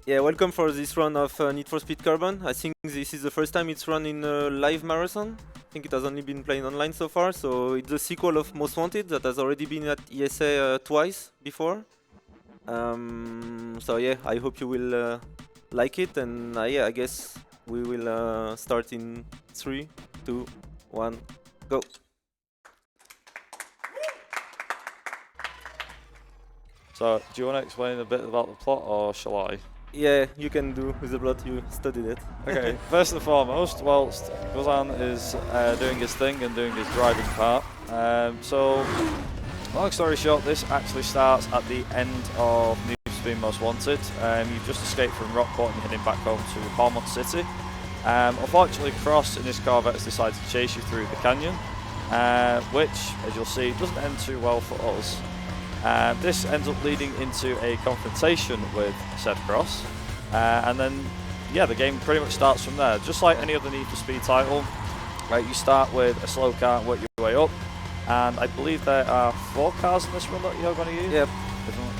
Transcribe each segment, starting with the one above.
Yeah, welcome for this run of Need for Speed Carbon. I think this is the first time it's run in a live marathon. I think it has only been playing online so far, so it's the sequel of Most Wanted that has already been at ESA twice before. So yeah, I hope you will like it, and yeah, I guess we will start in 3, 2, 1, go. So, do you want to explain a bit about the plot, or shall I? Yeah, you can do with the plot, you studied it. Okay, first and foremost, whilst Guzan is doing his thing and doing his driving part, so long story short, this actually starts at the end of Need for Speed Most Wanted. You've just escaped from Rockport and you're heading back home to Palmont City. Unfortunately, Cross in his Corvette has decided to chase you through the canyon, which, as you'll see, doesn't end too well for us. This ends up leading into a confrontation with said Cross, and then yeah, the game pretty much starts from there. Just like any other Need for Speed title, right? You start with a slow car and work your way up, and I believe there are 4 cars in this run that you're going to use. Yep.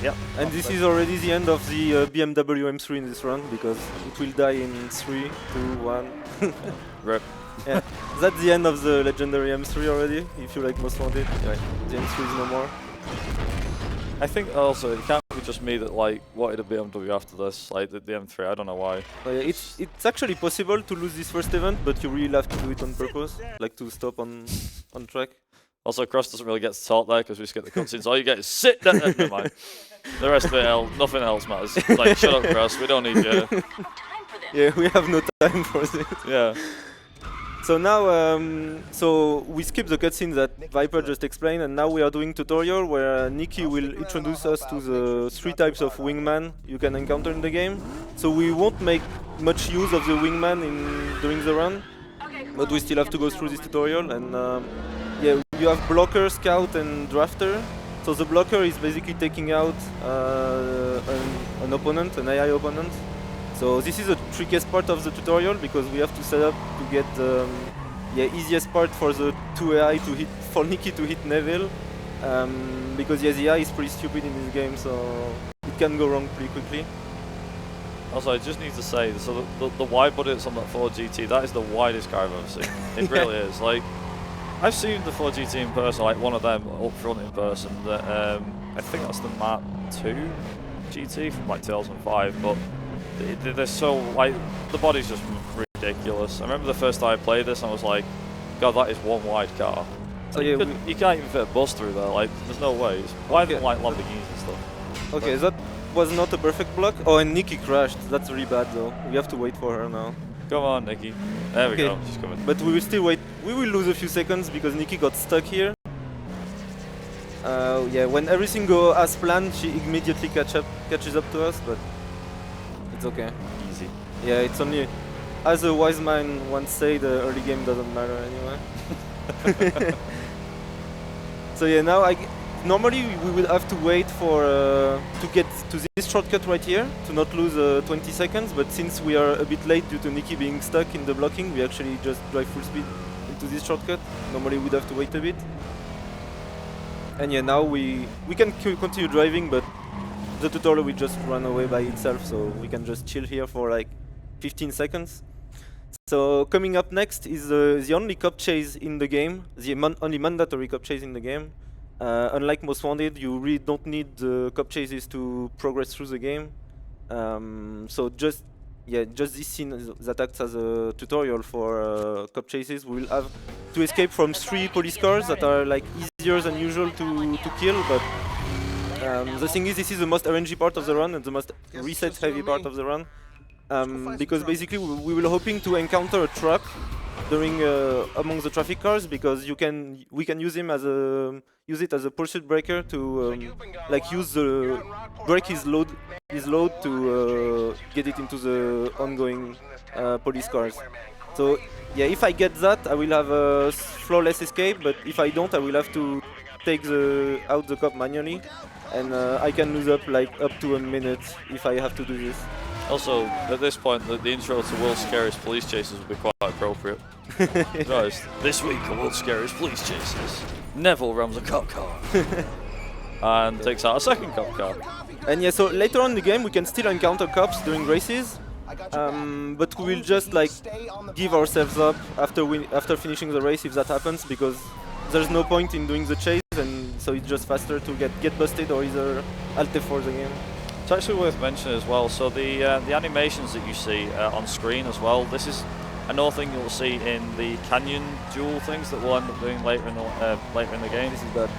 Yep. And this is already the end of the BMW M3 in this run, because it will die in 3, 2, 1. Rip. Yeah, that's the end of the legendary M3 already, if you like Most Wanted. Right. The M3 is no more. I think also it can't be just me that like wanted a BMW after this, like the M3. I don't know why. Yeah, it's actually possible to lose this first event, but you really have to do it on purpose, like to stop on track. Also, Cross doesn't really get to talk there because we skip the cutscenes. All you get is sit down. Never mind. The rest of it, nothing else matters. Like, shut up, Cross. We don't need you. Yeah, we have no time for this. Yeah. So now, so we skip the cutscene that Viper just explained, and now we are doing tutorial where Nikki will introduce us to the 3 types of wingman you can encounter in the game. So we won't make much use of the wingman during the run, but we still have to go through this tutorial. And yeah, you have blocker, scout, and drafter. So the blocker is basically taking out an opponent, an AI opponent. So this is the trickiest part of the tutorial because we have to set up to get the easiest part for the 2 AI to hit, for Nikki to hit Neville, because yeah, the AI is pretty stupid in this game, so it can go wrong pretty quickly. Also, I just need to say, so the wide body that's on that Ford GT, that is the widest car I've ever seen. It really is. Like, I've seen the Ford GT in person, like one of them up front in person. That I think that's the Mark II GT from like 2005, but. They're so, like, the body's just ridiculous. I remember the first time I played this and I was like, God, that is one wide car. So yeah, you can't even fit a bus through there, like, there's no ways. Why don't like Lamborghinis and stuff? Okay, that was not a perfect block. Oh, and Nikki crashed. That's really bad though. We have to wait for her now. Come on, Nikki. There we go, she's coming. But we will still wait. We will lose a few seconds because Nikki got stuck here. Yeah, when everything goes as planned, she immediately catches up to us, but it's okay. Easy. Yeah, it's only, as a wise man once said, the early game doesn't matter anyway. So yeah, now normally we would have to wait for to get to this shortcut right here to not lose 20 seconds. But since we are a bit late due to Nikki being stuck in the blocking, we actually just drive full speed into this shortcut. Normally we'd have to wait a bit. And yeah, now we can continue driving, but the tutorial will just run away by itself, so we can just chill here for like 15 seconds. So coming up next is the only cop chase in the game, the only mandatory cop chase in the game. Unlike Most Wanted, you really don't need the cop chases to progress through the game. So just this scene that acts as a tutorial for cop chases. We will have to escape from 3 police cars that are like easier than usual to kill, but the thing is, this is the most RNG part of the run and the most reset heavy part of the run, because basically we will hoping to encounter a truck during among the traffic cars, because we can use it as a pursuit breaker to like break his load to get it into the ongoing police cars. So yeah, if I get that, I will have a flawless escape, but if I don't, I will have to take out the cop manually. And I can lose up to a minute if I have to do this. Also, at this point, the intro to World's Scariest Police Chases would be quite appropriate. Guys, this week on World's Scariest Police Chases, Neville rams a cop car. and takes out a second cop car. And yeah, so later on in the game we can still encounter cops during races, but we will just like give ourselves up after finishing the race if that happens, because there's no point in doing the chase, and so it's just faster to get busted or either alt F4 the game. It's actually worth mentioning as well, so the animations that you see on screen as well, this is another thing you'll see in the canyon duel things that we'll end up doing later in the game. This is bad.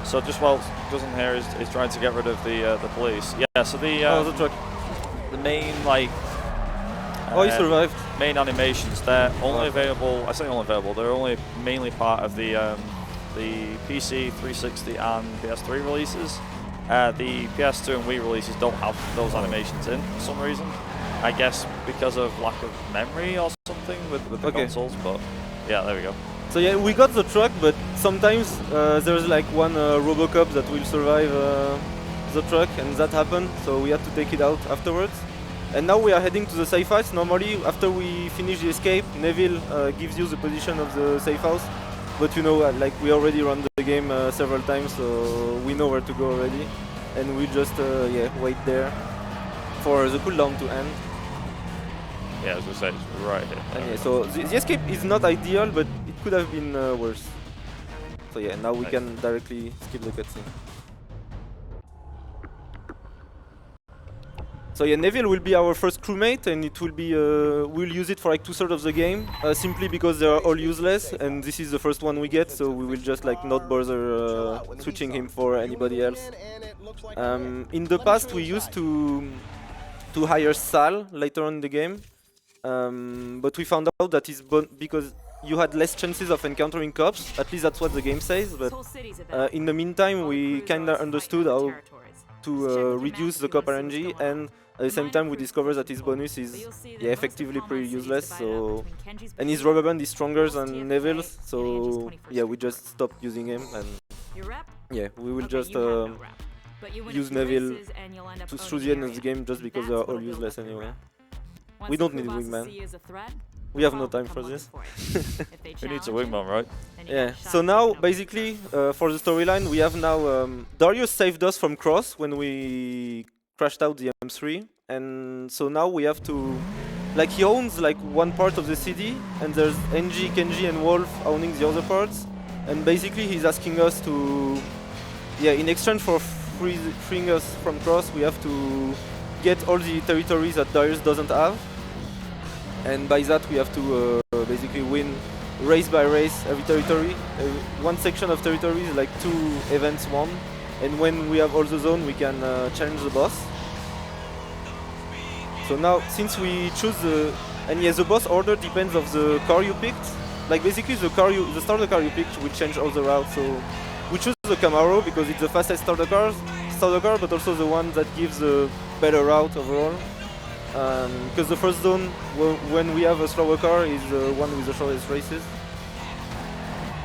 So just while Cousin here is trying to get rid of the police. Yeah, so the truck. The main like oh, you survived. Main animations, they're only available. I say only available. They're only mainly part of the PC, 360, and PS3 releases. The PS2 and Wii releases don't have those animations in for some reason. I guess because of lack of memory or something with the consoles. But yeah, there we go. So yeah, we got the truck, but sometimes there's like one Robocop that will survive the truck, and that happened, so we had to take it out afterwards. And now we are heading to the safe house. Normally, after we finish the escape, Neville gives you the position of the safe house, but you know, like we already run the game several times, so we know where to go already, and we just wait there for the cooldown to end. Yeah, as we said, it's right here. And yeah, so the escape is not ideal, but it could have been worse. So yeah, now we can directly skip the cutscene. So yeah, Neville will be our first crewmate, and it will be we'll use it for like 2/3 of the game, simply because they are all useless, and this is the first one we get, so we will just like not bother switching him for anybody else. In the past, we used to hire Sal later on in the game. But we found out that it's because you had less chances of encountering cops, at least that's what the game says, but in the meantime we kinda understood how to reduce the cop RNG, and at the same time we discovered that his bonus is effectively pretty useless, so and his rubber band is stronger than Neville's, so yeah, we just stopped using him, and yeah, we will just use Neville through the end of the game just because they are all useless anyway. We don't need a wingman. We have no time for this. Who needs a wingman, right? Yeah. So now, basically, for the storyline, we have now Darius saved us from Cross when we crashed out the M3, and so now we have to, like, he owns like one part of the city, and there's Angie, Kenji, and Wolf owning the other parts, and basically he's asking us to, in exchange for freeing us from Cross, we have to get all the territories that Darius doesn't have, and by that we have to basically win race by race every territory. One section of territory is like 2 events won, and when we have all the zone we can challenge the boss. So now, since we choose the boss order depends of the car you picked. Like basically the starter car you picked will change all the routes. So we choose the Camaro because it's the fastest starter car, but also the one that gives a better route overall. Because the first zone, when we have a slower car, is the one with the shortest races.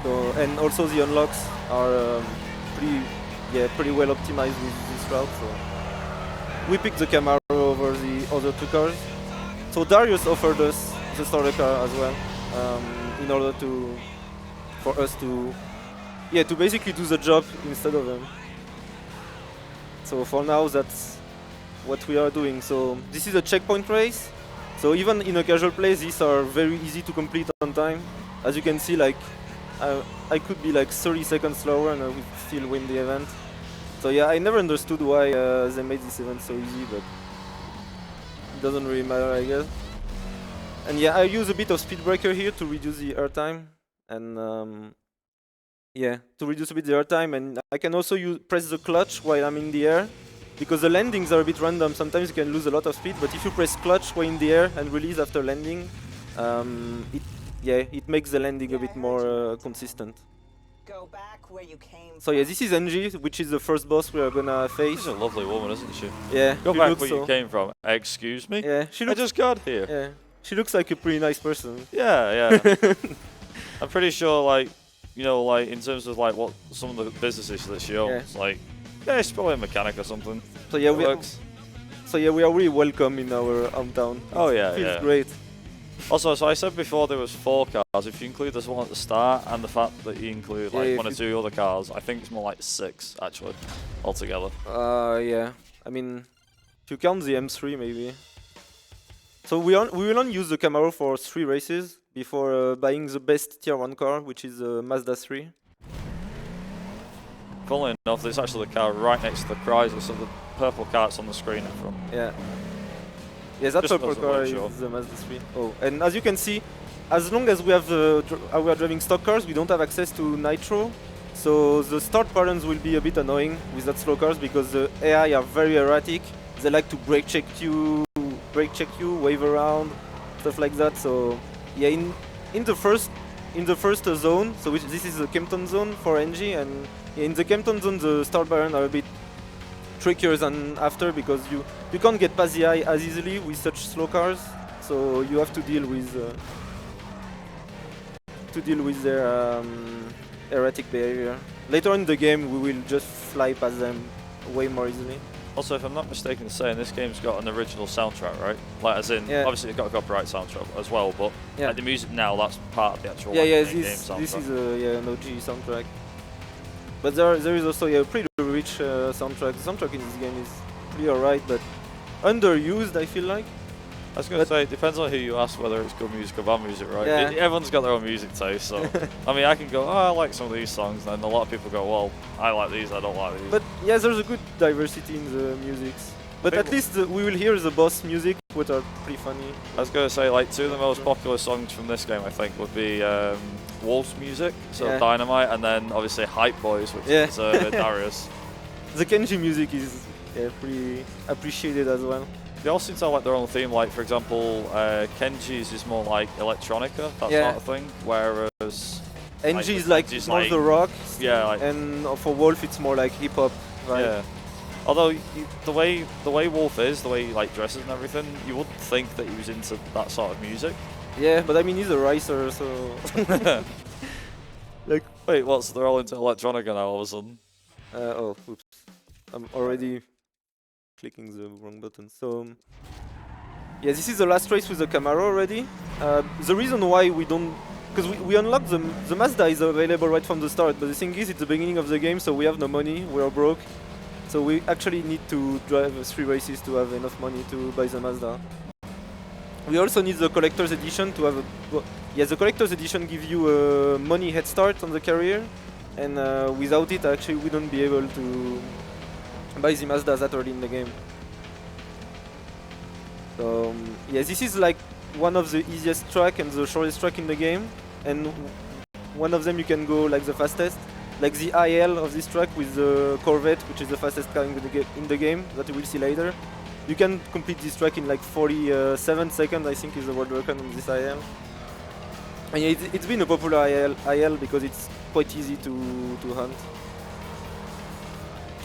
So, and also the unlocks are pretty well optimized with this route. So we picked the Camaro over the other 2 cars. So Darius offered us the starter car as well, in order for us to basically do the job instead of him. So for now, that's what we are doing. So this is a checkpoint race. So even in a casual play, these are very easy to complete on time. As you can see, like I could be like 30 seconds slower and I would still win the event. So yeah, I never understood why they made this event so easy, but it doesn't really matter, I guess. And yeah, I use a bit of speed breaker here to reduce the airtime, and to reduce a bit the airtime, and I can also press the clutch while I'm in the air, because the landings are a bit random. Sometimes you can lose a lot of speed, but if you press clutch while in the air and release after landing, it makes the landing a bit more consistent. Go back where you came so yeah, this is Angie, which is the first boss we are gonna face. She's a lovely woman, isn't she? Yeah. Go back where you came from. Excuse me? Yeah, I just got here. Yeah. She looks like a pretty nice person. Yeah. I'm pretty sure, like, you know, like in terms of like what some of the businesses that she owns, like, she's probably a mechanic or something. So yeah, we are really welcome in our hometown. Oh yeah, Feels great. Also, so I said before there was 4 cars. If you include this one at the start and the fact that you include like 1 or 2 other cars, I think it's more like 6 actually altogether. Yeah. I mean, if you count the M3 maybe. So we will only use the Camaro for 3 races before buying the best tier 1 car, which is Mazda 3. Funnily enough, there's actually the car right next to the Chrysler, so the purple car's on the screen in front. Yeah. Yeah, that Just purple car is sure. the Mazda 3. Oh, and as you can see, as long as we have we are driving stock cars, we don't have access to nitro. So the start patterns will be a bit annoying with that slow cars because the AI are very erratic. They like to brake check you, wave around, stuff like that. So yeah, in the first zone, so this is the Kempton zone for Angie, and in the Kempton zone the start pattern are a bit trickier than after because you can't get past the eye as easily with such slow cars. So you have to deal with their erratic behavior. Later on in the game, we will just fly past them way more easily. Also, if I'm not mistaken to say, this game's got an original soundtrack, right? Like, as in, yeah. Obviously it's got a copyright soundtrack as well, but yeah. like, the music now, that's part of the actual game soundtrack. This is an OG soundtrack. But there is also a pretty rich soundtrack. The soundtrack in this game is pretty alright, but underused, I feel like. I was going to say, it depends on who you ask whether it's good music or bad music, right? Yeah. Everyone's got their own music taste, so... I mean, I can go, oh, I like some of these songs, and a lot of people go, well, I like these, I don't like these. But yeah, there's a good diversity in the music. But at least we will hear the boss music, which are pretty funny. I was going to say, like, 2 of the most popular songs from this game, I think, would be Wolf's music, so yeah. Dynamite, and then obviously Hype Boys, which is Darius. The Kenji music is pretty appreciated as well. They all seem to have like their own theme, like for example, Kenji's is more like electronica, that sort of thing, whereas Angie is like more the rock, and for Wolf it's more like hip hop. Right? Yeah. Although the way Wolf is, the way he like dresses and everything, you wouldn't think that he was into that sort of music. Yeah, but I mean he's a racer, so. Like, wait, what's they're all into electronica now all of a sudden? Oh, oops! I'm already clicking the wrong button. So yeah, this is the last race with the Camaro already. The reason why we don't, because we unlocked the Mazda is available right from the start, but the thing is it's the beginning of the game, so we have no money, we are broke. So we actually need to drive 3 races to have enough money to buy the Mazda. We also need the collector's edition to have the collector's edition gives you a money head start on the career, and without it actually we wouldn't be able to buy the Mazda that early in the game. So yeah, this is like one of the easiest track and the shortest track in the game, and one of them you can go like the fastest, like the IL of this track with the Corvette, which is the fastest car in the game that you will see later. You can complete this track in like 47 seconds, I think is the world record on this IL. And yeah, it's been a popular IL because it's quite easy to hunt.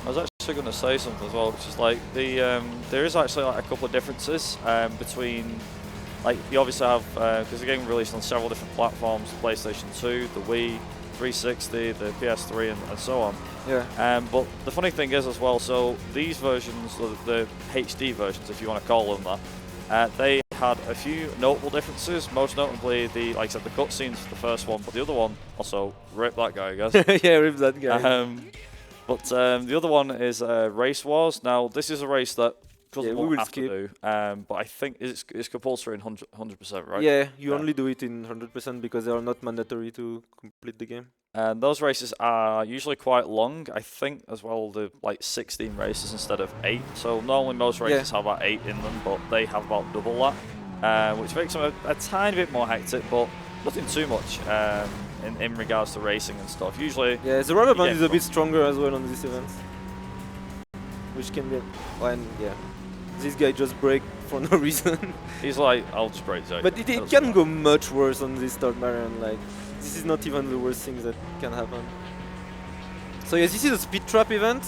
I was actually going to say something as well, which is like there is actually like a couple of differences between, like you obviously have because the game released on several different platforms: the PlayStation 2, the Wii, 360, the PS3, and so on. Yeah. But the funny thing is as well, so these versions, the HD versions, if you want to call them that, they had a few notable differences. Most notably, like I said, the cutscenes for the first one, but the other one also rip that guy, I guess. Yeah, rip that guy. But the other one is Race Wars. Now, this is a race that we will have skip. to do, but I think it's compulsory in 100%, right? Yeah, you only do it in 100% because they are not mandatory to complete the game. And those races are usually quite long. I think as well they're like 16 races instead of 8. So normally most races have about 8 in them, but they have about double that, which makes them a tiny bit more hectic, but nothing too much in regards to racing and stuff. Usually, yeah, the rubber band is a bit stronger as well on these events, which can be, this guy just brake for no reason. He's like, I'll just brake. But it can go much worse on this third Marion. Like, this is not even the worst thing that can happen. So yeah, this is a speed trap event.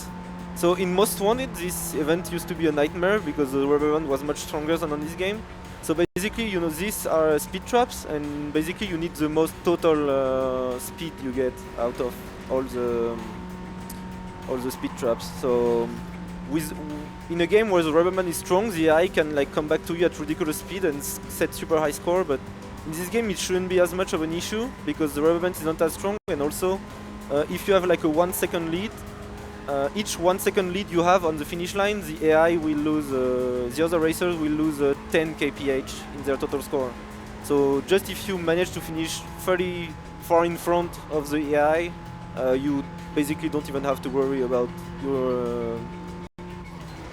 So in Most Wanted, this event used to be a nightmare because the rubber band was much stronger than on this game. So basically, you know, these are speed traps, and basically you need the most total speed you get out of all the speed traps. So in a game where the rubber band is strong, the AI can like come back to you at ridiculous speed and set super high score, but in this game it shouldn't be as much of an issue because the rubber band is not as strong, and also if you have like a 1 second lead, each 1 second lead you have on the finish line, the AI will lose, the other racers will lose 10 kph in their total score. So just if you manage to finish fairly far in front of the AI, you basically don't even have to worry about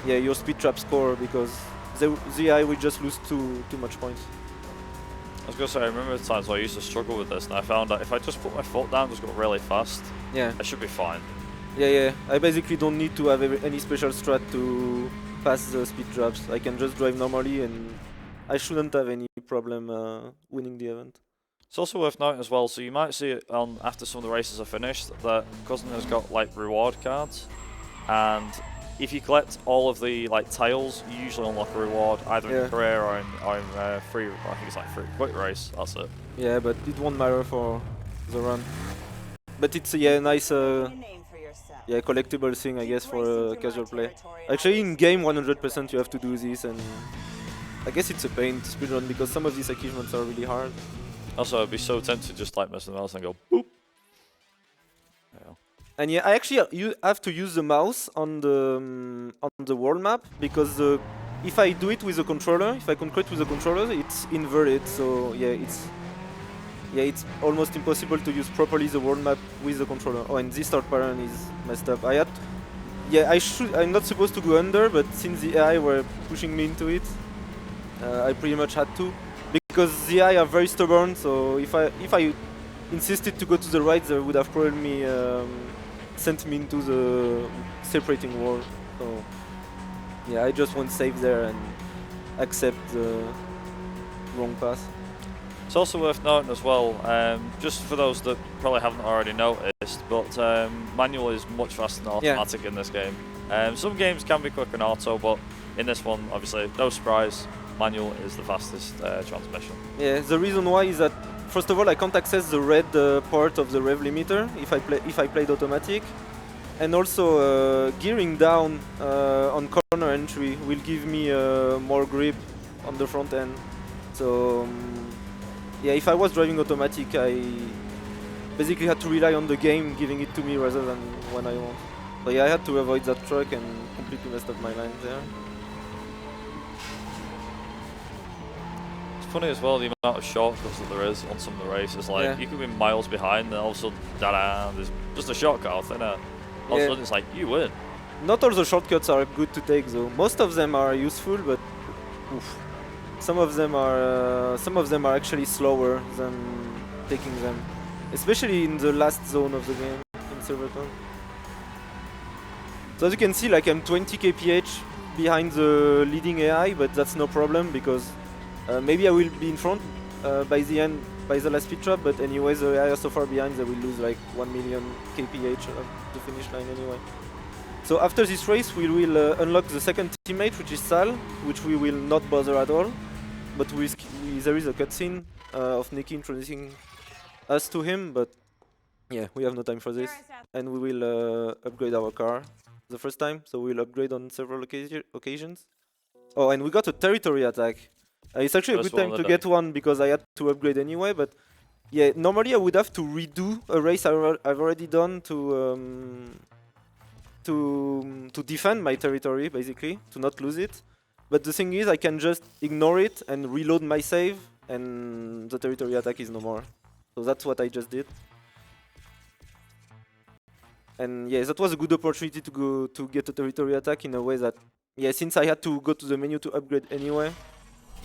your speed trap score because the AI will just lose too much points. I was gonna say, I remember the times where I used to struggle with this, and I found that if I just put my foot down, just go really fast, I should be fine. Yeah. I basically don't need to have any special strat to pass the speed traps. I can just drive normally, and I shouldn't have any problem winning the event. It's also worth noting as well, so you might see it on after some of the races are finished, that Cousin has got like reward cards, and if you collect all of the like tiles, you usually unlock a reward either in career or in free. I think it's like free quick race. That's it. Yeah, but it won't matter for the run. But it's a nice collectible thing, I guess, for casual play. Actually, in game 100% you have to do this, and I guess it's a pain to speedrun because some of these achievements are really hard. Also, I'd be so tempted to just like mess with the mouse and go boop. Yeah. And yeah, I actually have to use the mouse on the world map because if I do it with the controller, if I concrete with the controller, it's inverted. So yeah, it's almost impossible to use properly the world map with the controller. Oh, and this start pattern is messed up. I'm not supposed to go under, but since the AI were pushing me into it, I pretty much had to. Because the AI are very stubborn, so if I insisted to go to the right, they would have probably sent me into the separating wall. So yeah, I just won't save there and accept the wrong path. It's also worth noting as well, just for those that probably haven't already noticed, but manual is much faster than automatic in this game. Some games can be quicker than auto, but in this one, obviously, no surprise, manual is the fastest transmission. Yeah, the reason why is that first of all I can't access the red part of the rev limiter if I played automatic, and also gearing down on corner entry will give me more grip on the front end. So yeah, if I was driving automatic, I basically had to rely on the game giving it to me rather than when I want. So yeah, I had to avoid that truck and completely messed up my line there. Funny as well the amount of shortcuts that there is on some of the races. Like you could be miles behind, and all of a sudden, there's just a shortcut off, and all of a sudden it's like you win. Not all the shortcuts are good to take, though. Most of them are useful, but some of them are actually slower than taking them, especially in the last zone of the game in Silverton. So as you can see, like I'm 20 kph behind the leading AI, but that's no problem because. Maybe I will be in front by the last speed trap, but anyway, the AI are so far behind they will lose like 1 million kph at the finish line anyway. So after this race, we will unlock the second teammate, which is Sal, which we will not bother at all. But there is a cutscene of Nikki introducing us to him, but yeah, we have no time for this. And we will upgrade our car the first time, so we'll upgrade on several occasions. Oh, and we got a territory attack. It's actually a good time to get one because I had to upgrade anyway, but yeah, normally I would have to redo a race I've already done to defend my territory, basically, to not lose it. But the thing is, I can just ignore it and reload my save, and the territory attack is no more. So that's what I just did. And yeah, that was a good opportunity to get a territory attack in a way that, yeah, since I had to go to the menu to upgrade anyway,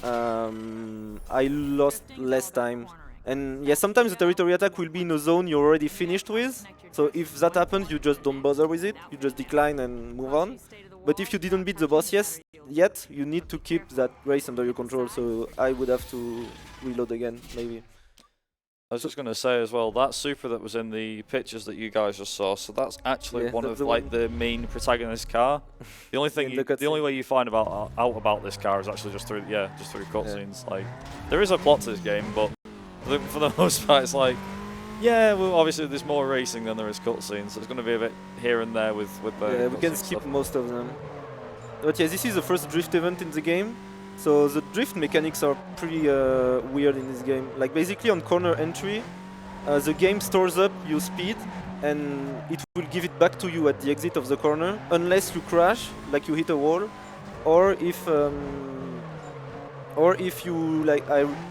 I lost less time. And yeah, sometimes the territory attack will be in a zone you're already finished with. So if that happens, you just don't bother with it. You just decline and move on. But if you didn't beat the boss yet, you need to keep that race under your control. So I would have to reload again, maybe. I was just going to say as well, that super that was in the pictures that you guys just saw, so that's actually one of like the main protagonist car. The only thing, the only way you find out about this car is actually just through cutscenes. Like, there is a plot to this game, but for the most part, it's like, yeah, well, obviously there's more racing than there is cutscenes, so it's going to be a bit here and there with the. Yeah, we can skip most of them. But yeah, this is the first drift event in the game. So the drift mechanics are pretty weird in this game. Like basically on corner entry, the game stores up your speed and it will give it back to you at the exit of the corner unless you crash, like you hit a wall, or if you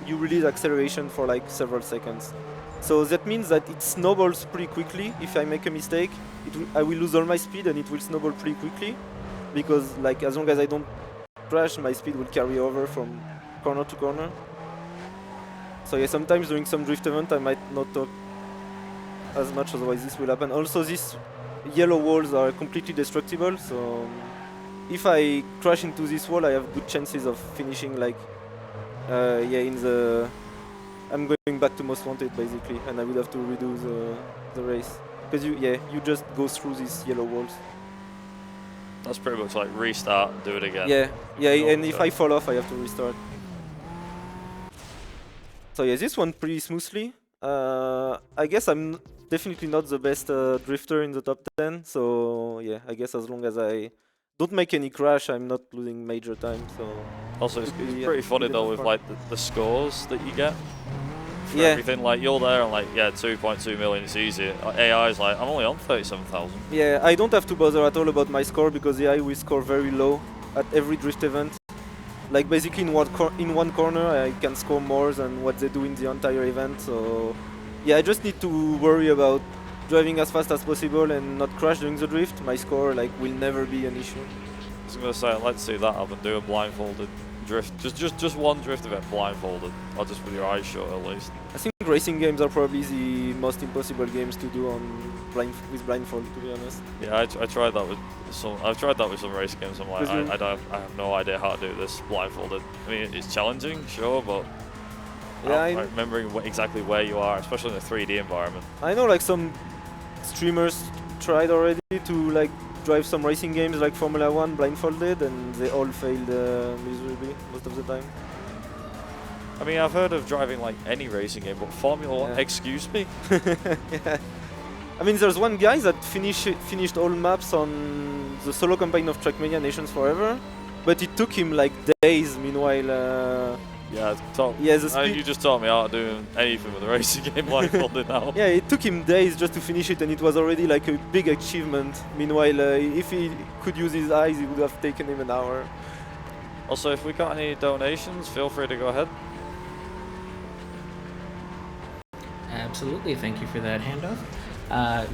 you release acceleration for like several seconds. So that means that it snowballs pretty quickly. If I make a mistake, I will lose all my speed and it will snowball pretty quickly, because like as long as I don't crash, my speed will carry over from corner to corner. So yeah, sometimes during some drift event I might not talk as much, otherwise this will happen. Also, these yellow walls are completely destructible, so if I crash into this wall, I have good chances of finishing like I'm going back to most wanted basically, and I would have to redo the race because you just go through these yellow walls. That's pretty much like restart and do it again. Yeah, and if I fall off, I have to restart. So yeah, this went pretty smoothly. I guess I'm definitely not the best drifter in the top 10, so yeah, I guess as long as I don't make any crash, I'm not losing major time. So also, it's pretty funny though with like the scores that you get for yeah. everything. Like you're there and like 2.2 million, it's easy. AI is like I'm only on 37,000. Yeah, I don't have to bother at all about my score because AI will score very low at every drift event. Like basically in one corner I can score more than what they do in the entire event. So yeah, I just need to worry about driving as fast as possible and not crash during the drift. My score like will never be an issue. I was gonna say, let's see that happen. Do a blindfolded drift, just one drift event blindfolded, or just with your eyes shut at least. I think racing games are probably the most impossible games to do with blindfold, to be honest. Yeah, I tried that with some. I've tried that with some race games. I'm like, I have no idea how to do this blindfolded. I mean, it's challenging, sure, but yeah, remembering exactly where you are, especially in a 3D environment. I know, like some streamers tried already to like drive some racing games like Formula 1 blindfolded, and they all failed miserably most of the time. I mean, I've heard of driving like any racing game, but Formula 1, excuse me? Yeah. I mean, there's one guy that finished all maps on the solo campaign of Trackmania Nations Forever, but it took him like days. Meanwhile, you just taught me how to do anything with a racing game blindfolded now. Yeah, it took him days just to finish it, and it was already like a big achievement. Meanwhile, if he could use his eyes, it would have taken him an hour. Also, if we got any donations, feel free to go ahead. Absolutely, thank you for that handoff.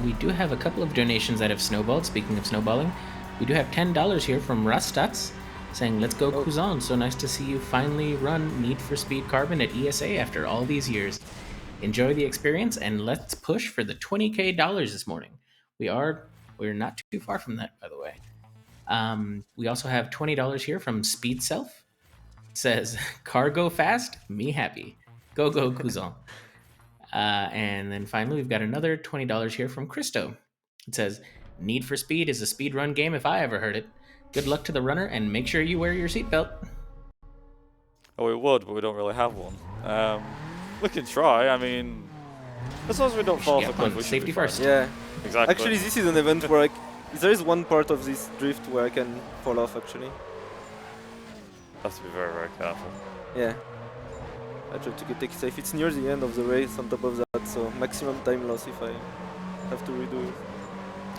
We do have a couple of donations that have snowballed. Speaking of snowballing, we do have $10 here from Rustats saying, "Let's go, Kuzan. So nice to see you finally run Need for Speed Carbon at ESA after all these years. Enjoy the experience and let's push for the $20K this morning." We're not too far from that, by the way. We also have $20 here from Speed Self. It says, "Car go fast, me happy. Go Kuzan." And then finally, we've got another $20 here from Christo. It says, "Need for Speed is a speedrun game if I ever heard it. Good luck to the runner and make sure you wear your seatbelt." Oh, we would, but we don't really have one. We can try. I mean, as long as we don't fall off a cliff, we should safety be fine. first. Yeah, exactly. Actually, this is an event where there is one part of this drift where I can fall off. Actually, Have to be very, very careful. Yeah. I try to take it safe. It's near the end of the race on top of that, so maximum time loss if I have to redo it.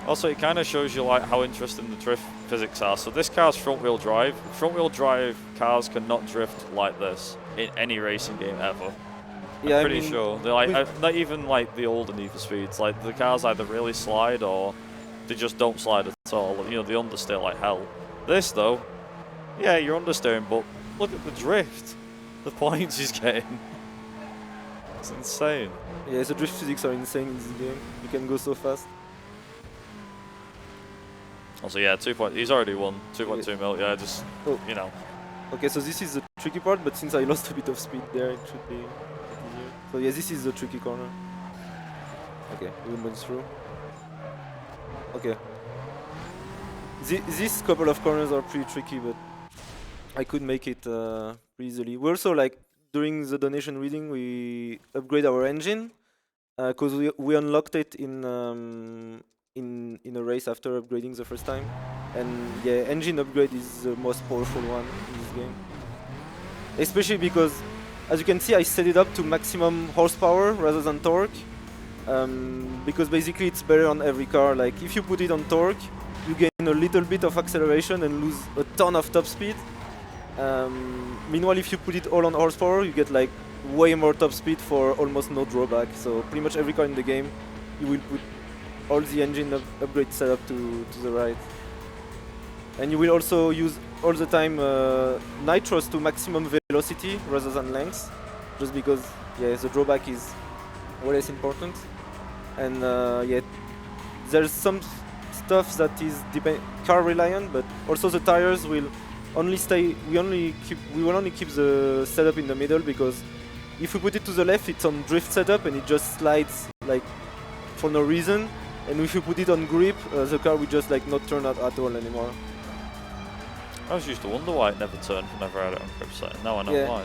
Also, it kind of shows you like how interesting the drift physics are. So this car's front-wheel drive. Front-wheel drive cars cannot drift like this in any racing game ever. Yeah, I'm pretty sure. They're like not even like the older Need for Speeds. Like the cars either really slide or they just don't slide at all. You know, they understeer like hell. This though, yeah, you're understeering, but look at the drift. The points he's getting. It's insane. Yeah, the drift physics are insane in this game. You can go so fast. Also, yeah, he's already won 2.2 mil. Yeah, just you know. Okay, so this is the tricky part, but since I lost a bit of speed there, it should be easier. So yeah, this is the tricky corner. Okay, we went through. Okay. These couple of corners are pretty tricky, but I could make it pretty easily. We also, like, during the donation reading, we upgrade our engine because we unlocked it in a race after upgrading the first time. And yeah, engine upgrade is the most powerful one in this game. especially because, as you can see, I set it up to maximum horsepower rather than torque, because basically it's better on every car. Like if you put it on torque, you gain a little bit of acceleration and lose a ton of top speed. Meanwhile, if you put it all on horsepower, you get like way more top speed for almost no drawback. So pretty much every car in the game, you will put all the engine upgrade setup to the right. And you will also use all the time nitros to maximum velocity rather than length, just because the drawback is way less important. And there's some stuff that is car reliant, but also the tires will only stay. We will only keep the setup in the middle, because if we put it to the left, it's on drift setup and it just slides like for no reason. And if you put it on grip, the car will just like not turn out at all anymore. I was used to wonder why it never turned whenever I had it on grip setting. Now I know why.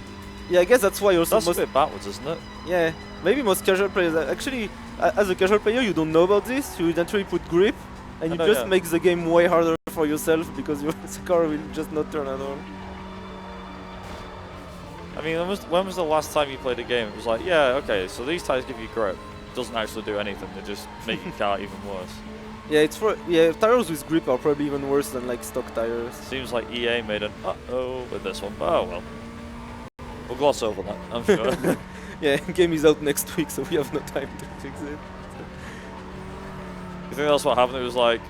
Yeah, I guess that's why also That's a bit backwards, isn't it? Yeah, maybe most casual players actually, as a casual player, you don't know about this. You naturally put grip, and you just make the game way harder for yourself because your car will just not turn at all. I mean, when was the last time you played a game? It was like, yeah, okay, so these tires give you grip. Doesn't actually do anything. They just make your car even worse. Yeah, tires with grip are probably even worse than like stock tires. Seems like EA made an uh-oh with this one, but oh well. We'll gloss over that, I'm sure. Yeah, game is out next week, so we have no time to fix it. You think that's what happened? It was like,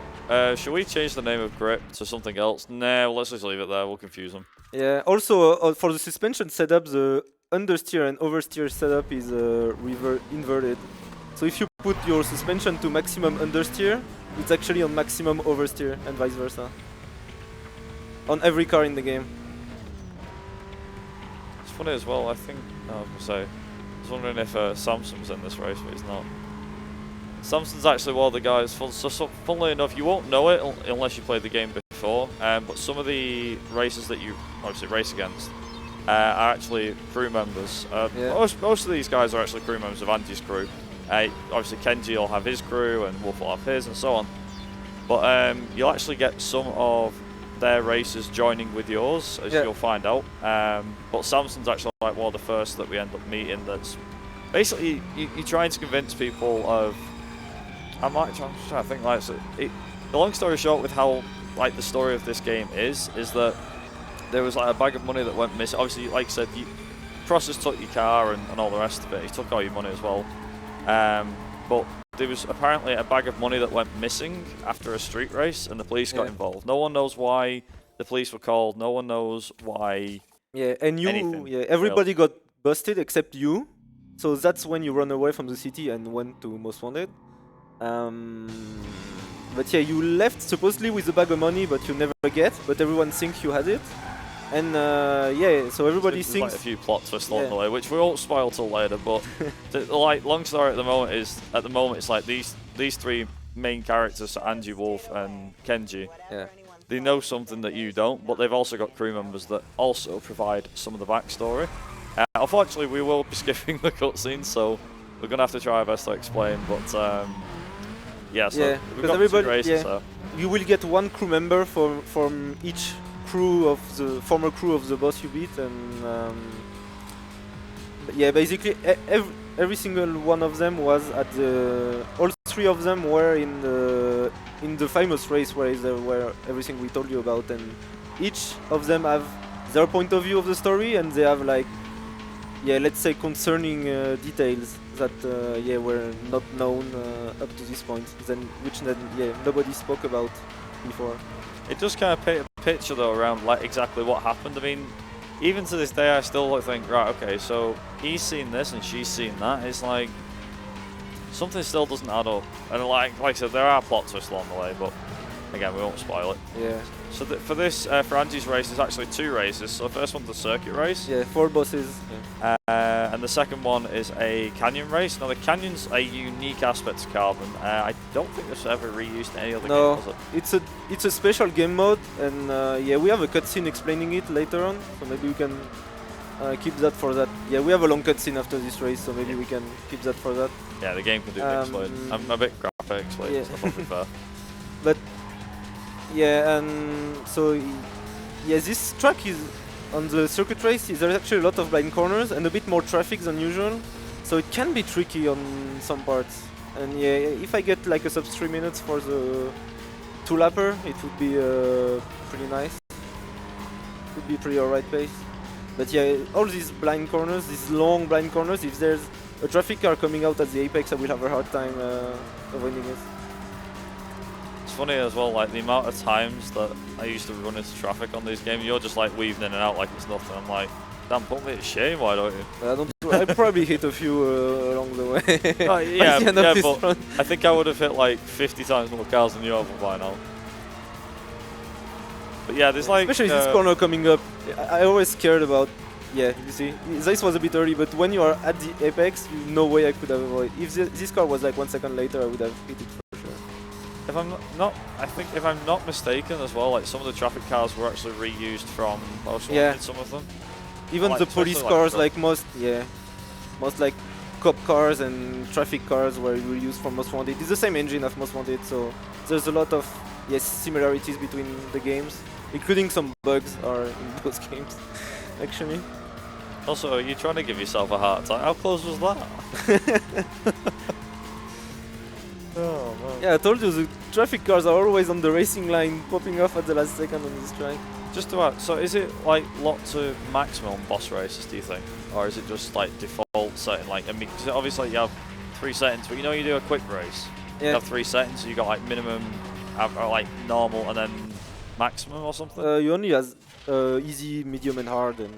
should we change the name of grip to something else? Nah, well, let's just leave it there. We'll confuse them. Yeah, also for the suspension setup, the understeer and oversteer setup is inverted. So if you put your suspension to maximum understeer, it's actually on maximum oversteer and vice versa. On every car in the game. It's funny as well, I think, I was wondering if Samson's in this race, but he's not. Samson's actually one of the guys, so funnily enough, you won't know it unless you played the game before, but some of the races that you obviously race against are actually crew members. Most of these guys are actually crew members of Angie's crew. Obviously Kenji will have his crew and Wolf will have his and so on. But you'll actually get some of their races joining with yours, as you'll find out. But Samson's actually like one of the first that we end up meeting. That's basically you're trying to convince people of. I'm trying to think like the long story short with how like the story of this game is that there was like a bag of money that went missing. Obviously, like I said, Process took your car and all the rest of it. He took all your money as well. But there was apparently a bag of money that went missing after a street race, and the police got involved. No one knows why the police were called. No one knows why. Yeah, and everybody got busted except you. So that's when you run away from the city and went to Most Wanted. But yeah, you left supposedly with a bag of money, but you never get. But everyone thinks you had it. And so everybody thinks. Like a few plot twists along the way, which we won't spoil till later. But like long story at the moment it's like these three main characters, so Angie, Wolf, and Kenji. Yeah. They know something that you don't, but they've also got crew members that also provide some of the backstory. Unfortunately, we will be skipping the cutscenes, so we're gonna have to try our best to explain. But we've got everybody. Races, so. You will get one crew member from each crew of the former crew of the boss you beat, and basically every single one of them was at all three of them were in the famous race where everything we told you about, and each of them have their point of view of the story, and they have like let's say concerning details that were not known up to this point, which nobody spoke about before. It does kind of paint a picture though around like exactly what happened. I mean, even to this day, I still think, right, okay, so he's seen this and she's seen that. It's like something still doesn't add up. And like I said, there are plot twists along the way, but again, we won't spoil it. Yeah. So for Angie's race, there's actually two races. So the first one's a circuit race. Yeah, 4 bosses. Yeah. And the second one is a canyon race. Now the canyon's a unique aspect to Carbon. I don't think this was ever reused in any other game, was it? It's a special game mode, and we have a cutscene explaining it later on, so maybe we can keep that for that. Yeah, we have a long cutscene after this race, so maybe we can keep that for that. Yeah, the game can do the explain. I'm a bit graphic explaining stuff, I'll be fair. But yeah, and so this track is on the circuit race, there's actually a lot of blind corners and a bit more traffic than usual, so it can be tricky on some parts. And yeah, if I get like a sub 3 minutes for the 2-lapper, it would be pretty nice. It would be pretty alright pace. But yeah, all these blind corners, these long blind corners, if there's a traffic car coming out at the apex, I will have a hard time avoiding it. It's funny as well, like the amount of times that I used to run into traffic on these games, you're just like weaving in and out like it's nothing. I'm like, damn, put me to shame, why don't you? I probably hit a few along the way. Yeah, but I think I would have hit like 50 times more cars than you have by now. But yeah, there's like... Especially this corner coming up, I always cared about... Yeah, you see, this was a bit early, but when you are at the apex, no way I could have avoided. If this car was like 1 second later, I would have hit it for sure. If I'm not, I think if I'm not mistaken as well, like some of the traffic cars were actually reused from Most Wanted, some of them. Even like, the police cars, like most like cop cars and traffic cars were reused from Most Wanted. It's the same engine of Most Wanted, so there's a lot of similarities between the games, including some bugs are in those games, actually. Also, you're trying to give yourself a heart attack. How close was that? Oh, man. Yeah, I told you the traffic cars are always on the racing line, popping off at the last second on this track. Just to ask, so is it like locked to maximum boss races, do you think? Or is it just like default setting? Like, I mean, cause obviously you have 3 settings, but you know you do a quick race, you have 3 settings, so you got like minimum, or like normal, and then maximum or something? You only have easy, medium and hard, and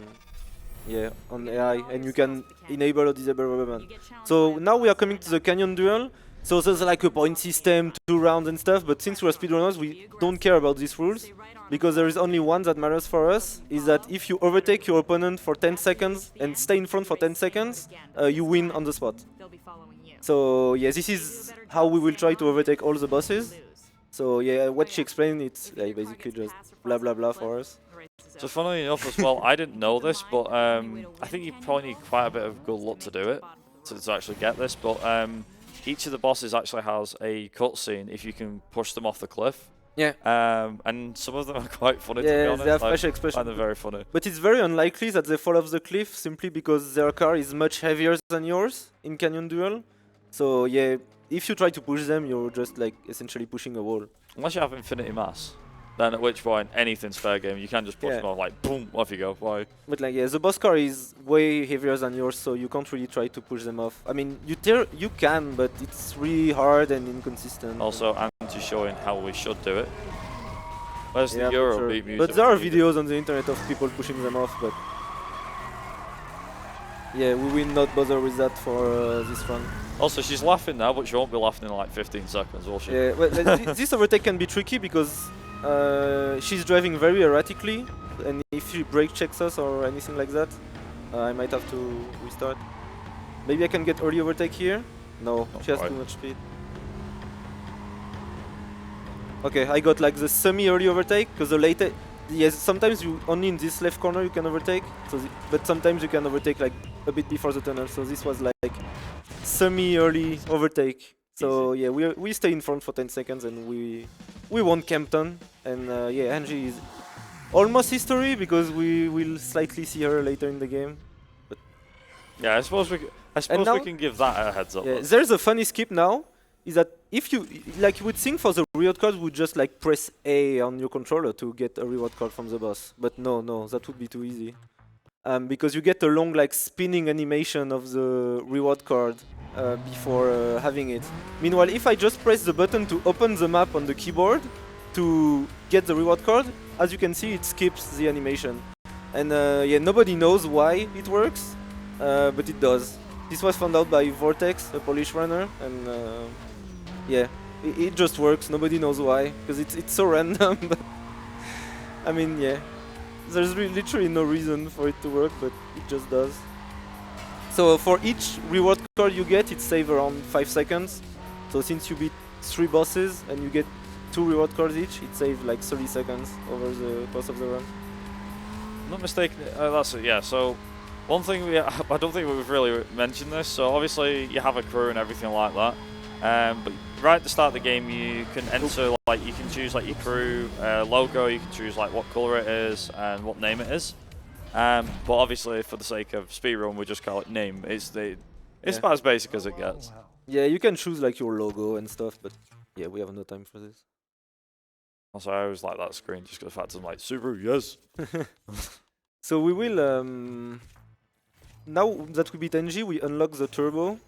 on AI, and you can enable or disable rubber band. So now we are coming to the canyon duel. So there's like a point system, 2 rounds and stuff, but since we're speedrunners, we don't care about these rules, because there is only one that matters for us, is that if you overtake your opponent for 10 seconds and stay in front for 10 seconds, you win on the spot. So yeah, this is how we will try to overtake all the bosses. So yeah, what she explained, it's basically just blah blah blah for us. So funnily enough as well, I didn't know this, but I think you probably need quite a bit of good luck to do it, to actually get this, but each of the bosses actually has a cutscene if you can push them off the cliff. Yeah. And some of them are quite funny, to be honest. They have special expressions. And they're very funny. But it's very unlikely that they fall off the cliff simply because their car is much heavier than yours in Canyon Duel. So yeah, if you try to push them, you're just like essentially pushing a wall. Unless you have infinity mass. Then at which point anything's fair game. You can just push them off, like boom, off you go. Why? But like the boss car is way heavier than yours, so you can't really try to push them off. I mean, you can, but it's really hard and inconsistent. Also, Angie showing how we should do it. Where's the Eurobeat music? But there are videos on the internet of people pushing them off, but yeah, we will not bother with that for this run. Also, she's laughing now, but she won't be laughing in like 15 seconds, will she? Yeah, well, this overtake can be tricky because she's driving very erratically, and if she brake checks us or anything like that, I might have to restart. Maybe I can get early overtake here? No, she has too much speed. Okay, I got like the semi-early overtake, because the later... Yes, sometimes you only in this left corner you can overtake, so but sometimes you can overtake like a bit before the tunnel, so this was like semi-early overtake. So yeah, we stay in front for 10 seconds and we won Campton, and yeah, Angie is almost history because we will slightly see her later in the game. But yeah, I suppose we can give that a heads up. Yeah, there's a funny skip now, is that if you would think for the reward card, would just like press A on your controller to get a reward card from the boss, but no, that would be too easy. Because you get a long like spinning animation of the reward card before having it. Meanwhile, if I just press the button to open the map on the keyboard to get the reward card, as you can see, it skips the animation. And yeah, nobody knows why it works, but it does. This was found out by Vortex, a Polish runner, and yeah, it just works. Nobody knows why, because it's so random. But I mean, yeah, there's literally no reason for it to work, but it just does. So for each reward card you get, it saves around 5 seconds. So since you beat 3 bosses and you get 2 reward cards each, it saves like 30 seconds over the course of the run. I'm not mistaken, that's it, yeah. So one thing I don't think we've really mentioned this. So obviously you have a crew and everything like that. But right at the start of the game, you can enter, like, you can choose like your crew logo. You can choose like what color it is and what name it is. But obviously, for the sake of speedrun, we just call it name. It's about as basic as it gets. Yeah, you can choose like your logo and stuff, but yeah, we have no time for this. Also, I always like that screen just because the fact I'm like, Subaru, yes. So we will, now that we beat Angie, we unlock the turbo.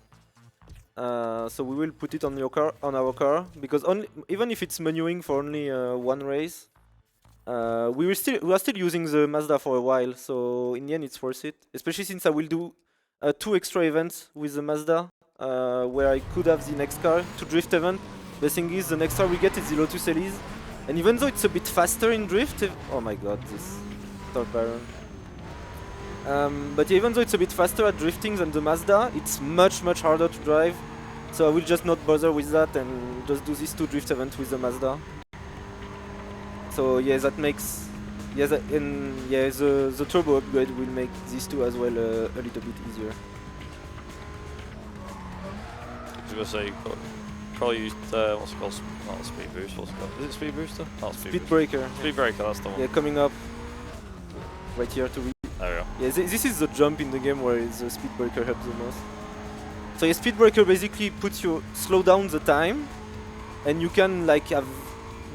So we will put it on our car, because even if it's menuing for only one race, we are still using the Mazda for a while. So in the end, it's worth it. Especially since I will do 2 extra events with the Mazda, where I could have the next car to drift event. The thing is, the next car we get is the Lotus Elise, and even though it's a bit faster in drift, oh my god, this Torque Baron. But yeah, even though it's a bit faster at drifting than the Mazda, it's much harder to drive. So I will just not bother with that and just do these 2 drift events with the Mazda. So yeah, that makes the turbo upgrade will make these 2 as well a little bit easier. I was gonna say, probably used what's it called? Not speed boost. What's it called? Is it speed booster? Not Speed breaker. Speed breaker. That's the one. Yeah, coming up right here to. There we go. Yeah, this is the jump in the game where the speed breaker helps the most. So your speed breaker basically slow down the time, and you can like have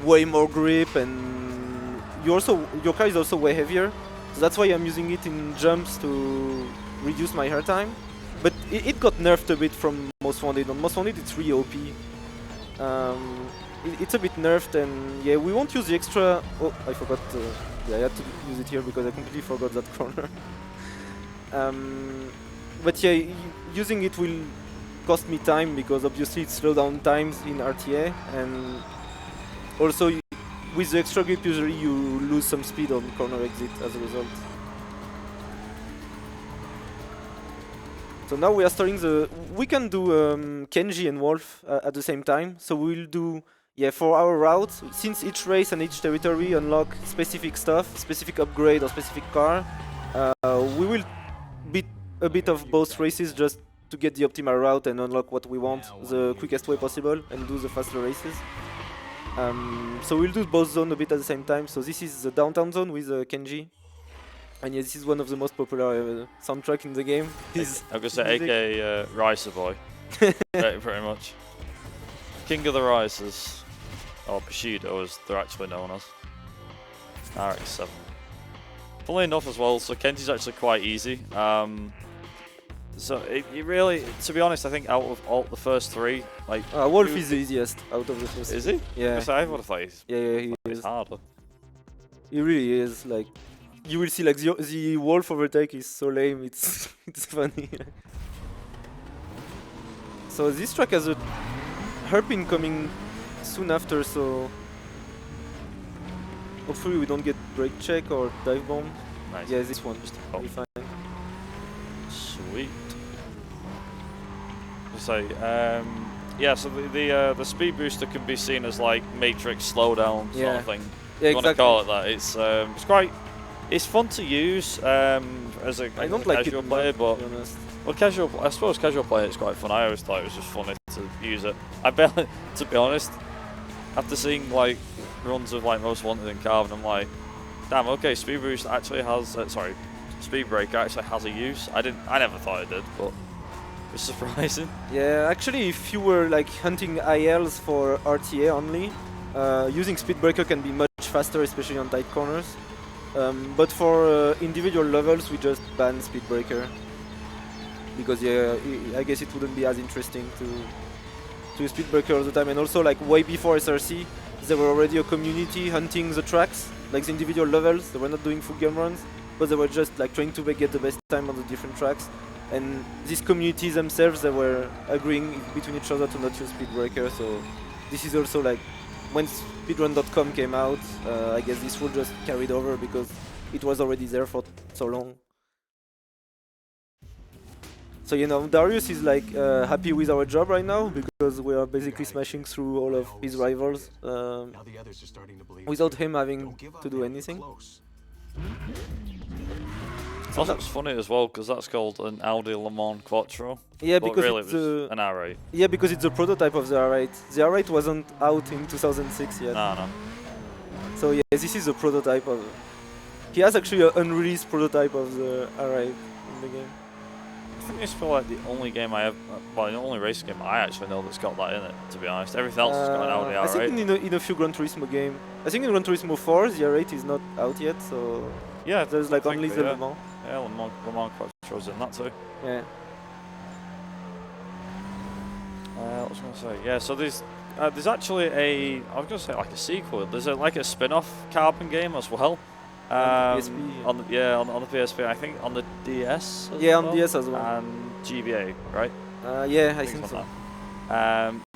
way more grip, and your car is also way heavier. So that's why I'm using it in jumps to reduce my air time. But it got nerfed a bit from Most Wanted. On Most Wanted it's really OP. It's a bit nerfed, and yeah, we won't use the extra. Oh, I forgot. Yeah, I had to use it here because I completely forgot that corner. But yeah, using it will cost me time because obviously it slows down times in RTA, and also with the extra grip usually you lose some speed on corner exit as a result. So now we are starting we can do Kenji and Wolf at the same time. So we'll do, for our routes, since each race and each territory unlock specific stuff, specific upgrade or specific car, we will beat a bit of both races just to get the optimal route and unlock what we want the quickest way possible and do the faster races. So we'll do both zones a bit at the same time. So this is the downtown zone with Kenji. And yeah, this is one of the most popular soundtrack in the game. I'm gonna say aka Ricer Boy. pretty much. King of the Ricers. Or Bushido as they're actually known as. RX-7. Funnily enough as well, so Kenji's actually quite easy. So it really, to be honest, I think out of all the first 3, like Wolf is the easiest out of the first. Is he? Yeah. I would have thought he it's is. harder. He really is. Like, you will see, like the Wolf overtake is so lame. It's funny. So this track has a hairpin coming soon after. So hopefully we don't get brake check or dive bomb. Nice. Yeah, this one will be fine. Sweet. So, yeah, so the speed booster can be seen as like Matrix slowdown sort of thing. Yeah, you want to call it that? It's quite, it's fun to use as a casual player, but I suppose casual player it's quite fun. I always thought it was just funny to use it. To be honest, after seeing like runs of like Most Wanted and Carbon, I'm like, damn, okay, speed boost actually has speed breaker actually has a use. I never thought it did, but it's surprising. Yeah, actually, if you were like hunting ILs for RTA only, using speed breaker can be much faster, especially on tight corners. But for individual levels, we just ban speed breaker because I guess it wouldn't be as interesting to use speed breaker all the time. And also, like way before SRC, there were already a community hunting the tracks, like the individual levels. They were not doing full game runs, but they were just like trying to get the best time on the different tracks. And these communities themselves, they were agreeing between each other to not use Speedbreaker. So this is also like when speedrun.com came out, I guess this rule just carried over because it was already there for so long. So Darius is like happy with our job right now because we are basically smashing through all of his rivals without him having to do anything. Also, it's funny as well because that's called an Audi Le Mans Quattro. Yeah, but because really it's it was an R8. Yeah, because it's a prototype of the R8. The R8 wasn't out in 2006 yet. No. So yeah, this is a prototype of. he has actually an unreleased prototype of the array in the game. I think it's probably like the only game I have, well, the only race game I actually know that's got that in it, to be honest. Everything else has got an Audi I R8. think in a few Gran Turismo game. I think in Gran Turismo 4 the R8 is not out yet, so Yeah, there's like only the yeah. Le Mans. Yeah, Le Mans Quattro's in that too. Yeah. What was I going to say? Yeah, so there's actually I was going to say like a sequel. There's like a spin-off Carbon game as well. On the PSP. On the PSP. I think on the DS. Yeah, on DS as well. And GBA, right? Yeah, I think so.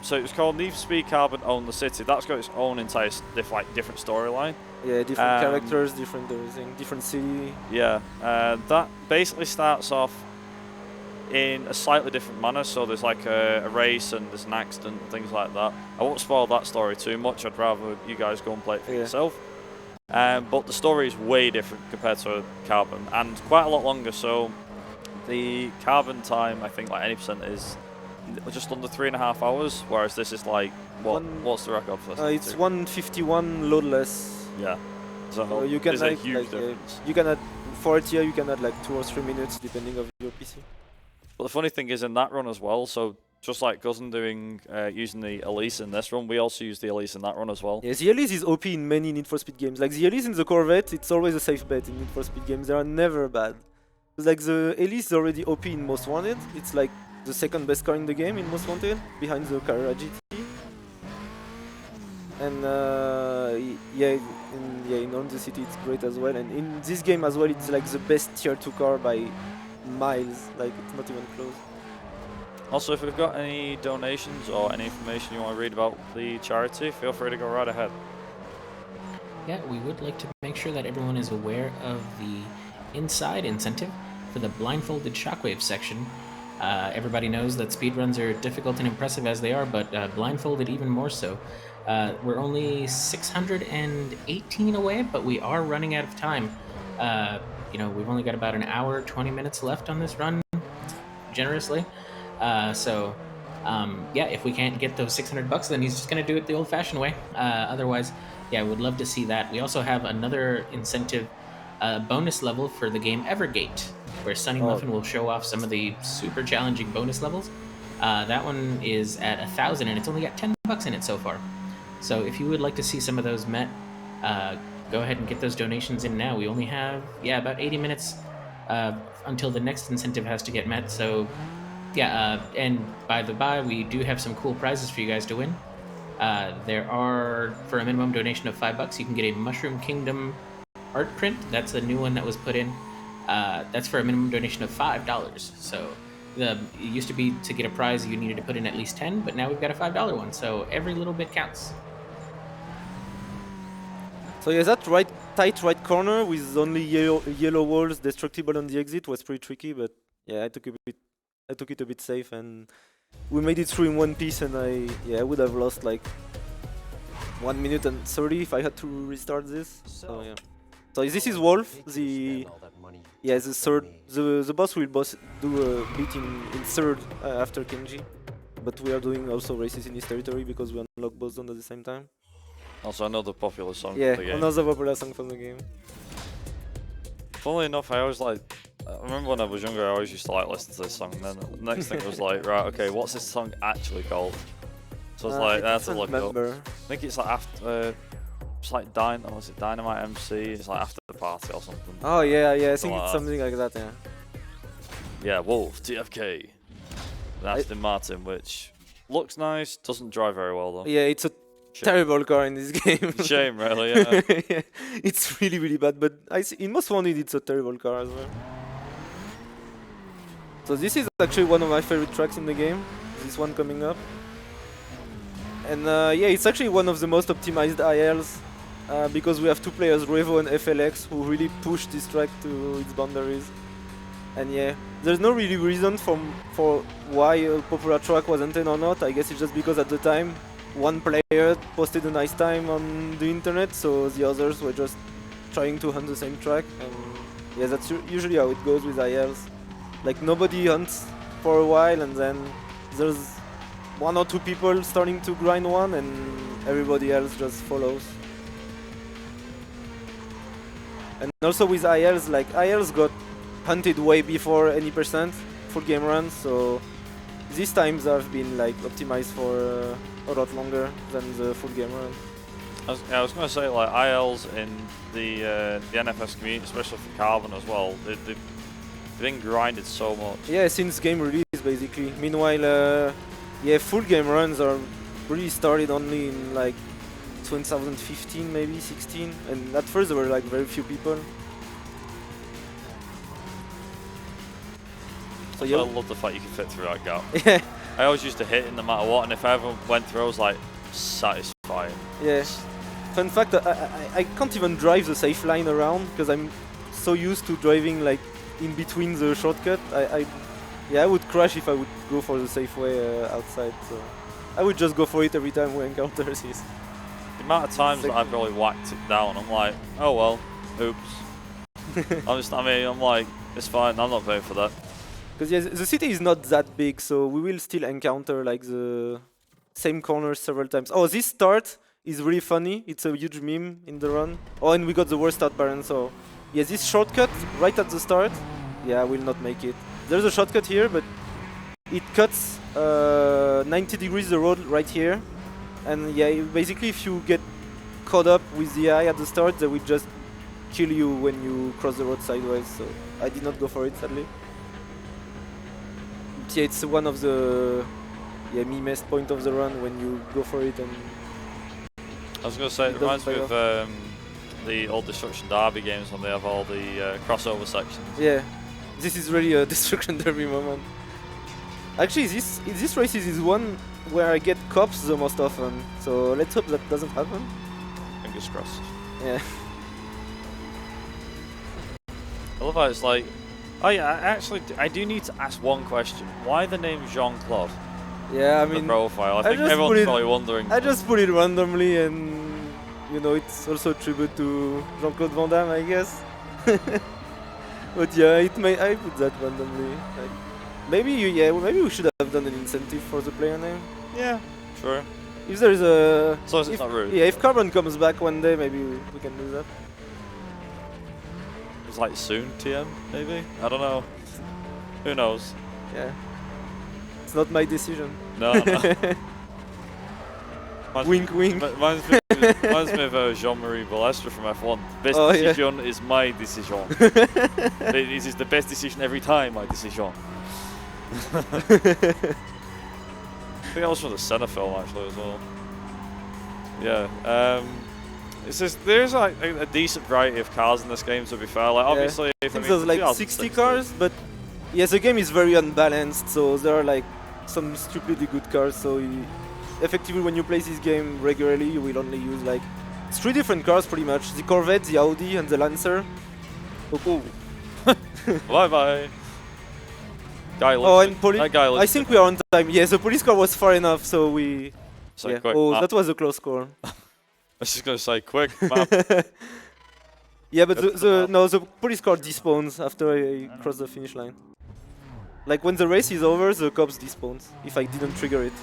So it was called Need for Speed Carbon Own the City. That's got its own entire different storyline. Yeah, different characters, different everything, different city. Yeah, that basically starts off in a slightly different manner. So there's like a race and there's an accident and things like that. I won't spoil that story too much. I'd rather you guys go and play it for yourself. But the story is way different compared to Carbon and quite a lot longer. So the Carbon time, I think, like any percent is just under 3.5 hours, whereas this is like what's the record for this? It's 151 loadless. Yeah. So you can there's a huge difference. You can add for it here. You can add like 2 or 3 minutes depending on your PC. But the funny thing is in that run as well. So just like Cousin doing using the Elise in this run, we also use the Elise in that run as well. Yeah, the Elise is OP in many Need for Speed games. Like the Elise in the Corvette, it's always a safe bet in Need for Speed games. They are never bad. Like the Elise is already OP in Most Wanted. It's like the second best car in the game in Most Wanted, behind the Carrera GT. And in On the City it's great as well. And in this game as well, it's like the best tier 2 car by miles. Like it's not even close. Also, if we've got any donations or any information you want to read about the charity, feel free to go right ahead. Yeah, we would like to make sure that everyone is aware of the inside incentive for the blindfolded shockwave section. Everybody knows that speedruns are difficult and impressive as they are, but blindfolded even more so. We're only 618 away, but we are running out of time. We've only got about an hour, 20 minutes left on this run, generously. If we can't get those $600, then he's just going to do it the old-fashioned way. Otherwise, I would love to see that. We also have another incentive bonus level for the game Evergate, where Sunny Muffin will show off some of the super challenging bonus levels. That one is at 1,000, and it's only got $10 in it so far. So if you would like to see some of those met, go ahead and get those donations in now. We only have, about 80 minutes until the next incentive has to get met. So, and by the by, we do have some cool prizes for you guys to win. There are, for a minimum donation of $5, you can get a Mushroom Kingdom art print. That's a new one that was put in. That's for a minimum donation of $5. So it used to be to get a prize you needed to put in at least 10, but now we've got a $5 one. So every little bit counts. So that tight right corner with only yellow walls destructible on the exit was pretty tricky, but I took it a bit safe, and we made it through in one piece, and I would have lost like 1 minute and 30 if I had to restart this. So So this is Wolf, the third. The boss will do a bit in third after Kenji, but we are doing also races in his territory because we unlock both zones at the same time. Also another popular song from the game. Another popular song from the game. Funnily enough, I remember when I was younger, I always used to listen to this song, and then the next thing was like, right, okay, what's this song actually called? So I was I had to look it up. I think it's like after, it's like Dynamite MC, it's like after the party or something. Oh yeah, I think it's something like that, Yeah, Wolf, TFK. Aston Martin, which looks nice, doesn't drive very well though. Yeah, it's a terrible car in this game. Shame, really, yeah. It's really, really bad, but in Most Wanted it's a terrible car as well. So this is actually one of my favorite tracks in the game, this one coming up. And it's actually one of the most optimized ILs, because we have two players, Revo and FLX, who really push this track to its boundaries. And there's no really reason for why a popular track wasn't in or not. I guess it's just because at the time, one player posted a nice time on the internet, so the others were just trying to hunt the same track. And that's usually how it goes with ILs. Like nobody hunts for a while, and then there's 1 or 2 people starting to grind one, and everybody else just follows. And also with ILs, like ILs got hunted way before any percent full game runs, so these times have been like optimized for a lot longer than the full game run. I was going to say, like, ILs in the NFS community, especially for Carbon as well, they've been grinded so much. Yeah, since game release basically. Meanwhile, yeah, full game runs are really started only in like 2015, maybe 16, and at first there were like very few people. So I love the fact you can fit through that gap. yeah, I always used to hit it no matter what, and if I ever went through, I was like, satisfying. yeah. Fun fact, I can't even drive the safe line around because I'm so used to driving like in between the shortcut. I would crash if I would go for the safe way outside. So I would just go for it every time we encounter this. The amount of times that I've really whacked it down, I'm like, oh well, oops. I'm like, it's fine, I'm not paying for that. Because yeah, the city is not that big, so we will still encounter like the same corners several times. Oh, this start is really funny. It's a huge meme in the run. Oh, and we got the worst start pattern, so yeah, this shortcut right at the start, yeah, I will not make it. There's a shortcut here, but it cuts 90 degrees the road right here. And yeah, basically if you get caught up with the eye at the start, they will just kill you when you cross the road sideways, so I did not go for it, sadly. But yeah, it's one of the memest point of the run when you go for it. And I was going to say, it reminds me of the old Destruction Derby games when they have all the crossover sections. Yeah, this is really a Destruction Derby moment. Actually, this race is one where I get cops the most often, so let's hope that doesn't happen. Fingers crossed. Yeah. I love how it's like, oh yeah, I do need to ask one question. Why the name Jean-Claude? Yeah, I The mean, profile. I I think just everyone's put it- probably wondering. I just put it randomly, and you know, it's also a tribute to Jean-Claude Van Damme, I guess. But yeah, I put that randomly. Like, maybe we should have done an incentive for the player name. Yeah, sure. If there is a, So it's not rude. yeah, if Carbon comes back one day, maybe we can do that. It's like soon, TM, maybe? I don't know. Who knows? Yeah, it's not my decision. No, no. Wink, wink. Reminds me of Jean-Marie Balestre from F1. Best Oh, yeah. decision is my decision. This is the best decision every time, my decision. I think that was from the Senna film actually as well. Yeah. It's just, there's like a decent variety of cars in this game, to be fair. Like, Yeah. obviously, I think there's like 60 cars, but yes, the game is very unbalanced, so there are like some stupidly good cars. So effectively, when you play this game regularly, you will only use like 3 different cars pretty much: the Corvette, the Audi, and the Lancer. Oh. Bye bye. Guy Oh, looks and police. that guy looks I think we are on time. Yeah, the police car was far enough, so we. so Yeah. quick. Oh, Map. that was a close score. I was just gonna say quick map. Yeah, but That's the police car despawns after I cross the finish line. Like when the race is over, the cops despawns if I didn't trigger it.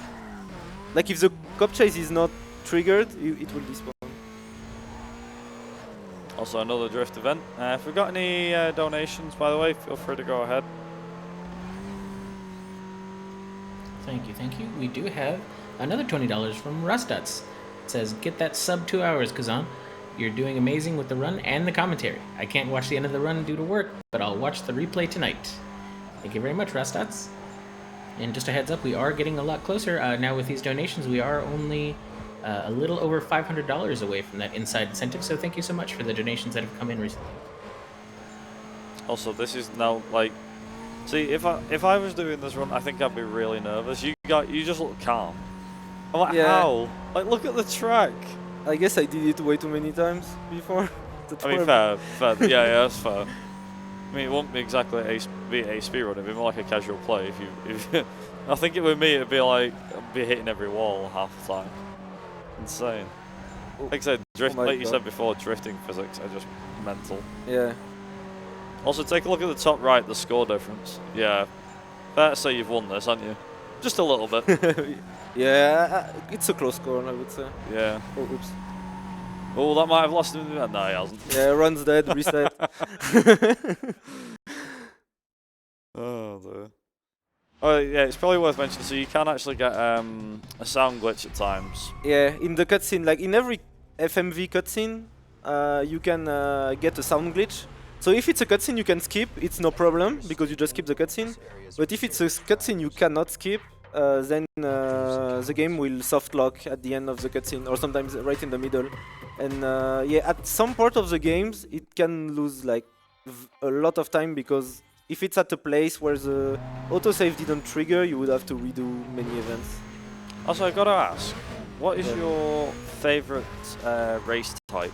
Like if the cop chase is not triggered, it will despawn. Also another drift event. If we've got any donations, by the way, feel free to go ahead. Thank you, thank you. We do have another $20 from Rustuts. It says, get that sub 2 hours, Kazan. You're doing amazing with the run and the commentary. I can't watch the end of the run due to work, but I'll watch the replay tonight. Thank you very much, Rustuts. And just a heads up, we are getting a lot closer. Now with these donations, we are only a little over $500 away from that inside incentive, so thank you so much for the donations that have come in recently. Also, this is now like, see, if I was doing this run, I think I'd be really nervous. You just look calm. I'm like, Yeah. how? Like, look at the track. I guess I did it way too many times before. I mean, fair. Yeah, that's fair. I mean, it won't be exactly a speedrun. It'd be more like a casual play. If you I think it with me, it'd be like I'd be hitting every wall half the time. Insane. Oh. Like I said, my like you God. said before, drifting physics are just mental. Yeah. Also, take a look at the top right, the score difference. Yeah, fair to say you've won this, haven't you? Just a little bit. Yeah, it's a close score, I would say. Yeah. Oh, oops. Oh, that might have lost him. No, he hasn't. Yeah, runs dead, reset. Oh, dear. Oh, yeah, it's probably worth mentioning. So you can actually get a sound glitch at times. Yeah, in the cutscene, like in every FMV cutscene, you can get a sound glitch. So if it's a cutscene you can skip, it's no problem because you just skip the cutscene. But if it's a cutscene you cannot skip, then the game will soft lock at the end of the cutscene, or sometimes right in the middle. And yeah, at some part of the games it can lose like a lot of time, because if it's at a place where the autosave didn't trigger, you would have to redo many events. Also, I've got to ask, what is Yeah. your favorite race type?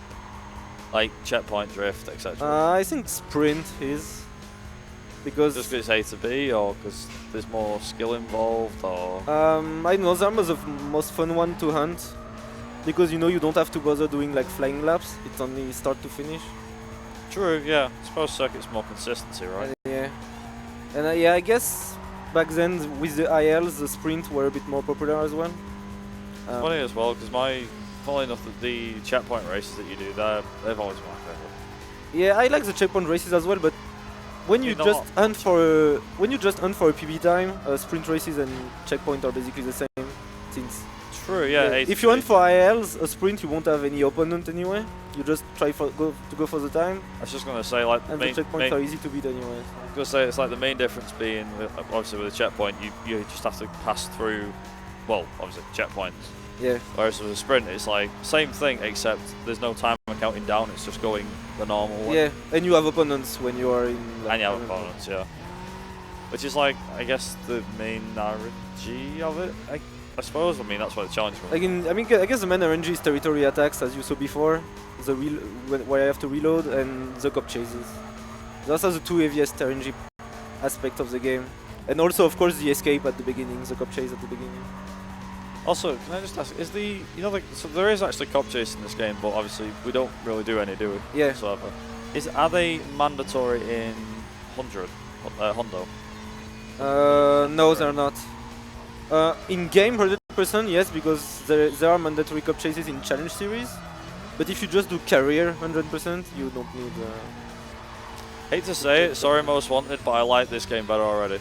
Like checkpoint, drift, etc. I think sprint is, because Just because it's A to B, or because there's more skill involved, or I don't know, that was the most fun one to hunt, because you know you don't have to bother doing like flying laps, it's only start to finish. true, yeah. I suppose circuit's more consistency, right? Yeah, and yeah, I guess back then with the ILs, the sprint were a bit more popular as well. Funny as well, because funnily enough, the checkpoint races that you do, they've always been my favorite. Yeah, I like the checkpoint races as well, but when you You know just what? hunt for a PB time, sprint races and checkpoint are basically the same. Since True, yeah. A to if you hunt B. for ILs, a sprint you won't have any opponent anyway. You just try to go for the time, I was just gonna say, like, and the checkpoints are easy to beat anyway. I was gonna say it's like the main difference being, obviously with a checkpoint, you just have to pass through, well, obviously checkpoints. Yeah, Whereas with a sprint, it's like same thing, except there's no timer counting down. It's just going the normal way. yeah, and you have opponents when you are in. Like, And you have opponents, yeah. Which is like, I guess, the main RNG of it. I suppose. I mean, that's why the challenge was. I guess the main RNG is territory attacks, as you saw before, where I have to reload, and the cop chases. Those are the two heaviest RNG aspects of the game, and also, of course, the escape at the beginning, the cop chase at the beginning. Also, can I just ask, is so there is actually cop chase in this game, but obviously we don't really do any, do we? Yeah. Whatsoever. Are they mandatory in Hondo? No, they're not. In game, 100% yes, because there are mandatory cop chases in challenge series. But if you just do career 100%, you don't need. Hate to say it, sorry Most Wanted, but I like this game better already.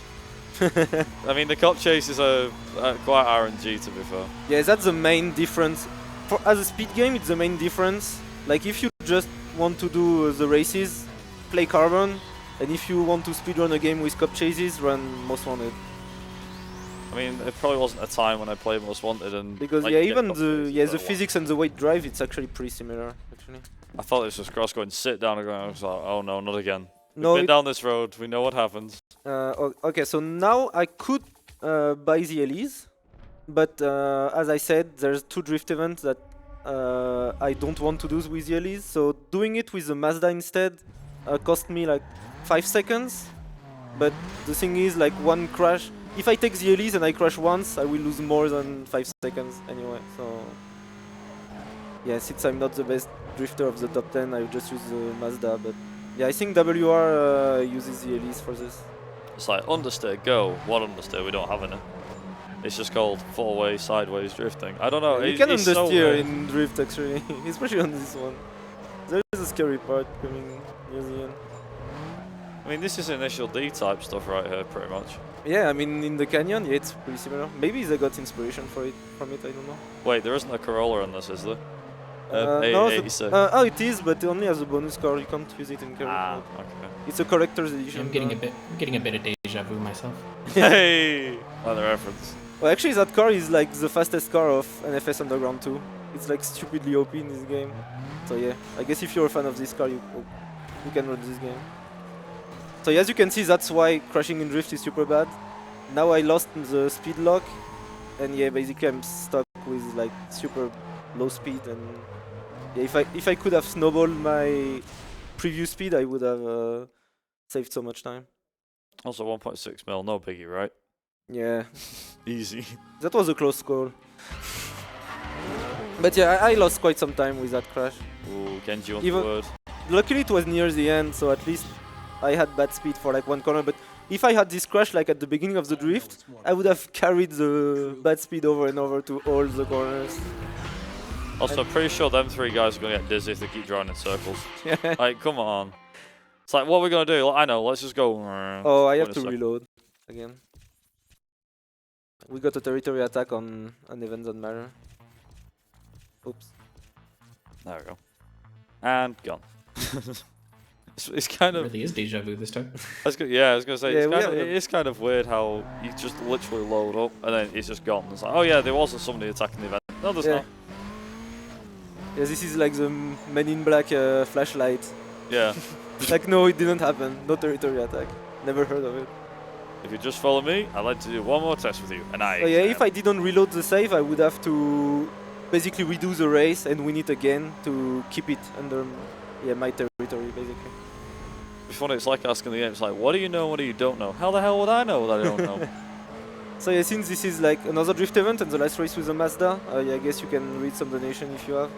I mean, the cop chases are quite RNG, to be fair. Yeah, that's the main difference. As a speed game, it's the main difference. Like, if you just want to do the races, play Carbon, and if you want to speedrun a game with cop chases, run Most Wanted. I mean, it probably wasn't a time when I played Most Wanted, and Because like, yeah, get even cop the chases, the but physics and the weight drive, it's actually pretty similar. Actually. I thought it was just Cross going sit down and going. I was like, oh no, not again. No, We've been down this road. We know what happens. okay, so now I could buy the LEs, but as I said, there's two drift events that I don't want to do with the LEs. So doing it with the Mazda instead cost me like 5 seconds. But the thing is, like, one crash. If I take the LEs and I crash once, I will lose more than 5 seconds anyway. So yeah, since I'm not the best drifter of the top 10, I will just use the Mazda. But yeah, I think WR uses the LEs for this. It's like understeer, go. What understeer? We don't have any. It's just called four-way sideways drifting. I don't know. You can it's so understeer weird. in drift actually, especially on this one. There is a scary part coming near the end. I mean, this is initial D-type stuff right here, pretty much. Yeah, I mean in the canyon, yeah, it's pretty similar. Maybe they got inspiration from it. I don't know. Wait, there isn't a Corolla in this, is there? No, A86. oh, it is, but only as a bonus car. You can't use it in career mode. Okay. It's a collector's edition. I'm getting a bit of deja vu myself. Hey! Another reference. Well, actually, that car is like the fastest car of NFS Underground 2. It's like stupidly OP in this game. So yeah, I guess if you're a fan of this car, you can run this game. So as you can see, that's why crashing in drift is super bad. Now I lost the speed lock, and yeah, basically I'm stuck with like super low speed. And yeah, if I could have snowballed my previous speed, I would have saved so much time. Also 1.6 mil, no biggie, right? Yeah, Easy. that was a close call. But yeah, I lost quite some time with that crash. Ooh, Kenji wants Even- the word. Luckily it was near the end, so at least I had bad speed for like one corner. But if I had this crash like at the beginning of the drift, I would have carried the bad speed over and over to all the corners. Also, I'm pretty sure them 3 guys are going to get dizzy if they keep drawing in circles. Like, come on. It's like, what are we going to do? I know, let's just go. Oh, I have to reload again. We got a territory attack on an event that matter. Oops. There we go. And gone. It's kind It of... really is deja vu this time. I was going to say, Yeah, it is kind of weird how you just literally load up and then it's just gone. It's like, oh yeah, there wasn't somebody attacking the event. No, there's not. Yeah, this is like the Men in Black flashlight. Yeah. Like, no, it didn't happen. No territory attack. Never heard of it. If you just follow me, I'd like to do one more test with you. And Oh yeah, if I didn't reload the save, I would have to basically redo the race and win it again to keep it under my territory, basically. It's funny, it's like asking the game, it's like, what do you know, what do you don't know? How the hell would I know what I don't know? So yeah, since this is like another drift event and the last race with the Mazda, yeah, I guess you can read some donation if you have.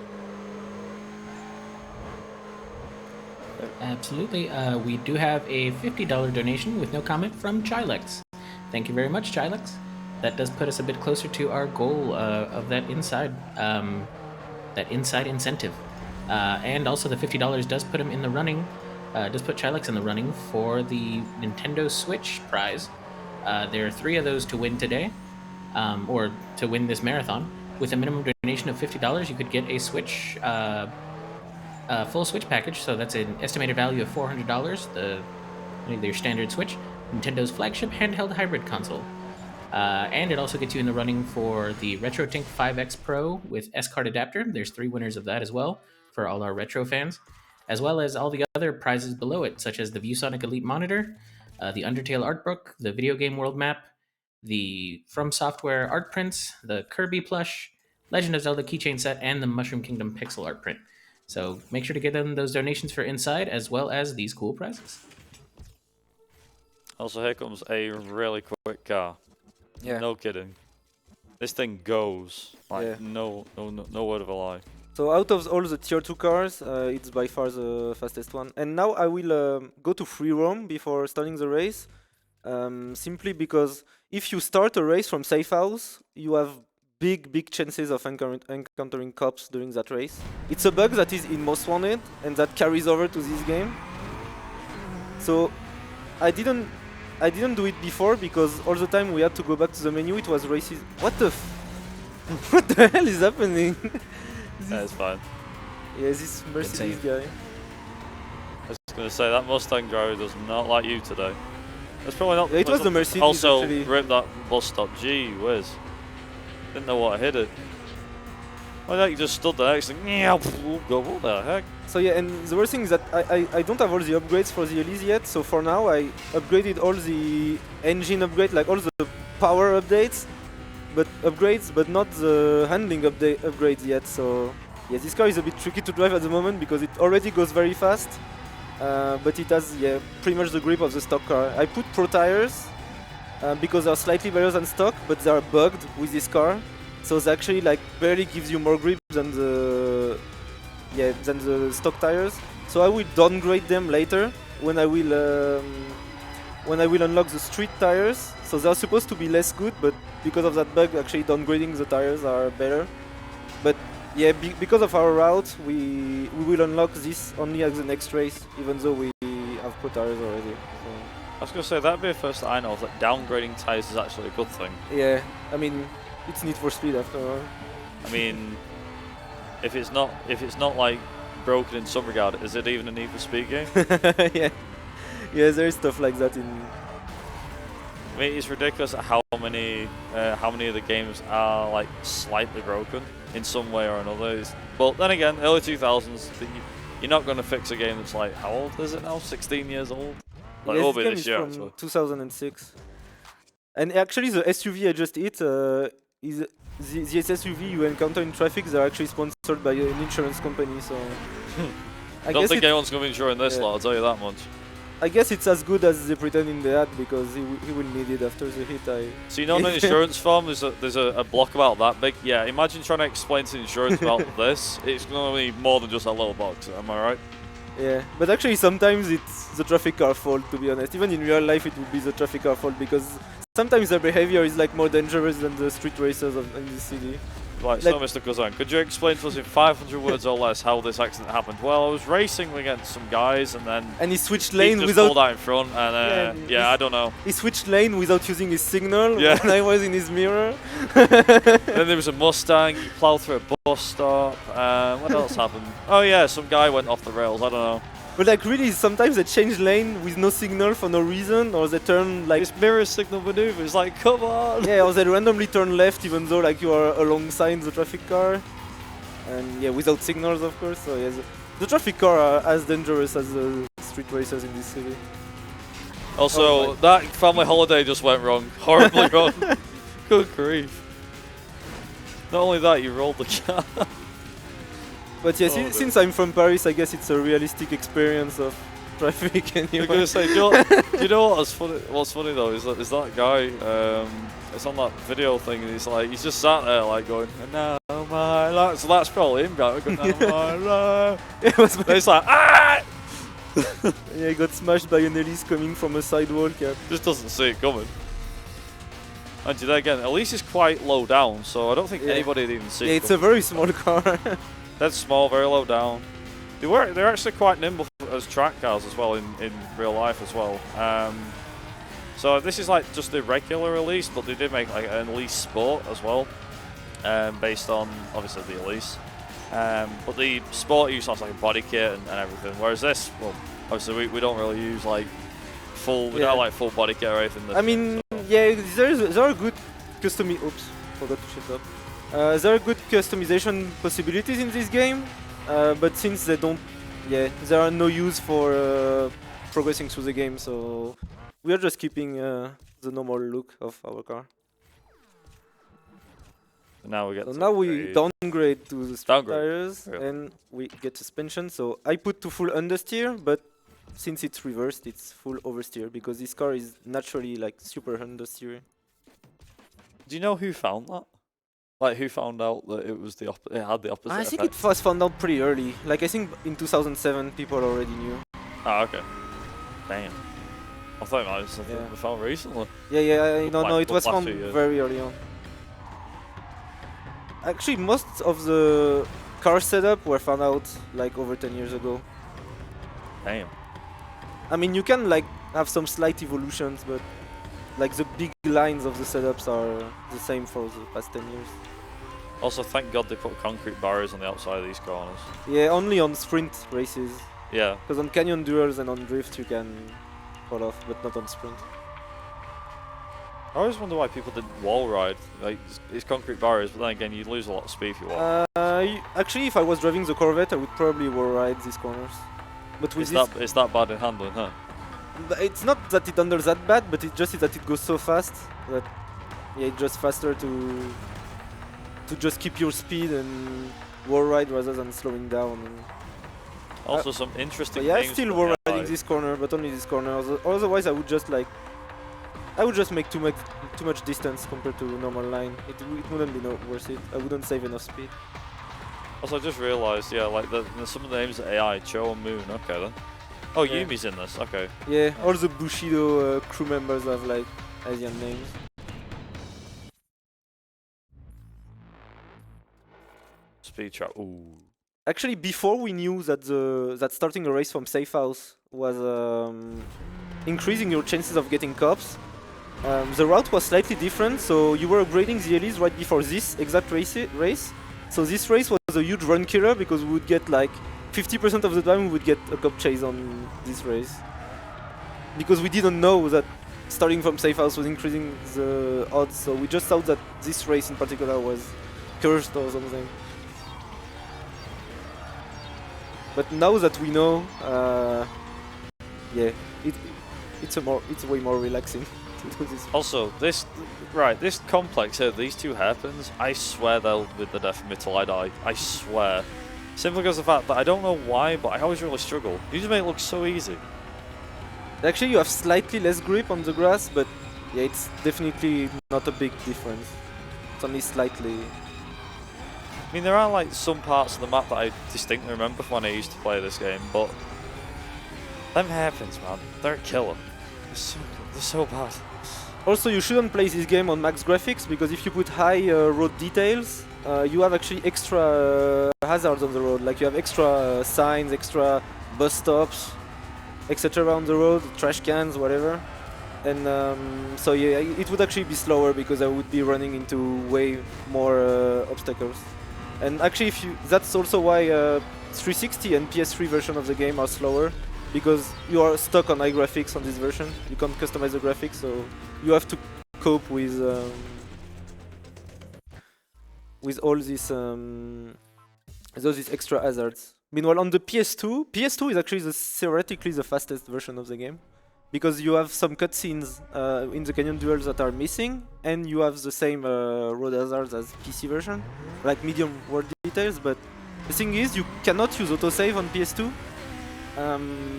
Absolutely. We do have a $50 donation with no comment from Chilex. Thank you very much, Chilex. That does put us a bit closer to our goal of that inside incentive. And also the $50 does put him in the running, does put Chilex in the running for the Nintendo Switch prize. There are 3 of those to win today, or to win this marathon. With a minimum donation of $50, you could get a Switch, full Switch package. So that's an estimated value of $400. Your standard Switch, Nintendo's flagship handheld hybrid console. And it also gets you in the running for the RetroTink 5X Pro with S-Card adapter. There's 3 winners of that as well for all our retro fans, as well as all the other prizes below it, such as the ViewSonic Elite Monitor, the Undertale art book, the video game world map, the From Software art prints, the Kirby plush, Legend of Zelda keychain set, and the Mushroom Kingdom pixel art print. So make sure to get them those donations for inside, as well as these cool prizes. Also, here comes a really quick car. Yeah. No kidding. This thing goes. Like, Yeah. no word of a lie. So out of all the tier 2 cars, it's by far the fastest one. And now I will go to free roam before starting the race. Simply because if you start a race from safe house, you have big chances of encountering cops during that race. It's a bug that is in Most Wanted and that carries over to this game. So I didn't do it before because all the time we had to go back to the menu. It was races. What the what the hell is happening? That's fine. Yeah, this Mercedes guy. I was going to say, that Mustang driver does not like you today. That's probably not... Yeah, it was the Mercedes, also, actually. rip that bus stop. Gee whiz. Didn't know what hit it. Why don't you just stood there next thing? Go, what the heck? So yeah, and the worst thing is that I don't have all the upgrades for the Elise yet. So for now, I upgraded all the engine upgrade, like all the power updates, but not the handling upgrades yet. So yeah, this car is a bit tricky to drive at the moment because it already goes very fast, but it has pretty much the grip of the stock car. I put pro tires because they are slightly better than stock, but they are bugged with this car, so it actually like barely gives you more grip than the stock tires. So I will downgrade them later when I will unlock the street tires. So they are supposed to be less good, but because of that bug, actually downgrading the tires are better. But yeah, because of our route, we will unlock this only at the next race, even though we have pro tires already. So. I was going to say, that'd be the first that I know of that downgrading tyres is actually a good thing. Yeah, I mean, it's Need for Speed after all. I mean, if it's not like broken in some regard, is it even a Need for Speed game? yeah, there is stuff like that in. I mean, it's ridiculous how many of the games are like slightly broken in some way or another. But then again, early 2000s, you're not going to fix a game that's like, how old is it now? 16 years old? Like, Yes, it'll be this game this is year, from actually. 2006. And actually, the SUV I just hit is the SUV you encounter in traffic. They're actually sponsored by an insurance company, so. I don't think anyone's going to be insuring this lot, I'll tell you that much. I guess it's as good as they pretend in the ad because he will need it after the hit. So you know, in an insurance form, there's a block about that big. Yeah, imagine trying to explain to insurance about this. It's going to be more than just a little box. Am I right? Yeah, but actually sometimes it's the traffic car fault, to be honest. Even in real life, it would be the traffic car fault because sometimes their behavior is like more dangerous than the street racers in the city. Like, so Mr. Kuzan, could you explain to us in 500 words or less how this accident happened? Well, I was racing against some guys, and then he switched lane he just without. pulled out in front, and I don't know. He switched lane without using his signal. Yeah. When I was in his mirror. Then there was a Mustang. He plowed through a bus stop. What else happened? Oh yeah, some guy went off the rails. I don't know. But like really, sometimes they change lane with no signal for no reason, or they turn like. This mirror signal maneuver is like, come on. Yeah, or they randomly turn left even though like you are alongside the traffic car. And yeah, without signals of course. So yeah, the traffic car are as dangerous as the street racers in this city. Also, that family holiday just went wrong. Horribly wrong. Good grief. Not only that, you rolled the car. But yeah, since I'm from Paris, I guess it's a realistic experience of traffic anyway. I'm gonna say, do you know what's funny? What's funny though is that guy. It's on that video thing, and he's just sat there like going, "No, my life." So that's probably him going, "No, my life." It's like, ah! Yeah, he got smashed by an Elise coming from a sidewalk. Yeah. Just doesn't see it coming. And then again, Elise is quite low down, so I don't think anybody would even see it. Yeah, it's a very small car. That's small, very low down. They're actually quite nimble as track cars as well in real life as well. So this is like just the regular Elise, but they did make like an Elise Sport as well, based on obviously the Elise. But the Sport use has like a body kit and everything, whereas this, well, obviously we don't really use like full, we don't have like full body kit or anything. I mean, yeah, there are good Oops, forgot to shift up. There are good customization possibilities in this game, but since they don't, there are no use for progressing through the game, so we are just keeping the normal look of our car. Now we get. So now we downgrade to the street tires, and we get suspension. So I put to full understeer, but since it's reversed, it's full oversteer because this car is naturally like super understeer. Do you know who found that? Like, who found out that it was it had the opposite I think effect? it was found out pretty early. Like, I think in 2007 people already knew. Ah, okay. Damn. I thought it was something we found recently. Yeah, no, it was found very early on. Actually, most of the car setup were found out like over 10 years ago. Damn. I mean, you can like have some slight evolutions, but like the big lines of the setups are the same for the past 10 years. Also, thank God they put concrete barriers on the outside of these corners. Yeah, only on sprint races. Yeah. Because on canyon duels and on drift you can fall off, but not on sprint. I always wonder why people didn't wall ride. Like, it's concrete barriers, but then again, you'd lose a lot of speed if you wall. Actually, if I was driving the Corvette, I would probably wall ride these corners. But with it's that bad in handling, huh? It's not that it handles that bad, but it just is that it goes so fast that it's just faster to just keep your speed and wall ride rather than slowing down. And also, some interesting. Yeah, I still wall riding this corner, but only this corner. Otherwise, I would just make too much distance compared to normal line. It wouldn't be worth it. I wouldn't save enough speed. Also, I just realised, like some of the names of AI, Cho and Moon. Okay then. Oh, Yumi's in this. Okay. Yeah, all the Bushido crew members have like Asian names. Speed trap. Ooh. Actually, before we knew that starting a race from safe house was increasing your chances of getting cops, the route was slightly different. So you were upgrading the Elise right before this exact race. So this race was a huge run killer because we would get like 50% of the time we would get a cop chase on this race. Because we didn't know that starting from safe house was increasing the odds, so we just thought that this race in particular was cursed or something. But now that we know, it's way more relaxing to do this. Also, this complex here, these two hairpins, I swear they'll be the death of me till I die. I swear. Simply because of the fact that I don't know why, but I always really struggle. You just make it look so easy. Actually, you have slightly less grip on the grass, but yeah, it's definitely not a big difference. It's only slightly. I mean, there are like some parts of the map that I distinctly remember from when I used to play this game, but them hairpins, man, they're a killer. They're so bad. Also, you shouldn't play this game on max graphics because if you put high road details, you have actually extra hazards on the road. Like you have extra signs, extra bus stops, etc. on the road, trash cans, whatever. And so yeah, it would actually be slower because I would be running into way more obstacles. And actually, that's also why 360 and PS3 version of the game are slower, because you are stuck on high graphics on this version. You can't customize the graphics, so you have to cope with all these extra hazards. Meanwhile, on the PS2 is actually theoretically the fastest version of the game, because you have some cutscenes in the Canyon duels that are missing, and you have the same road hazards as PC version, like medium world details. But the thing is, you cannot use autosave on PS2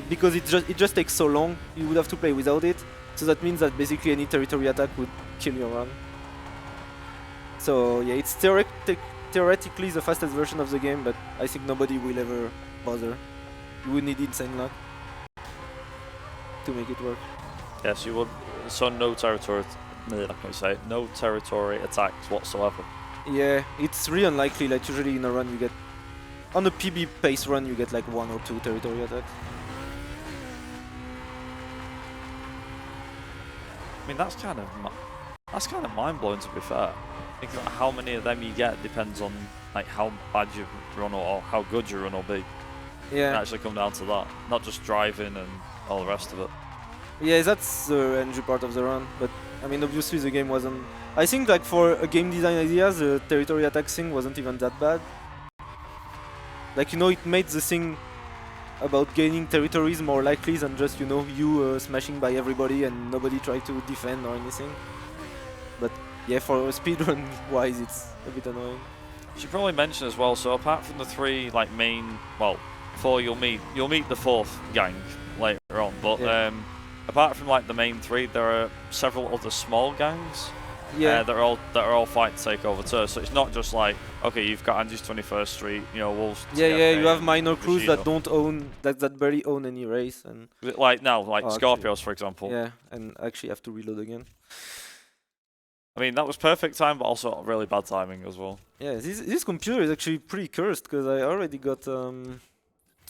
because it just takes so long. You would have to play without it. So that means that basically any territory attack would kill your run. So yeah, it's theoretically the fastest version of the game, but I think nobody will ever bother. You would need insane luck to make it work. Yes, you would. So no territory. No territory attacks whatsoever. Yeah, it's really unlikely. Like usually in a run, you get on a PB pace run, you get like 1 or 2 territory attacks. I mean, that's kind of mind blowing, to be fair. Think about how many of them you get depends on like how bad you run or how good your run will be. Yeah. It actually come down to that, not just driving and all the rest of it. Yeah, that's the NG part of the run. But I mean, obviously the game wasn't. I think like for a game design idea, the territory attack thing wasn't even that bad. Like, you know, it made the thing about gaining territories more likely than just, you know, you smashing by everybody and nobody try to defend or anything. But yeah, for speedrun wise, it's a bit annoying. Should probably mention as well. So apart from the 3 like main, well, 4 you'll meet the 4th gang later on. But yeah. Apart from like the main 3, there are several other small gangs. Yeah. That are all fighting to take over too. So it's not just like, okay, you've got Angie's 21st Street, you know, Wolves. Yeah, you have minor crews that don't own, that barely own any race, and like now, like Scorpios, for example. Yeah, and actually have to reload again. I mean, that was perfect time, but also really bad timing as well. Yeah, this computer is actually pretty cursed because I already got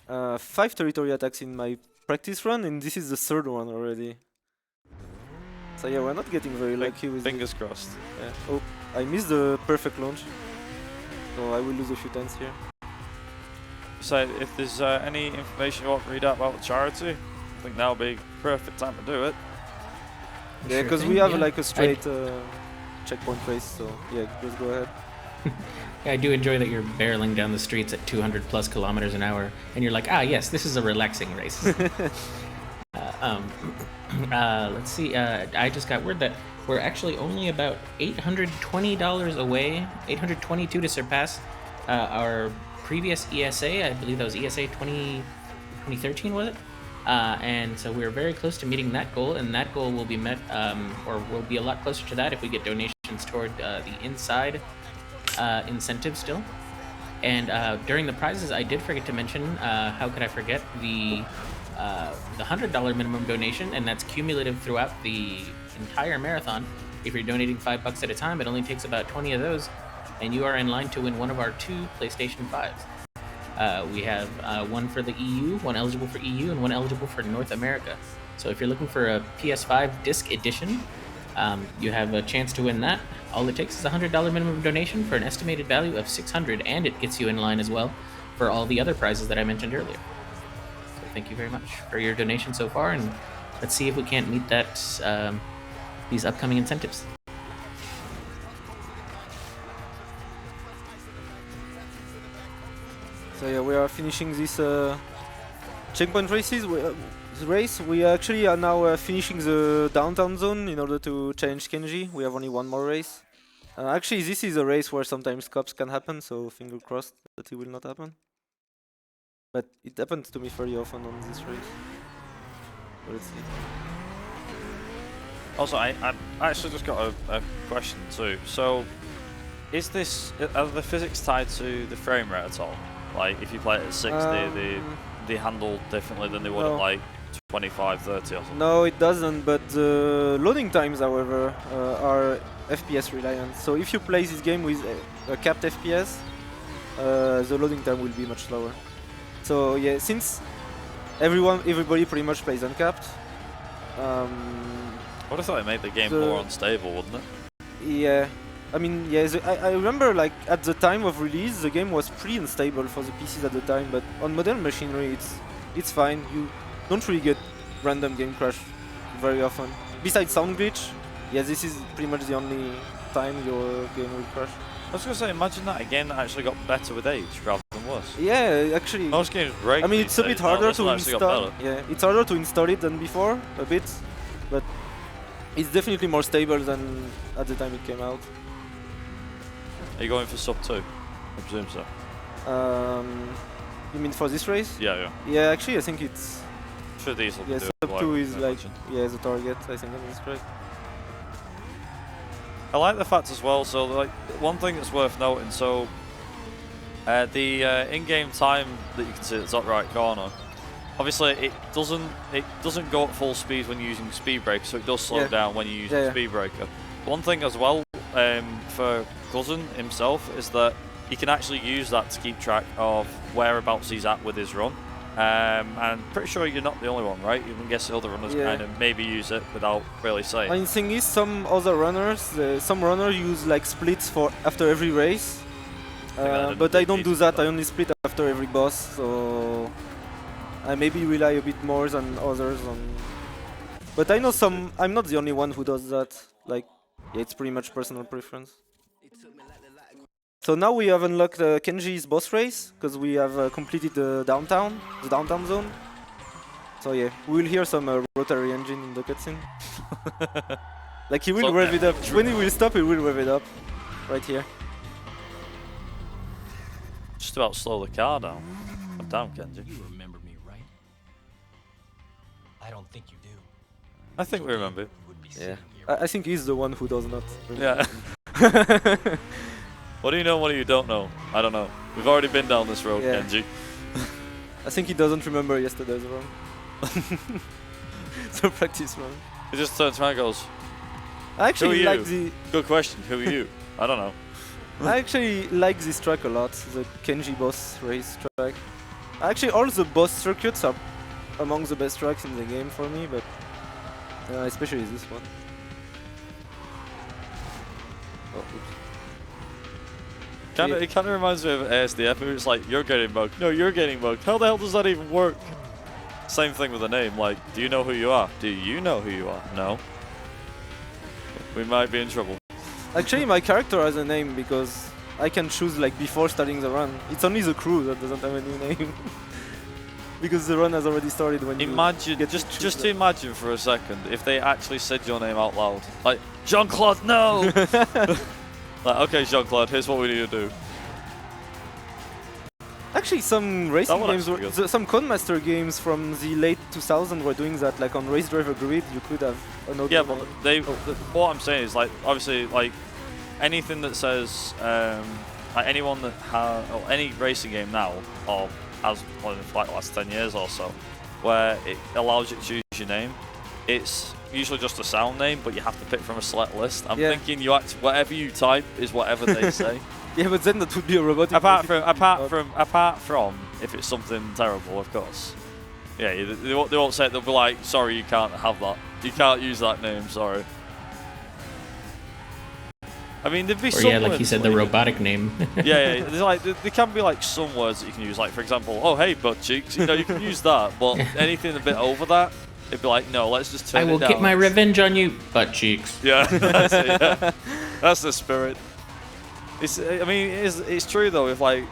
5 territory attacks in my practice run, and this is the 3rd one already. So yeah, we're not getting very lucky with fingers crossed. Yeah. Oh, I missed the perfect launch, so I will lose a few times here. So if there's any information you want to read out about the charity, I think now would be perfect time to do it. Yeah, because we have like a straight checkpoint race, so yeah, just go ahead. Yeah, I do enjoy that you're barreling down the streets at 200 plus kilometers an hour, and you're like, ah, yes, this is a relaxing race. Let's see. I just got word that we're actually only about $820 away, $822 to surpass our previous ESA. I believe that was ESA 2013, was it? And so we're very close to meeting that goal, and that goal will be met, or will be a lot closer to that if we get donations toward the inside incentive still. And during the prizes, I did forget to mention, how could I forget, the $100 minimum donation, and that's cumulative throughout the entire marathon. If you're donating $5 at a time, it only takes about 20 of those, and you are in line to win one of our 2 PlayStation 5s. We have one for the EU, one eligible for EU, and one eligible for North America. So if you're looking for a PS5 disc edition, you have a chance to win that. All it takes is a $100 minimum donation for an estimated value of $600, and it gets you in line as well for all the other prizes that I mentioned earlier. So thank you very much for your donation so far, and let's see if we can't meet that these upcoming incentives. So yeah, we are finishing this checkpoint races. We actually are now finishing the downtown zone in order to challenge Kenji. We have only one more race. Actually, this is a race where sometimes cops can happen, so finger crossed that it will not happen. But it happens to me fairly often on this race. So let's see. Also, I actually just got a question too. So, are the physics tied to the frame rate at all? Like, if you play it at 60, they handle differently than they would at like 25, 30 or something. No, it doesn't, but the loading times, however, are FPS reliant. So if you play this game with a capped FPS, the loading time will be much slower. So yeah, since everybody pretty much plays uncapped. What if they made the game more unstable, wouldn't it? Yeah, I mean, yeah, I remember like at the time of release, the game was pretty unstable for the PCs at the time, but on modern machinery, it's fine. You don't really get random game crash very often. Besides sound glitch, yeah, this is pretty much the only time your game will crash. I was gonna say, imagine that a game that actually got better with age rather than worse. Yeah, actually. Most games break. I mean, it's a bit harder to install. Better. Yeah, it's harder to install it than before, a bit, but it's definitely more stable than at the time it came out. Are you going for sub 2? I presume so. You mean for this race? Yeah, yeah. Yeah, actually, I think it's. Sure, these will Yeah, do sub it, 2 is like, imagine. yeah, the target. I think that is correct. I like the fact as well. So, like, one thing that's worth noting. So, the in-game time that you can see at the top right corner. Obviously, it doesn't go at full speed when you're using speed breaker, so it does slow down when you're using speed breaker. One thing as well for Cousin himself is that he can actually use that to keep track of whereabouts he's at with his run. And I'm pretty sure you're not the only one, right? You can guess the other runners kind of maybe use it without really saying. I mean, thing is, some other runners, some runners use like splits for after every race, but I don't do that. I only split after every boss, so I maybe rely a bit more than others on. But I know some. I'm not the only one who does that. Like, yeah, it's pretty much personal preference. So now we have unlocked Kenji's boss race, because we have completed the downtown zone. So yeah, we will hear some rotary engine in the cutscene. Like he will rev it up. When he will stop, he will rev it up. Right here. Just about slow the car down. I'm down, Kenji. You remember me, right? I don't think you do. I think we remember. Yeah. I think he's the one who does not. Yeah. What do you know, what do you don't know? I don't know. We've already been down this road, Kenji. I think he doesn't remember yesterday's run. So practice run. He just turns around and goes, I actually like Good question, who are you? I don't know. I actually like this track a lot, the Kenji boss race track. Actually, all the boss circuits are among the best tracks in the game for me, but especially this one. Oh, oops. It kind of reminds me of ASDF, where it's like, you're getting bugged. No, you're getting bugged. How the hell does that even work? Same thing with the name. Like, do you know who you are? Do you know who you are? No. We might be in trouble. Actually, my character has a name because I can choose like before starting the run. It's only the crew that doesn't have any name. Because the run has already started when imagine, you just to imagine for a second, if they actually said your name out loud. Like, Jean-Claude, no! Like, okay, Jean-Claude, here's what we need to do. Actually, some racing games, some Codemaster games from the late 2000s were doing that. Like on Race Driver Grid, you could have another. Yeah, but what I'm saying is, like, obviously, like anything that says, like anyone that has, or any racing game now, or has for like the last 10 years or so, where it allows you to choose your name, it's usually just a sound name, but you have to pick from a select list. I'm thinking whatever you type is whatever they say. Yeah, but then that would be a robotic. Apart from if it's something terrible, of course. Yeah, they won't say it. They'll be like, sorry, you can't have that. You can't use that name. Sorry. I mean, there'd be some yeah, like you said, the robotic name. Yeah, there's like there can be like some words that you can use. Like for example, oh hey butt cheeks. You know, you can use that, but anything a bit over that, it'd be like, no, let's just turn it down. I will get my revenge on you, butt cheeks. Yeah, that's it, yeah. That's the spirit. I mean, it's true though. With like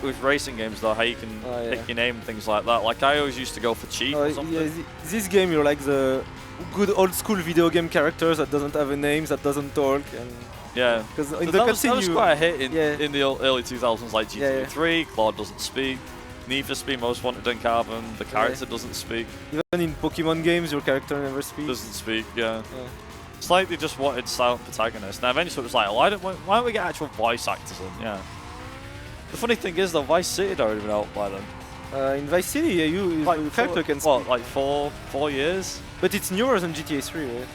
with racing games though, how you can pick your name and things like that. Like I always used to go for cheat or something. Yeah, this game you're like the good old school video game characters that doesn't have a name, that doesn't talk, and yeah. Because in so the that was quite a hit in the early 2000s, like GTA 3. Claude doesn't speak. Need for Speed Most Wanted and Carbon. The character doesn't speak. Even in Pokemon games, your character never speaks. Doesn't speak. Yeah. It's like they just wanted silent protagonists. Now eventually it was like, why don't we get actual voice actors in? Yeah. The funny thing is though, Vice City had already been out by then. In Vice City, yeah, you character can speak. What, like 4 years? But it's newer than GTA 3, right?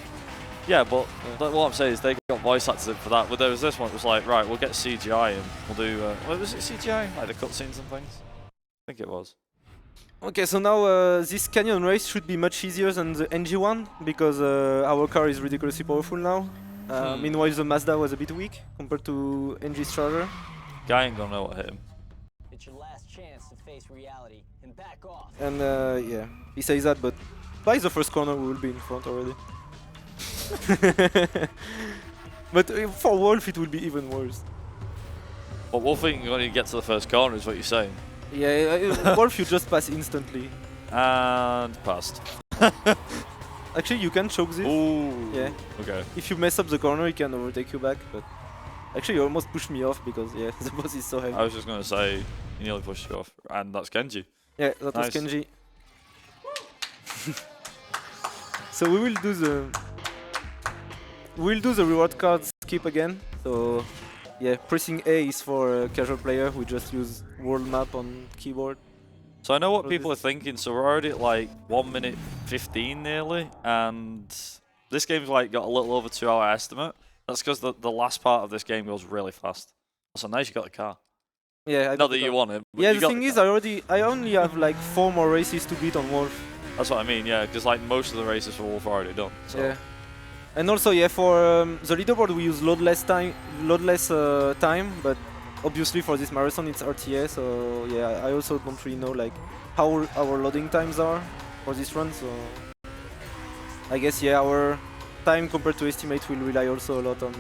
Yeah, but what I'm saying is they got voice actors in for that. But there was this one that was like, right, we'll get CGI and we'll do. What was it, CGI? Like the cutscenes and things? I think it was. Okay, so now this canyon race should be much easier than the Angie one because our car is ridiculously powerful now. Meanwhile, the Mazda was a bit weak compared to Angie's Charger. Guy ain't gonna know what hit him. It's your last chance to face reality and back off. And yeah, he says that, but by the first corner we will be in front already. But for Wolf it will be even worse. But Wolf thinking when you get to the first corner is what you're saying. Yeah, Wolf you just pass instantly. And passed. Actually you can choke this. Ooh. Yeah. Okay. If you mess up the corner he can overtake you back, but actually you almost pushed me off because yeah, the boss is so heavy. I was just gonna say you nearly pushed you off, and that's Kenji. Yeah, that was Nice. Kenji. So we will do the reward card skip again. So yeah, pressing A is for a casual player who just use world map on keyboard. So I know what What people are is- thinking. So we're already at like 1 minute 15 nearly, and this game's like got a little over 2 hour estimate. That's because the last part of this game goes really fast. So nice you got the car. Yeah, I Not that you want it. But Yeah, you the got thing is, car. I only have like 4 more races to beat on Wolf. That's what I mean. Yeah, because like most of the races for Wolf are already done. So. Yeah. And also, yeah, for the leaderboard we use loadless time, but obviously for this marathon it's RTA, so yeah, I also don't really know like how our loading times are for this run, so I guess yeah, our time compared to estimate will rely also a lot on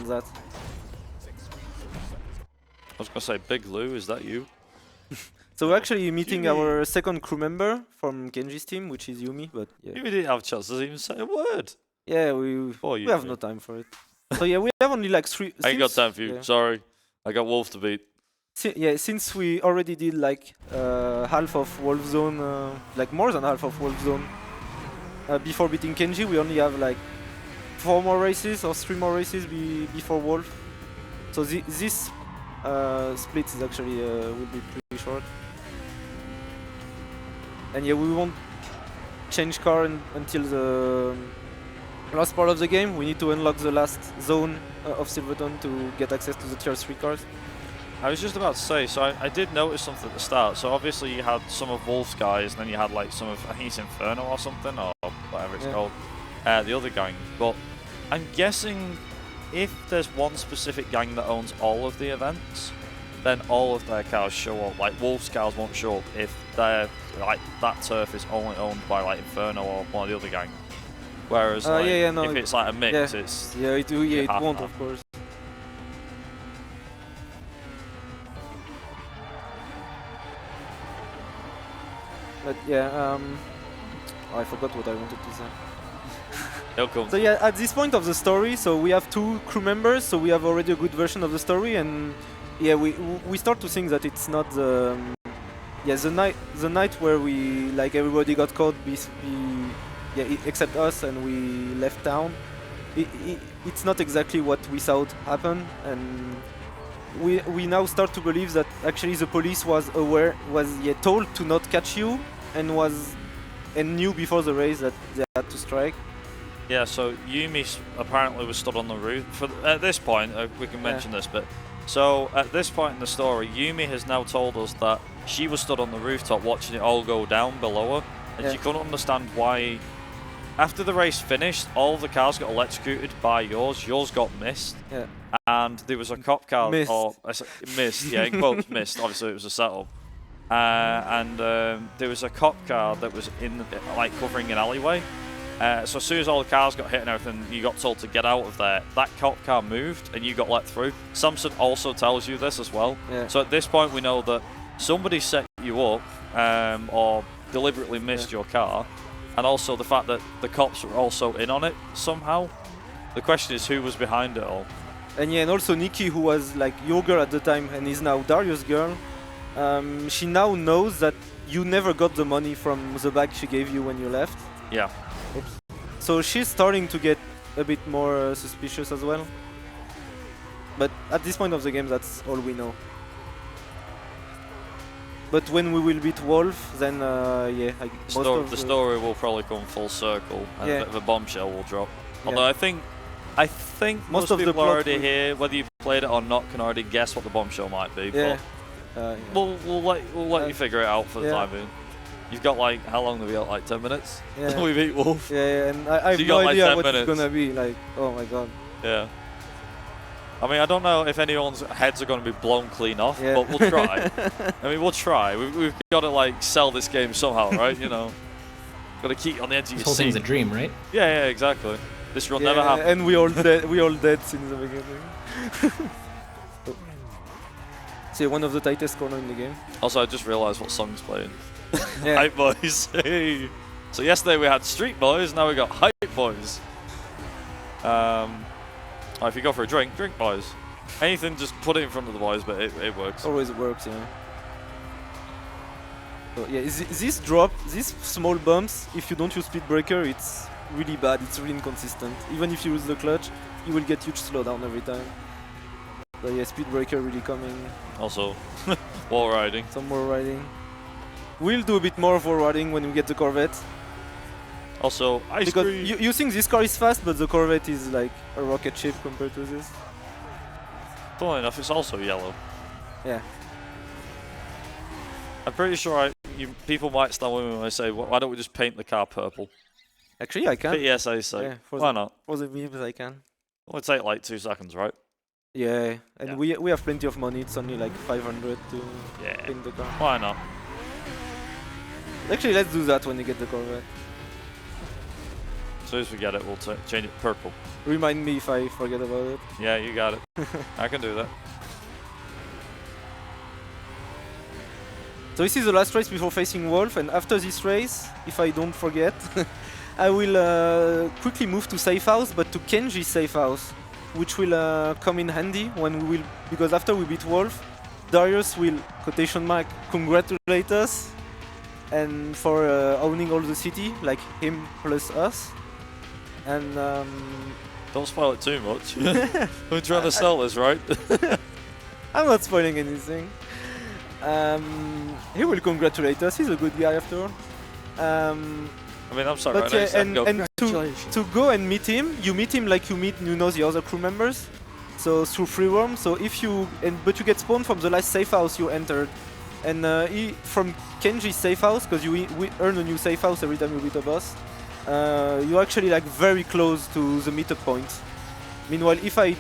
that. I was gonna say, Big Lou, is that you? So we're actually meeting Yumi. our second crew member from Kenji's team, which is Yumi, but yeah, You didn't have a chance to even say a word. yeah, we Oh, we have no time for it. So yeah, we have only like 3. I ain't got time for you. Yeah. Sorry, I got Wolf to beat. Yeah, since we already did like half of Wolf Zone, like more than half of Wolf Zone, before beating Kenji, we only have like 4 more races or 3 more races before Wolf. So this split is actually will be pretty short. And yeah, we won't change car until the last part of the game. We need to unlock the last zone of Silverton to get access to the tier 3 cars. I was just about to say, so I did notice something at the start. So obviously you had some of Wolf's guys, and then you had like some of, I think it's Inferno or something, or whatever it's Yeah. called, the other gang. But I'm guessing if there's one specific gang that owns all of the events, then all of their cars show up. Like Wolf's cars won't show up if they're like that turf is only owned by like Inferno or one of the other gang. Whereas like, no, if it's like a mix, yeah. it's Yeah, it half won't, half. of course. But yeah, I forgot what I wanted to say. He'll come. So yeah, at this point of the story, so we have 2 crew members, so we have already a good version of the story, and yeah, we start to think that it's not the the night where we like everybody got caught, except us, and we left town. It's not exactly what we thought happened, and we now start to believe that actually the police was told to not catch you, and knew before the race that they had to strike. Yeah, so Yumi apparently was stood on the roof. At this point, we can mention this, but so at this point in the story, Yumi has now told us that she was stood on the rooftop watching it all go down below her, and she couldn't understand why. After the race finished, all the cars got electrocuted by yours. Yours got missed, Yeah. and there was a cop car Missed. missed. Yeah, in quotes, missed. Obviously, it was a setup. There was a cop car that was like covering an alleyway. So as soon as all the cars got hit and everything, you got told to get out of there. That cop car moved and you got let through. Samson also tells you this as well. Yeah. So at this point we know that somebody set you up or deliberately missed your car, and also the fact that the cops were also in on it somehow. The question is who was behind it all. And yeah, and also Nikki, who was like your girl at the time and is now Darius' girl, she now knows that you never got the money from the bag she gave you when you left. Yeah. Oops. So she's starting to get a bit more suspicious as well. But at this point of the game, that's all we know. But when we will beat Wolf, then yeah, The story will probably come full circle, and a bit of a bombshell will drop. Although I think most of people already here, whether you played it or not, can already guess what the bombshell might be. Yeah. But we'll let you figure it out for the time being. You've got like, how long have we got? Like 10 minutes? Yeah. We beat Wolf. Yeah, and I have no idea what it's gonna be. Like, oh my god. Yeah. I mean, I don't know if anyone's heads are going to be blown clean off, but we'll try. I mean, we'll try. We've got to like sell this game somehow, right? You know, got to keep on the edge of your seat. This whole thing's a dream, right? Yeah, exactly. This run never happened. And we all dead since the beginning. So one of the tightest corner in the game. Also, I just realised what song's playing. Hype Boys. Hey. So yesterday we had Street Boys, now we got Hype Boys. If you go for a drink boys. Anything, just put it in front of the boys, but it works. Always works, yeah. So yeah, this drop, these small bumps, if you don't use speed breaker, it's really bad, it's really inconsistent. Even if you use the clutch, you will get huge slowdown every time. So yeah, speed breaker really coming. Also, wall riding. Some more riding. We'll do a bit more of wall riding when we get the Corvette. Also, because you think this car is fast, but the Corvette is like a rocket ship compared to this. Funnily enough, it's also yellow. Yeah. I'm pretty sure people might stand with me when I say, why don't we just paint the car purple? Actually, I can. PSA sake. Yeah, why not? For the memes, I can. Well, it'll take like 2 seconds, right? Yeah, and we have plenty of money. It's only like 500 to paint the car. Why not? Actually, let's do that when you get the Corvette. As soon as we get it, we'll change it purple. Remind me if I forget about it. Yeah, you got it. I can do that. So this is the last race before facing Wolf, and after this race, if I don't forget, I will quickly move to safe house, but to Kenji's safe house, which will come in handy when we will, because after we beat Wolf, Darius will, quotation mark, congratulate us, and for owning all the city, like him plus us. And don't spoil it too much. We're trying to sell this, right? I'm not spoiling anything. He will congratulate us. He's a good guy after all. I mean, I'm sorry. But yeah, and to go and meet him, you meet him like you know the other crew members. So through free roam. So if you but you get spawned from the last safe house you entered, and from Kenji's safe house, because we earn a new safe house every time you beat a boss. You're actually like very close to the meetup point. Meanwhile, if I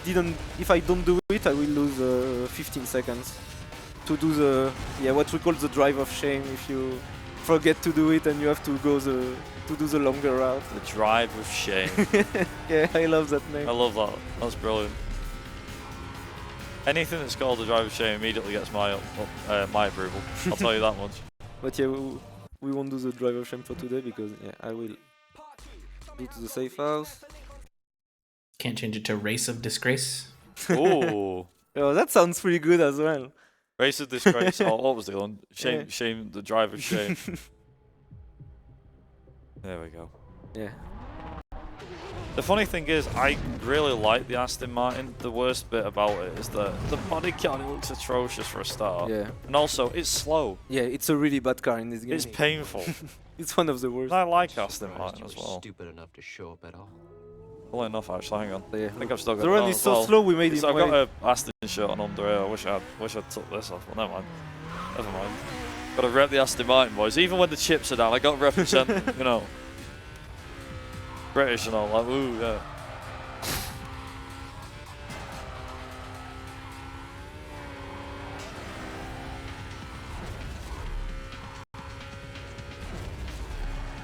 don't do it, I will lose 15 seconds to do the what we call the drive of shame. If you forget to do it and you have to go to do the longer route. The drive of shame. Yeah, I love that name. I love that. That's brilliant. Anything that's called the drive of shame immediately gets my approval. I'll tell you that much. But yeah, we won't do the drive of shame for today because I will. To the safe house. Can't change it to race of disgrace. Oh. Oh, that sounds pretty good as well. Race of disgrace. Oh, what was the one? Shame, shame, the drive of shame. There we go. Yeah. The funny thing is, I really like the Aston Martin. The worst bit about it is that the body count looks atrocious for a start. Yeah. And also, it's slow. Yeah, it's a really bad car in this game. It's painful. It's one of the worst. I like Aston Martin as well. Stupid enough to show up at all. Well enough, actually. Hang on. Yeah. I think I've still got the run is so slow. We made it. I've got a Aston shirt on under here. I wish I took this off. Well, never mind. Never mind. Got to rep the Aston Martin boys. Even when the chips are down, I got to represent. You know, British and all. Like, ooh, yeah.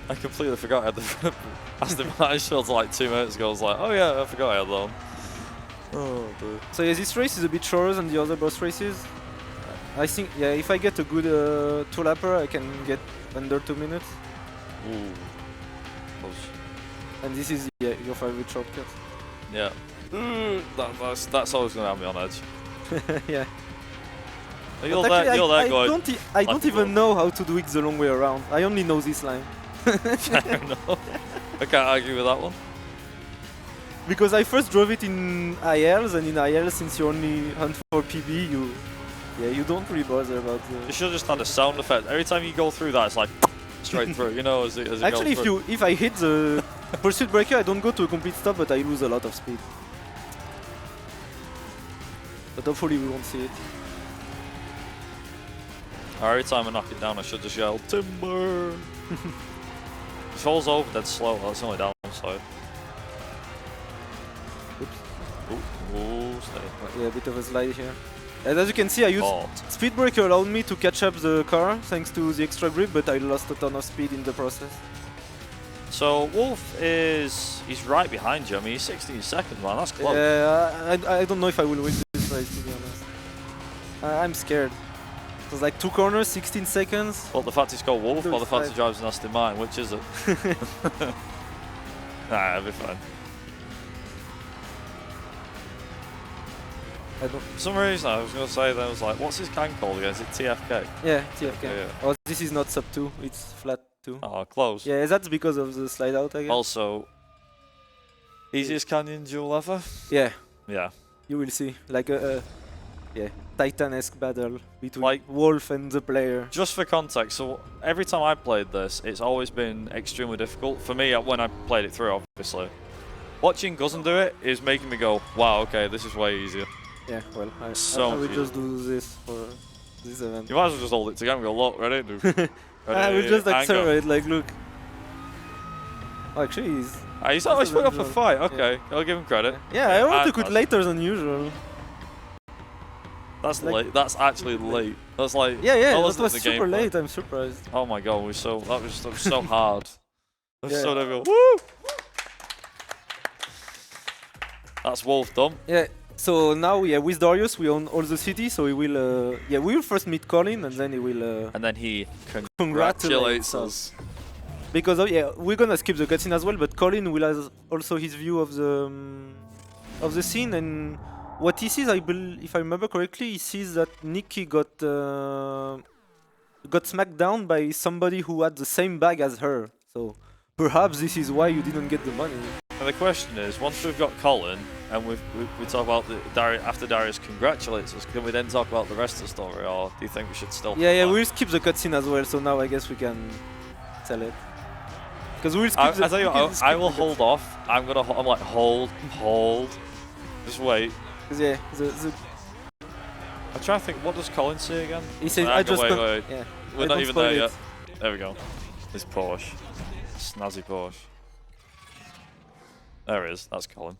I completely forgot I had the Aston Martin shield like 2 minutes ago. I was like, oh yeah, I forgot I had that on. Oh, dude. So yeah, this race is a bit shorter than the other boss races. I think, yeah, if I get a good 2-lapper, I can get under 2 minutes. Ooh. Close. And this is your favorite shortcut. Yeah. That's always going to have me on edge. Yeah. You're there going. I don't even know how to do it the long way around. I only know this line. Fair enough. I can't argue with that one. Because I first drove it in ILs, and in ILs, since you only hunt for PB, you Yeah, you don't really bother about the... You should have just had a sound effect. Every time you go through that, it's like straight through, you know, as it Actually, goes if I hit the pursuit breaker, I don't go to a complete stop, but I lose a lot of speed. But hopefully we won't see it. Every time I knock it down, I should just yell, timber! It falls over dead slow, that's the only downside. Oops. Ooh, stay. Yeah, a bit of a slide here. And as you can see, I used speed breaker allowed me to catch up the car thanks to the extra grip, but I lost a ton of speed in the process. So Wolf he's right behind you. I mean, he's 16 seconds, man. That's close. Yeah, I don't know if I will win this race, to be honest. I'm scared. It was like 2 corners, 16 seconds. Well, the fact he's called Wolf or the fact he drives an Aston Martin, which is it? Nah, it'll be fine. For some reason, I was going to say that I was like, what's his gang called again? Is it TFK? Yeah, TFK. Yeah. Oh, this is not sub 2, it's flat 2. Oh, close. Yeah, that's because of the slide out, I guess. Also, easiest canyon duel ever? Yeah. Yeah. You will see, like a Titan-esque battle between Like, Wolf and the player. Just for context, so every time I played this, it's always been extremely difficult. For me, when I played it through, obviously. Watching Guzen do it is making me go, wow, okay, this is way easier. Yeah, well, I will just do this for this event. You might as well just hold it together and go, look, ready? Ready, I will just and accelerate, like, look. Oh, actually, he's always put up a fight, okay. I'll give him credit. Yeah, I want to quit later than usual. That's late. That's actually late. That's like that was the super gameplay. late. I'm surprised. Oh my god, that was so hard. That was so difficult. Woo! That's Wolf done. Yeah. So now, with Darius, we own all the city. So we will first meet Colin, and then he will. And then he congratulates us. Because we're gonna skip the cutscene as well, but Colin will have also his view of the scene, and what he sees, if I remember correctly, he sees that Nikki got smacked down by somebody who had the same bag as her. So perhaps this is why you didn't get the money. And the question is, once we've got Colin and we talk about after Darius congratulates us, can we then talk about the rest of the story, or do you think we should still? Yeah, we'll skip the cutscene as well. So now I guess we can tell it. Because we'll skip. I tell you what, I will hold off. I'm like hold, just wait. Yeah, I'm trying to think. What does Colin say again? He says, "I just wait. Yeah, we're not even there yet. There we go. It's Porsche, snazzy Porsche. There it is. That's Colin.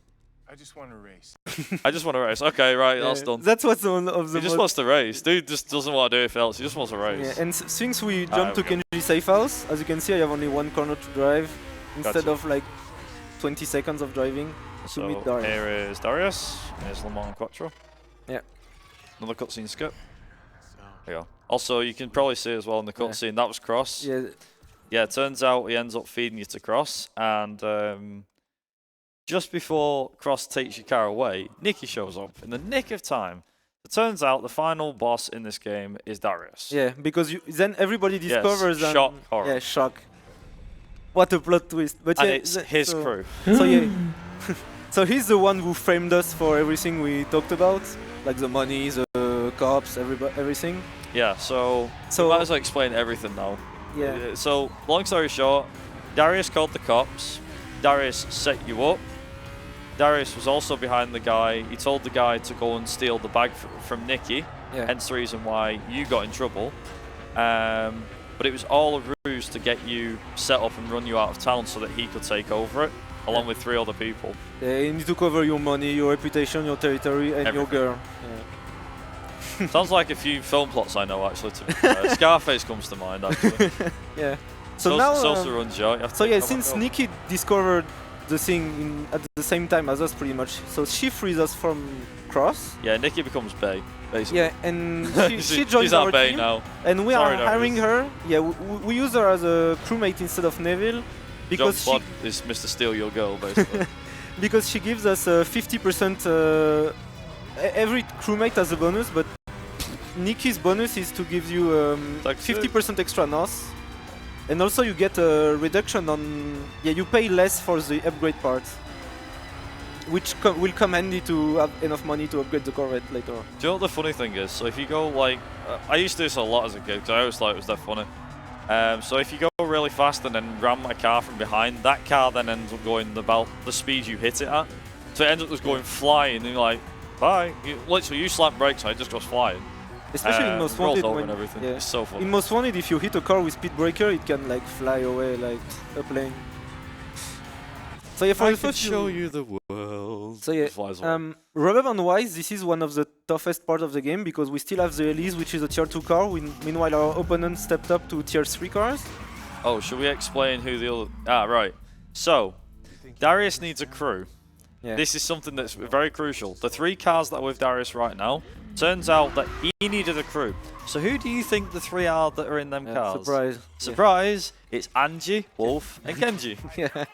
I just want to race. I just want to race. Okay, right, that's done. That's what's one of the. He just wants to race. Dude just doesn't want to do anything else. He just wants to race. Yeah, and since we jumped to Kenji safe house, as you can see, I have only 1 corner to drive instead of like 20 seconds of driving to meet Darius. Here is Darius. Here's Le Mans Quattro. Yeah. Another cutscene skip. There you go. Also, you can probably see as well in the cutscene that was Cross. Yeah. Yeah, it turns out he ends up feeding you to Cross, and just before Cross takes your car away, Nikki shows up in the nick of time. It turns out the final boss in this game is Darius. Yeah, because then everybody discovers yes, shock horror. Yeah, shock. What a plot twist. But and yeah, it's his crew. So yeah. So he's the one who framed us for everything we talked about, like the money, the cops, everything. Yeah, so we might as well explain everything now. Yeah. So, long story short, Darius called the cops. Darius set you up. Darius was also behind the guy. He told the guy to go and steal the bag from Nikki. Yeah. Hence the reason why you got in trouble. But it was all a ruse to get you set up and run you out of town so that he could take over it, along with 3 other people. Yeah, you need to cover your money, your reputation, your territory, and everything. your girl. Yeah. Sounds like a few film plots I know, actually. Scarface comes to mind, actually. Yeah. So now. Runs you out. So yeah, since Nikki discovered the thing at the same time as us, pretty much, so she frees us from Cross. Yeah, Nikki becomes Bay, basically. Yeah, and she joins she's our Bay team, now. and we are hiring her. Yeah, we use her as a crewmate instead of Neville, because she is Mr. Steal Your Girl, basically. Because she gives us 50%. Every crewmate has a bonus, but Nikki's bonus is to give you 50% extra NOS. And also you get a reduction on... Yeah, you pay less for the upgrade parts. which will come handy to have enough money to upgrade the Corvette later on. Do you know what the funny thing is? So if you go like, I used to do this a lot as a kid because I always thought it was that funny. So if you go really fast and then ram a car from behind, that car then ends up going about the speed you hit it at. So it ends up just going flying and you're like, bye. Literally you slam brakes and it just goes flying. Especially in Most rolls Wanted, over when, and everything. yeah. It's so fun. In Most Wanted, if you hit a car with speed breaker, it can like fly away like a plane. So yeah, for I the can first show you the world. So yeah, Flies away. rubber band wise, this is one of the toughest part of the game because we still have the Elise, which is a tier 2 car. Meanwhile, our opponent stepped up to tier 3 cars. Oh, should we explain who the other... Ah, right. So, Darius needs a crew. Yeah. This is something that's very crucial. The 3 cars that are with Darius right now, turns out that he needed a crew. So who do you think the 3 are that are in them cars? Surprise. Surprise! Yeah. It's Angie, Wolf, and Kenji. Yeah.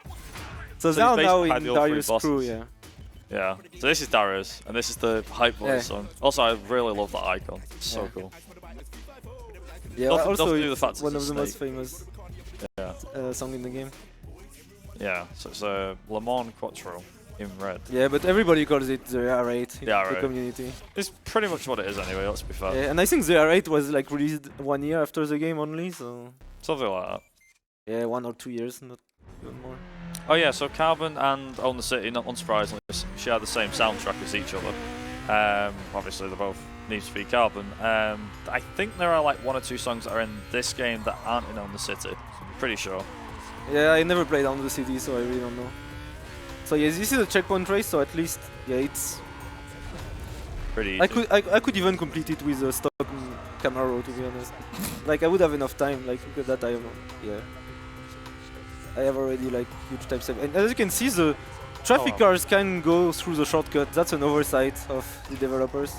So So they are he's now basically in had your 3 Darius' crew, bosses. yeah. Yeah. So this is Darius, and this is the hype voice Yeah. song. Also, I really love that icon. It's so Yeah. cool. Yeah, Nothing also to do with the it's fact it's one a of the most snake. famous Yeah. song in the game. Yeah. So it's a Le Mans Quattro in red. Yeah, but everybody calls it the R8 in The the R8. community. It's pretty much what it is anyway. Let's be fair. Yeah, and I think the R8 was like released 1 year after the game only, so Something like that. yeah, 1 or 2 years, not even more. Oh yeah, so Carbon and Own the City, not unsurprisingly, share the same soundtrack as each other. Obviously, they both Need to Be Carbon. I think there are like 1 or 2 songs that are in this game that aren't in Own the City. Pretty sure. Yeah, I never played on the CD, so I really don't know. So yeah, this is a checkpoint race, so at least yeah, it's. Pretty easy. I could even complete it with a stock Camaro, to be honest. Like I would have enough time. Like look at that, I have already like huge time save. And as you can see, the traffic cars can go through the shortcut. That's an oversight of the developers.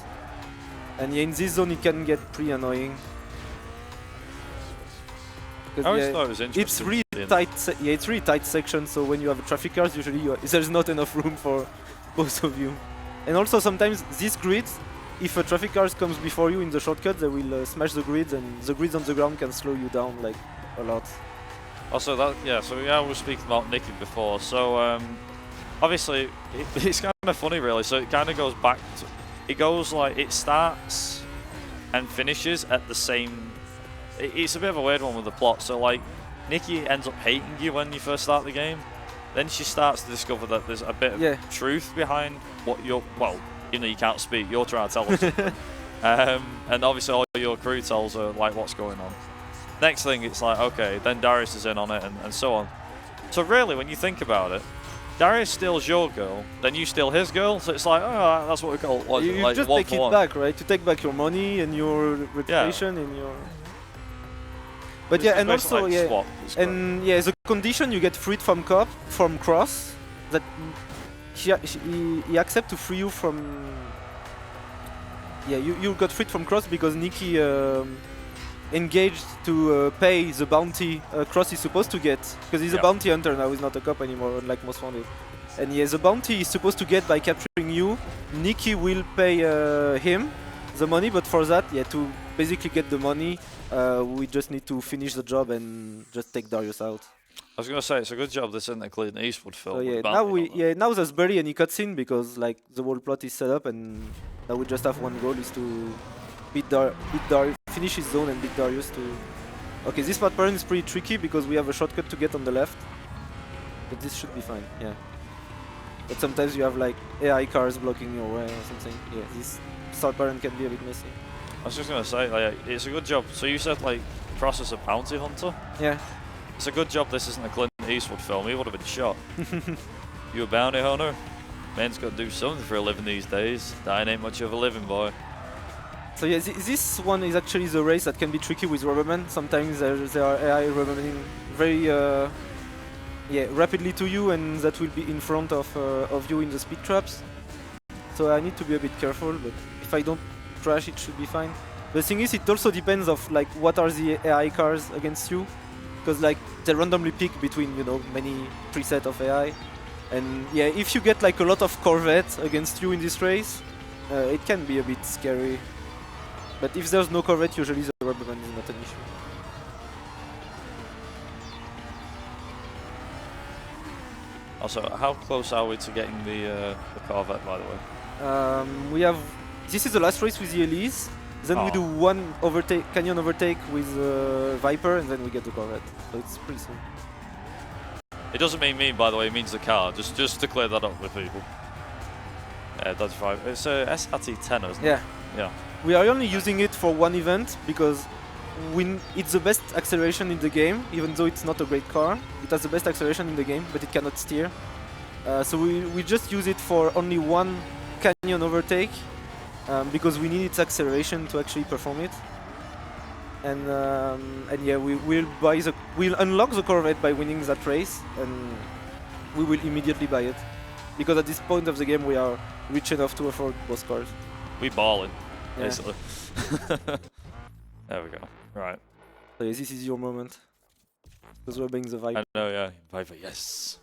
And yeah, in this zone it can get pretty annoying. I always Yeah, thought it was interesting. it's really seeing- tight. It's really tight section. So when you have traffic cars, usually there's not enough room for both of you. And also sometimes these grids, if a traffic car comes before you in the shortcut, they will smash the grids, and the grids on the ground can slow you down like a lot. Also, that we were speaking about Nikki before. So obviously, it's kind of funny, really. So it kind of goes back to, it goes like it starts and finishes at the same. It's a bit of a weird one with the plot. So like, Nikki ends up hating you when you first start the game. Then she starts to discover that there's a bit of truth behind what you're. Well, you know, you can't speak. You're trying to tell her something. And obviously, all your crew tells her like what's going on. Next thing, it's like, okay, then Darius is in on it, and so on. So really, when you think about it, Darius steals your girl, then you steal his girl, so it's like, oh, that's what we call like, You like just one take for it one. back, right? You take back your money and your reputation and your. But It's yeah, and basically also like swap. It's great. and yeah, the condition you get freed from Cross, that he accepts to free you from. Yeah, you got freed from Cross because Nikki engaged to pay the bounty Cross is supposed to get, because he's a bounty hunter now, he's not a cop anymore, unlike Most Wanted. And yeah, the bounty he's supposed to get by capturing you, Nikki will pay him the money, but for that, yeah, to basically get the money, we just need to finish the job and just take Darius out. I was gonna say it's a good job this isn't a Clint Eastwood film. So with yeah, bounty hunter. now there's barely any cutscene because like the whole plot is set up, and now we just have one goal, is to beat Darius, finish his zone and beat Darius to. Okay, this pattern is pretty tricky because we have a shortcut to get on the left, but this should be fine. Yeah. But sometimes you have like AI cars blocking your way or something. Yeah, this start pattern can be a bit messy. I was just gonna say, like, it's a good job. So you said like Cross is a bounty hunter. Yeah. It's a good job this isn't a Clint Eastwood film. He would have been shot. You a bounty hunter? Man's got to do something for a living these days. Dying ain't much of a living, boy. So yeah, this one is actually the race that can be tricky with Rubberman. Sometimes there are AI Rubbermaning very rapidly to you, and that will be in front of you in the speed traps. So I need to be a bit careful, but if I don't crash, it should be fine. The thing is, it also depends of like what are the AI cars against you, because like they randomly pick between, you know, many preset of AI. And yeah, if you get like a lot of Corvette against you in this race, it can be a bit scary. But if there's no Corvette, usually the Rubberman is not an issue. Also, how close are we to getting the Corvette, by the way? We have. This is the last race with the Elise. Then we do one canyon overtake with Viper, and then we get the Corvette. So it's pretty soon. It doesn't mean me, by the way. It means the car. Just to clear that up with people. Yeah, Dodge 5. It's a SRT 10, isn't it? Yeah. Yeah. We are only using it for one event because it's the best acceleration in the game, even though it's not a great car. It has the best acceleration in the game, but it cannot steer. So we just use it for only one canyon overtake because we need its acceleration to actually perform it. And yeah, we'll unlock the Corvette by winning that race, and we will immediately buy it because at this point of the game we are rich enough to afford both cars. We balling, Yeah. basically. There we go. Right. So yeah, this is your moment. Because we're being the Viper. I know, yeah. Viper, yes.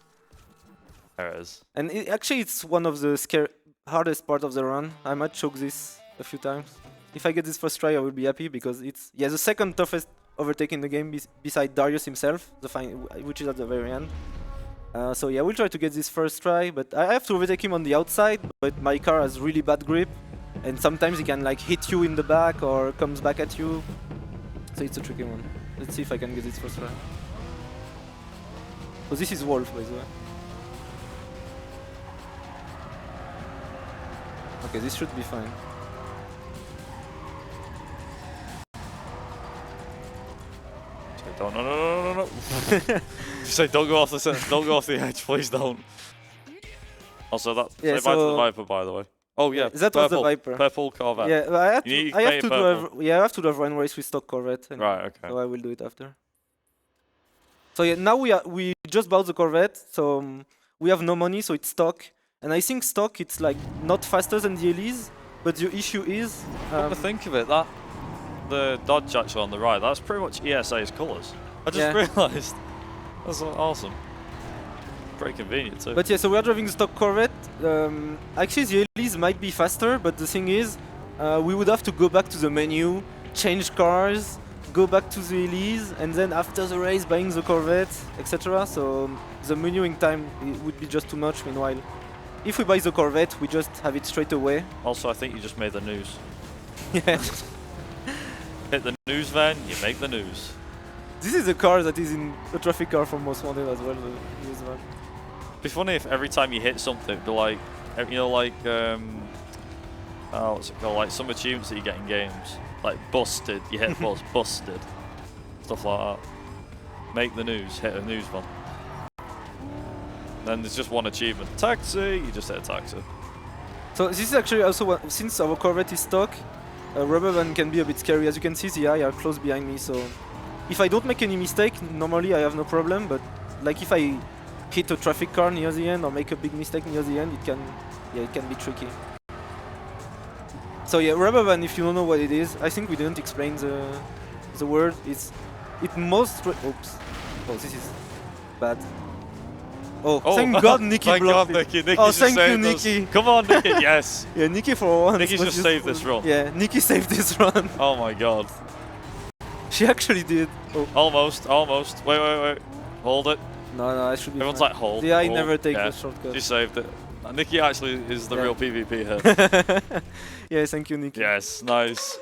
There it is. And actually it's one of the hardest part of the run. I might choke this a few times. If I get this first try, I will be happy because it's the second toughest overtake in the game beside Darius himself, which is at the very end. So yeah, we'll try to get this first try, but I have to overtake him on the outside, but my car has really bad grip, and sometimes he can like hit you in the back or comes back at you. So it's a tricky one. Let's see if I can get this first try. So this is Wolf, by the way. Okay, this should be fine. No. Just say don't go off the edge, please don't. Also, that say bye to the Viper, by the way. Oh yeah, that was the Viper. Purple Corvette. Yeah, I have to do one race with stock Corvette. Right, okay. So I will do it after. So yeah, now we just bought the Corvette, so we have no money, so it's stock. And I think stock it's like not faster than the Elise, but the issue is. Come to think of it, the Dodge actually on the right, that's pretty much ESA's colours. I just realised. That's awesome. Pretty convenient too. But yeah, so we are driving the stock Corvette. Actually, the Elise might be faster, but the thing is, we would have to go back to the menu, change cars, go back to the Elise, and then after the race buying the Corvette, etc. So the menuing time would be just too much. Meanwhile, if we buy the Corvette, we just have it straight away. Also, I think you just made the news. Yeah. Hit the news van, you make the news. This is a car that is in the traffic car for Most Wanted as well. This one. It'd be funny if every time you hit something, it'd be like, you know, like what's it called? Like some achievements that you get in games, like busted. You hit buzz, busted, stuff like that. Make the news, hit a news van. Then there's just one achievement. Taxi, you just hit a taxi. So this is actually also since our Corvette is stock, rubber band can be a bit scary. As you can see, the eye are close behind me. So if I don't make any mistake, normally I have no problem. But like if I hit a traffic car near the end or make a big mistake near the end, it can be tricky. So yeah, rubber band. If you don't know what it is, I think we didn't explain the word. Oops. Oh, this is bad. Oh, thank God Nikki blocked it. Nikki oh, thank you, us. Nikki. Come on, Nikki, yes. Yeah, Nikki for once. Nikki just saved this run. Yeah, Nikki saved this run. Oh my God. She actually did. Oh. Almost. Wait. Hold it. No, I should be Everyone's fine. like, hold. Yeah, I never take the shortcut. She saved it. Nikki actually is the real PvP here. Yeah, thank you, Nikki. Yes, nice.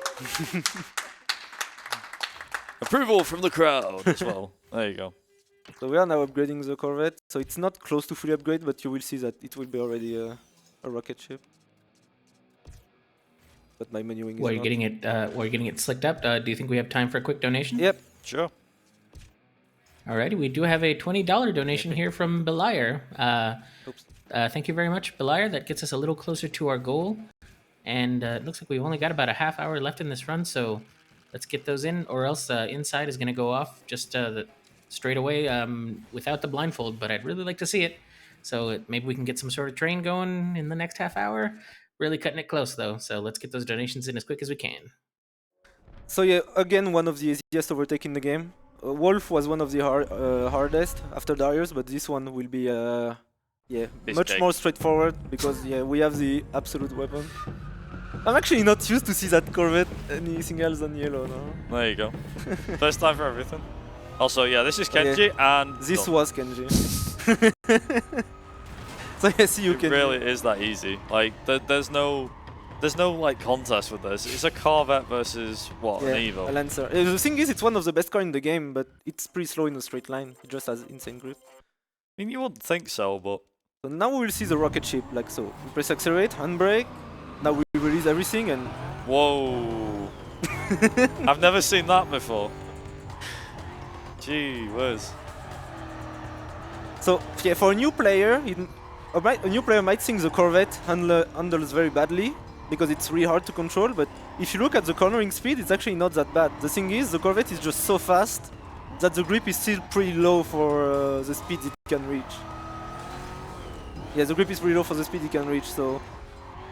Approval from the crowd as well. There you go. So we are now upgrading the Corvette. So it's not close to fully upgrade, but you will see that it will be already a rocket ship. But my menuing is While you're getting it slicked up, do you think we have time for a quick donation? Yep. Sure. Alrighty, we do have a $20 donation here from Beliar. Thank you very much, Beliar. That gets us a little closer to our goal. And it looks like we've only got about a half hour left in this run, so let's get those in, or else Inside is going to go off just straight away without the blindfold, but I'd really like to see it. So maybe we can get some sort of train going in the next half hour. Really cutting it close, though, so let's get those donations in as quick as we can. So yeah, again, one of the easiest overtake in the game. Wolf was one of the hardest after Darius, but this one will be much more straightforward because we have the absolute weapon. I'm actually not used to see that Corvette anything else than yellow now. There you go. First time for everything. Also, yeah, this is Kenji, and this was Kenji. So yes, you It can. really is that easy. Like, there's no like contest with this. It's a Corvette versus what, Yeah, an a Evo. Lancer. The thing is, it's one of the best cars in the game, but it's pretty slow in a straight line. It just has insane grip. I mean, you wouldn't think so, but So now we will see the rocket ship, like so. We press accelerate, handbrake. Now we release everything and whoa! I've never seen that before. Gee whiz. so yeah, for a new player, a new player might think the Corvette handles very badly because it's really hard to control. But if you look at the cornering speed, it's actually not that bad. The thing is, the Corvette is just so fast that the grip is still pretty low for the speed it can reach. Yeah, the grip is pretty low for the speed it can reach. So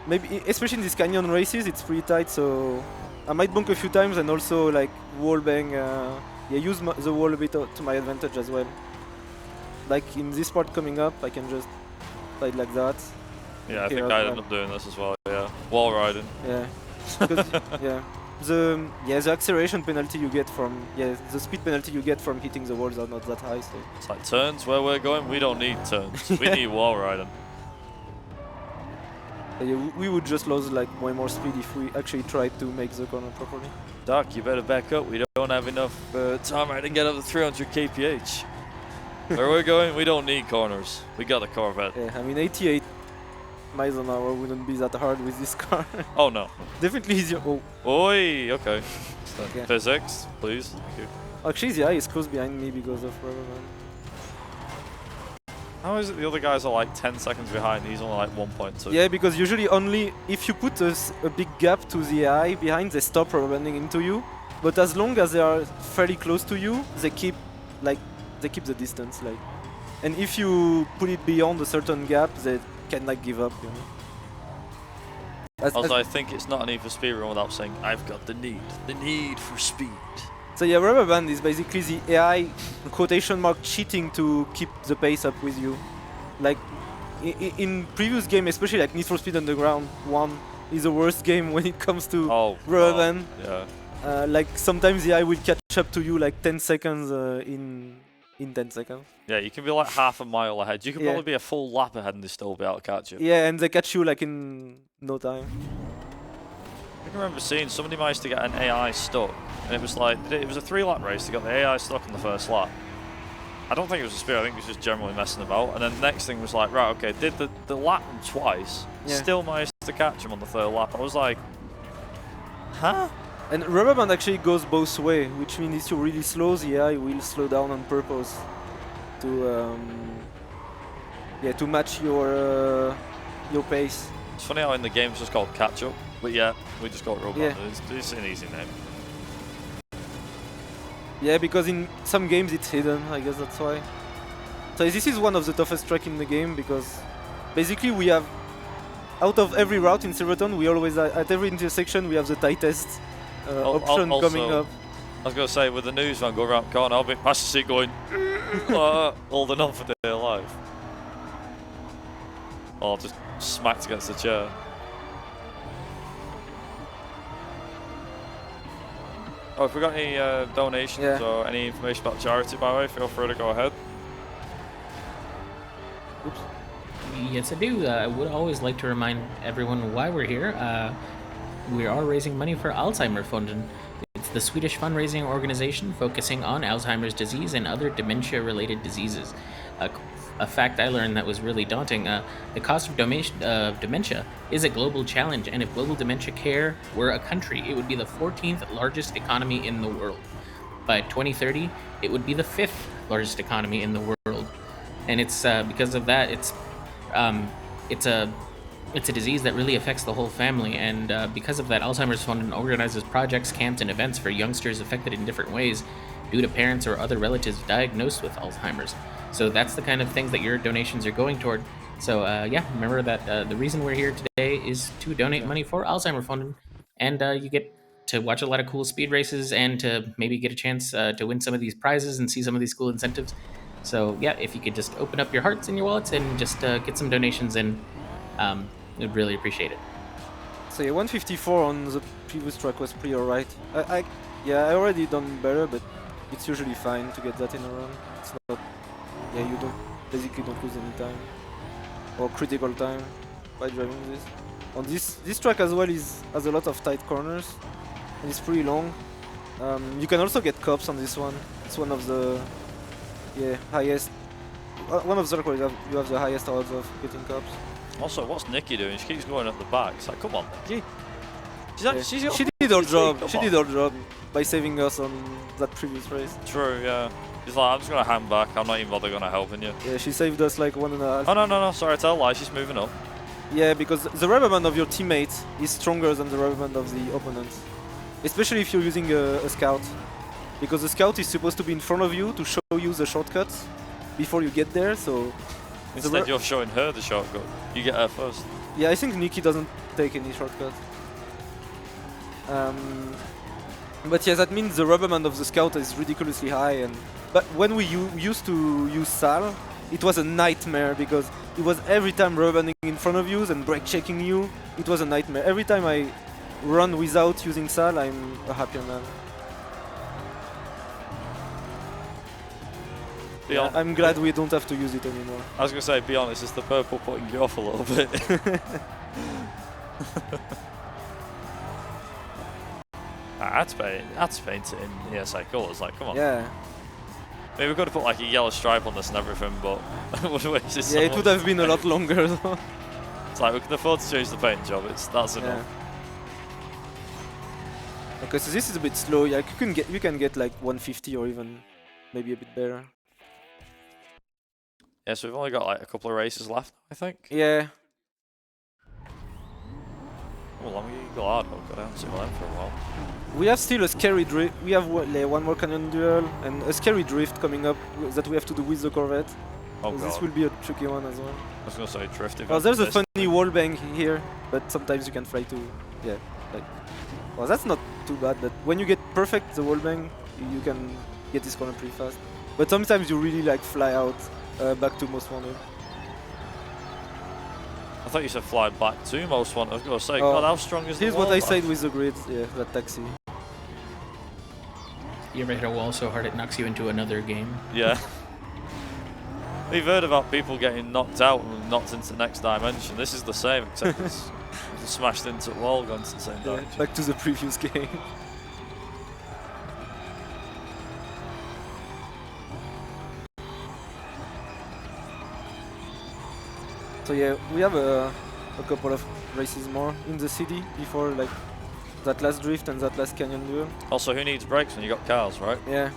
maybe, especially in these canyon races, it's pretty tight. So I might bonk a few times and also like wall bang. Yeah, use the wall a bit to my advantage as well. Like in this part coming up, I can just slide like that. Yeah, I think I ended up doing this as well. Yeah, wall riding. Yeah, because, yeah. The acceleration penalty you get from the speed penalty you get from hitting the walls are not that high. So It's like turns where we're going. We don't need turns. We need wall riding. yeah, we would just lose like way more speed if we actually tried to make the corner properly. Doc, you better back up. We don't have enough time to get up to 300 kph. Where we're going, we don't need corners. We got a Corvette. Yeah, I mean 88 miles an hour wouldn't be that hard with this car. Oh no. Definitely easier. Oh, Oi, okay. Yeah. Physics, please. Thank you. actually the eye is close behind me because of rubber man. How is it the other guys are like 10 seconds behind? He's only like 1.2. Yeah, because usually only if you put a big gap to the eye behind, they stop rubber banding into you. But as long as they are fairly close to you, they keep the distance. Like, and if you put it beyond a certain gap, they can like give up. You know. Also, I think it's not an need for speedrun without saying I've got the need for speed. So yeah, rubber band is basically the AI quotation mark cheating to keep the pace up with you. Like in previous game, especially like Need for Speed Underground 1 is the worst game when it comes to rubber band. Yeah. Like sometimes the AI will catch up to you like 10 seconds in 10 seconds. Yeah, you can be like half a mile ahead. You can probably be a full lap ahead and they still be able to catch you. Yeah, and they catch you like in no time. I can remember seeing somebody managed to get an AI stuck, and it was like, it was a 3-lap race. They got the AI stuck in the first lap. I don't think it was a speed, I think it was just generally messing about. And then the next thing was like, right, okay, did the lap him twice, still managed to catch him on the third lap. I was like, huh? And rubber band actually goes both way, which means if you're really slow, the AI will slow down on purpose to to match your pace. It's funny how in the game it's just called catch up, but yeah, we just got robot. Yeah. It's an easy name. Yeah, because in some games it's hidden, I guess that's why. So this is one of the toughest tracks in the game because basically we have, out of every route in Silverton, we always, at every intersection, we have the tightest option coming up. I was going to say, with the news van going around the corner, I'll be past the seat going, holding on for dear life. Or just smacked against the chair. Oh, if we got any donations or any information about charity, by the way, feel free to go ahead. Oops. Yes, I do. I would always like to remind everyone why we're here. We are raising money for Alzheimerfonden. It's the Swedish fundraising organization focusing on Alzheimer's disease and other dementia-related diseases. A fact I learned that was really daunting. The cost of dementia is a global challenge, and if global dementia care were a country, it would be the 14th largest economy in the world. By 2030, it would be the 5th largest economy in the world. And it's because of that, it's a disease that really affects the whole family, and because of that, Alzheimerfonden organizes projects, camps, and events for youngsters affected in different ways due to parents or other relatives diagnosed with Alzheimer's. So that's the kind of things that your donations are going toward. So remember that the reason we're here today is to donate money for Alzheimerfonden, and you get to watch a lot of cool speed races and to maybe get a chance to win some of these prizes and see some of these cool incentives. So yeah, if you could just open up your hearts and your wallets and just get some donations in, we'd really appreciate it. So yeah, 154 on the previous track was pretty alright. I already done better, but it's usually fine to get that in a run. It's not, you basically don't lose any time. or critical time by driving this. On this track as well has a lot of tight corners and it's pretty long. You can also get cops on this one. It's one of the highest. One of the records you have the highest odds of getting cops. Also, what's Nikki doing? She keeps going at the back. It's like, come on, Nikki. She did her job. She did her job by saving us on that previous race. True, yeah. She's like, I'm just gonna hang back. I'm not even bothered gonna helping you. Yeah, she saved us like 1.5. Oh no! Sorry, tell a lie. She's moving up. Yeah, because the rubber band of your teammate is stronger than the rubber band of the opponent, especially if you're using a scout. Because the scout is supposed to be in front of you to show you the shortcuts before you get there. So instead, you're showing her the shortcut. You get her first. Yeah, I think Nikki doesn't take any shortcut. But yeah, that means the rubber band of the scout is ridiculously high. But when we used to use Sal, it was a nightmare because it was every time rubber banding in front of you and brake checking you. It was a nightmare. Every time I run without using Sal, I'm a happier man. Yeah, I'm glad we don't have to use it anymore. I was gonna say, be honest, it's the purple putting you off a little bit. I'd paint it in ESA colours, like, come on. Yeah. Maybe we could have put like a yellow stripe on this and everything, but it would have wasted so it much would have been a lot longer though. It's like, we can afford to change the paint job, that's enough. Okay, so this is a bit slow. Yeah, you can get like 150 or even maybe a bit better. Yeah, so we've only got like a couple of races left, I think. Yeah. Oh, let me go hard. I've got to see them for a while. We have still a scary drift. We have one more canyon duel and a scary drift coming up that we have to do with the Corvette. Oh so god. This will be a tricky one as well. I was going to say drift. Oh, there's a funny wall bang here, but sometimes you can fly too. Yeah. Like, well, that's not too bad, but when you get perfect the wall bang, you can get this corner pretty fast. But sometimes you really like fly out back to most wanted. I thought you said fly back to most wanted. I was going to say, God, how strong is the Here's wall what I back? said with the grid, yeah, that taxi. You ever hit a wall so hard it knocks you into another game? Yeah. We've heard about people getting knocked out and knocked into the next dimension. This is the same, except it's smashed into a wall, gone to the same dimension. Back to the previous game. So yeah, we have a couple of races more in the city before like that last drift and that last canyon duel. Also, who needs brakes when you got cars, right? Yeah.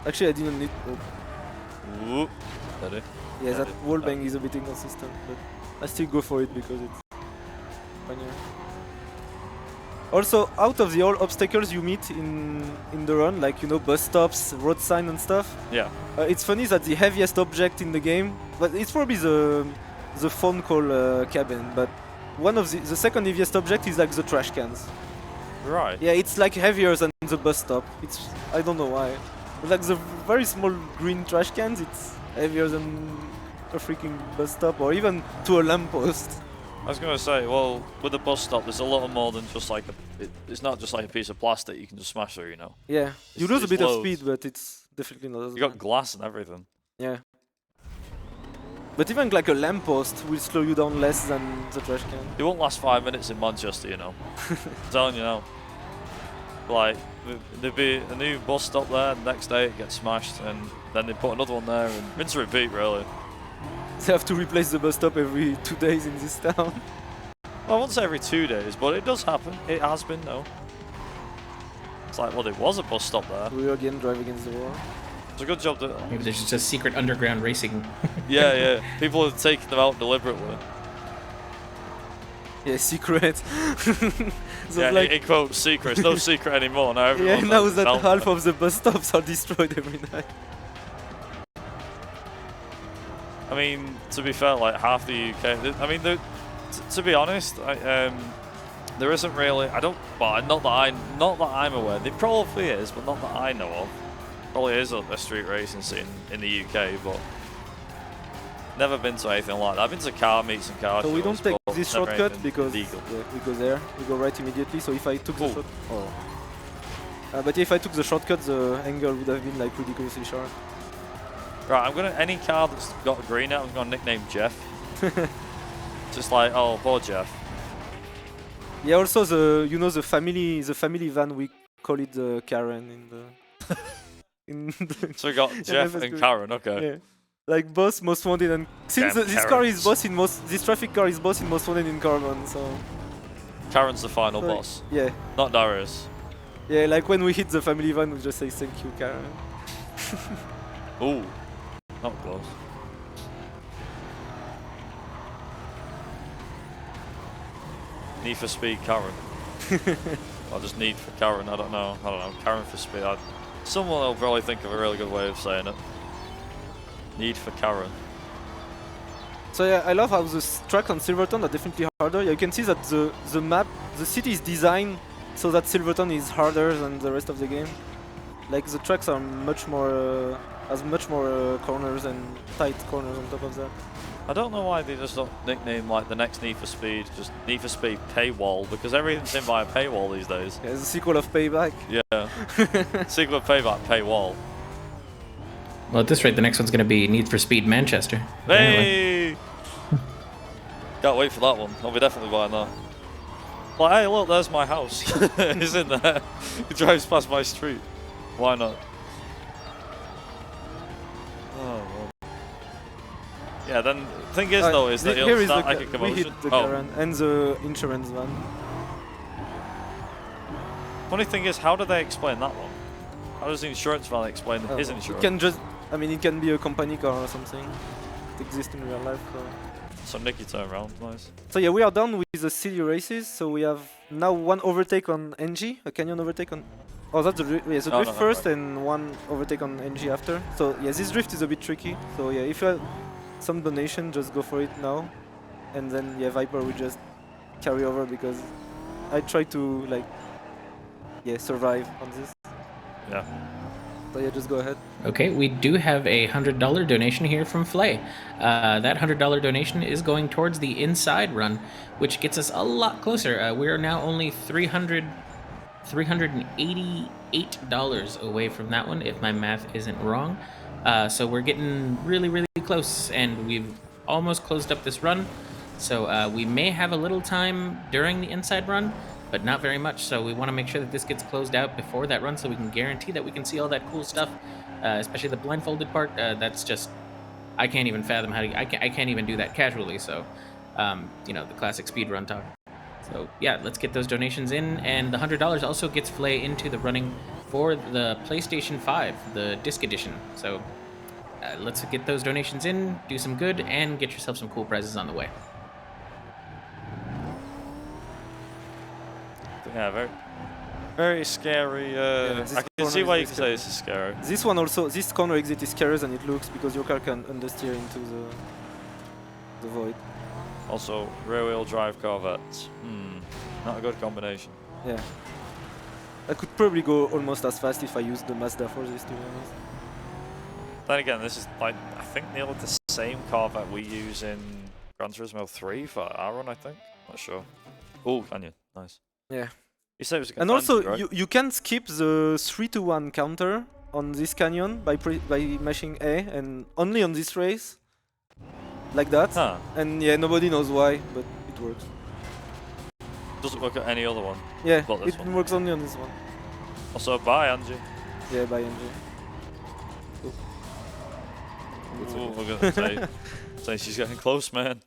Actually, I didn't need. Whoop. Steady. Yeah, that wall bang is a bit inconsistent, but I still go for it because it's funnier. Also, out of the all obstacles you meet in the run, like bus stops, road sign and stuff. Yeah. It's funny that the heaviest object in the game, but it's probably the phone call cabin, but one of the second heaviest object is like the trash cans. Right. Yeah, it's like heavier than the bus stop. I don't know why. But like the very small green trash cans, it's heavier than a freaking bus stop or even to a lamppost. I was going to say, well, with the bus stop, there's a lot more than just like it's not just like a piece of plastic you can just smash through, Yeah, you lose a bit loads. of speed, but it's definitely not as You got bad. glass and everything. Yeah. But even like a lamppost will slow you down less than the trash can. It won't last 5 minutes in Manchester, I'm telling you now. Like, there'd be a new bus stop there, the next day it gets smashed, and then they put another one there, and rinse and repeat, really. They have to replace the bus stop every 2 days in this town. Well, I won't say every 2 days, but it does happen. It has been, though. It's like, well, there was a bus stop there. We again drive against the wall. It's a good job that... Maybe there's just a secret underground racing. Yeah. People have taken them out deliberately. Yeah, secret. So Yeah, like, in quotes, secret. It's no secret anymore. Now yeah, everyone now knows that it's out half there. of the bus stops are destroyed every night. I mean, to be fair, like half the UK. I mean, to be honest, there isn't really. I don't. But not that I'm aware. There probably is, but not that I know of. Probably is a street racing scene in the UK, but never been to anything like that. I've been to car meets and car So shows. we don't take but this never shortcut anything because legal. we go there, we go right immediately. So if I took the Cool. short, but if I took the shortcut, the angle would have been like ridiculously sharp. Right, I'm gonna any car that's got a green out. I'm gonna nickname Jeff. just like, oh, poor Jeff. Yeah, also the family van, we call it the Karen in the So we got Jeff that's and good. Karen, okay. Yeah. Like boss most wanted, and since Damn this car is Karens. boss in this traffic car is boss in most wanted in Carbon, so Karen's the final like, boss, yeah. not Darius. Yeah, like when we hit the family van, we just say thank you, Karen. Ooh, not close. Need for Speed Karen. Or just Need for Karen, I don't know. Karen for Speed. Someone will probably think of a really good way of saying it. Need for Karen. So yeah, I love how the tracks on Silverton are definitely harder. Yeah, you can see that the map, the city is designed so that Silverton is harder than the rest of the game. Like the tracks are much more, has much more corners and tight corners on top of that. I don't know why they just don't nickname like the next Need for Speed just Need for Speed Paywall, because everything's in by a paywall these days. Yeah, it's a sequel of Payback. Yeah. Sequel of Payback, Paywall. Well, at this rate, the next one's going to be Need for Speed Manchester. Hey! Can't wait for that one. I'll be definitely buying that. Like, hey, look, there's my house. It's in there. It drives past my street. Why not? Oh, well. Yeah, then the thing is, though, is that here it'll is start the like a commotion. we hit the Oh. Karen and the insurance van. Funny thing is, how do they explain that one? How does the insurance van explain his It insurance? can just, I mean, it can be a company car or something. It exists in real life. So Nicky turn around, nice. So yeah, we are done with the city races. So we have now one overtake on Angie, a canyon overtake on. Oh, that's the drift No, first right. and one overtake on Angie after. So yeah, this drift is a bit tricky. So yeah, if you have some donation, just go for it now, and then yeah, Viper will just carry over because I try to like survive on this. Yeah. So yeah, just go ahead. Okay, we do have a $100 donation here from Flay. That $100 donation is going towards the inside run, which gets us a lot closer. We are now only $388 away from that one, if my math isn't wrong. So we're getting really, really close, and we've almost closed up this run. So we may have a little time during the inside run, but not very much. So we want to make sure that this gets closed out before that run, so we can guarantee that we can see all that cool stuff, especially the blindfolded part. That's just, I can't even fathom how to, I can't even do that casually. So, you know, the classic speedrun talk. So yeah, let's get those donations in, and the $100 also gets Flay into the running for the PlayStation 5, the disc edition. So let's get those donations in, do some good, and get yourself some cool prizes on the way. Yeah, very scary. this I can corner see is why very you can say this is scary. This one also, this corner exit is scarier than it looks because your car can understeer into the void. Also, rear-wheel drive Corvette. Not a good combination. Yeah. I could probably go almost as fast if I used the Mazda for this, to be honest. Then again, this is like, I think nearly the same Corvette we use in Gran Turismo 3 for our run, I think. Not sure. Oh, can you? Nice. Yeah. You said it was a And also, right? you can skip the 3-to-1 counter on this canyon by mashing A, and only on this race, like that. Huh. And yeah, nobody knows why, but it works. Doesn't work at any other one. Yeah, But this it one. works only on this one. Also, bye, Angie. Yeah, by Angie. Ooh, we're gonna say she's getting close, man.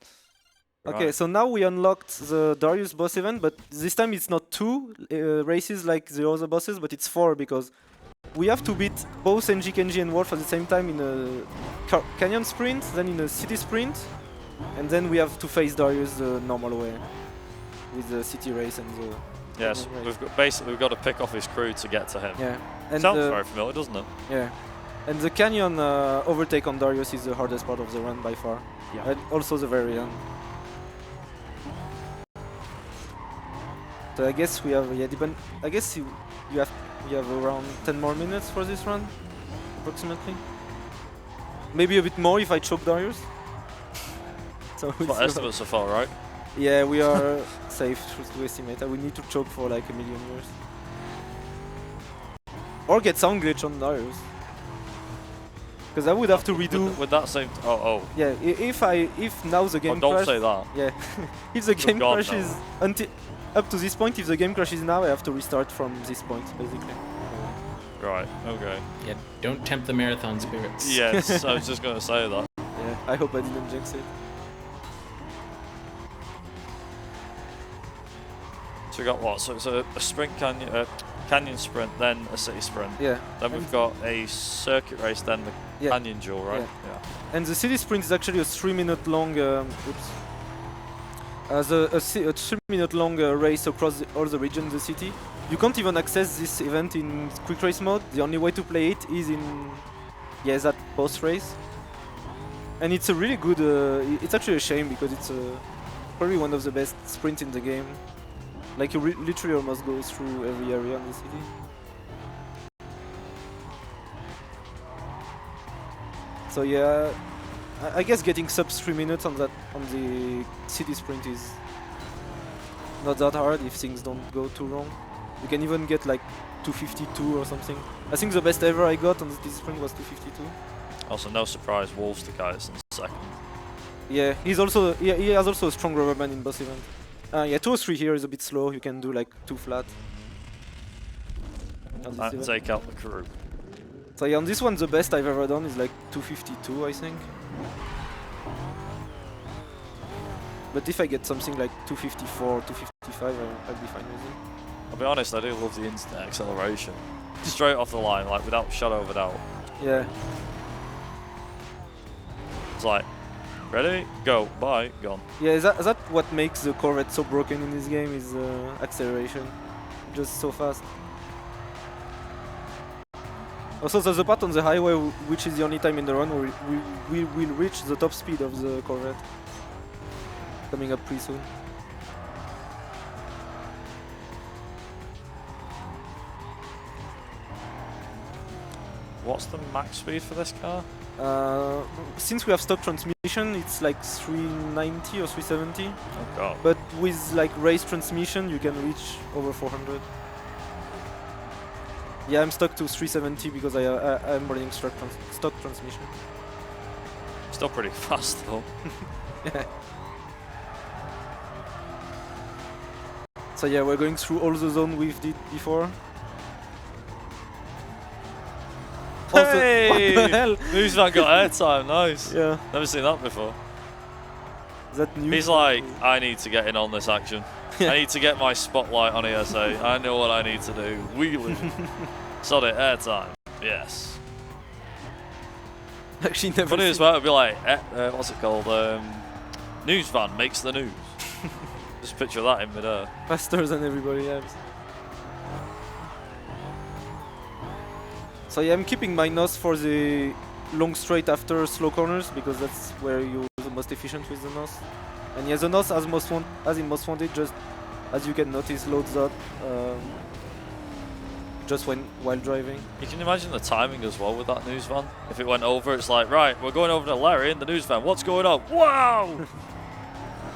Okay, Right. so now we unlocked the Darius boss event, but this time it's not 2 races like the other bosses, but it's 4 because we have to beat both Angie, Kenji, and Wolf at the same time in a canyon sprint, then in a city sprint, and then we have to face Darius the normal way with the city race and the. Yes, Right. we've got to pick off his crew to get to him. Yeah, and Sounds very familiar, doesn't it? yeah, and the canyon overtake on Darius is the hardest part of the run by far. Yeah. And also the very end. So I guess we have I guess you have around 10 more minutes for this run, approximately. Maybe a bit more if I choke Darius. So we'll What see. estimates so far, right? Yeah, we are safe to estimate. We need to choke for like 1 million years. Or get sound glitch on Darius. Because I would have to redo. With that same. Yeah, if now the game don't crashed, say that. Yeah, if the game God, crashes until up to this point, if the game crashes now, I have to restart from this point basically. Right. Okay. Yeah, don't tempt the marathon spirits. Yes, I was just gonna say that. Yeah, I hope I didn't jinx it. So we got what? So it's a sprint canyon sprint, then a city sprint. Yeah. Then we've got a circuit race, then the canyon duel, right? Yeah. And the city sprint is actually a 3-minute long. Oops. A 3-minute long race across all the regions of the city. You can't even access this event in quick race mode. The only way to play it is in that post race. And it's a really good. It's actually a shame because it's probably one of the best sprints in the game. Like you literally almost go through every area in the city. So yeah, I guess getting sub 3 minutes on the city sprint is not that hard if things don't go too wrong. You can even get like 252 or something. I think the best ever I got on the city sprint was 252. Also, no surprise, Wolves to Kai's in second. Yeah, he has also a strong rubber band in boss event. Yeah, 2 or 3 here is a bit slow. You can do like 2 flat. And take out the crew. So yeah, on this one the best I've ever done is like 252, I think. But if I get something like 254, 255, I'll be fine with it. I'll be honest, I do love the instant acceleration. Straight off the line, like without shadow of a doubt. Yeah. It's like, ready, go, bye, gone. Yeah, that what makes the Corvette so broken in this game is acceleration. Just so fast. Also, there's a part on the highway which is the only time in the run where we will reach the top speed of the Corvette. Coming up pretty soon. What's the max speed for this car? Since we have stock transmission, it's like 390 or 370. Oh god. But with like race transmission, you can reach over 400. Yeah, I'm stuck to 370 because I'm running stock transmission. Still pretty fast though. Yeah. So yeah, we're going through all the zone we did before. Hey! What the hell? Who's that got airtime? Nice. Yeah. Never seen that before. Is that new? He's like, I need to get in on this action. I need to get my spotlight on ESA. I know what I need to do. Wheeling. Sod it, airtime. Yes. Actually, never. Funny as well, it'd be like, what's it called? News van makes the news. Just picture that in midair. Faster than everybody else. So yeah, I'm keeping my nose for the long straight after slow corners because that's where you're the most efficient with the nose. And yeah, the nose as in most wanted, just as you can notice, loads up just while driving. You can imagine the timing as well with that news van. If it went over, it's like, right, we're going over to Larry in the news van. What's going on? Wow!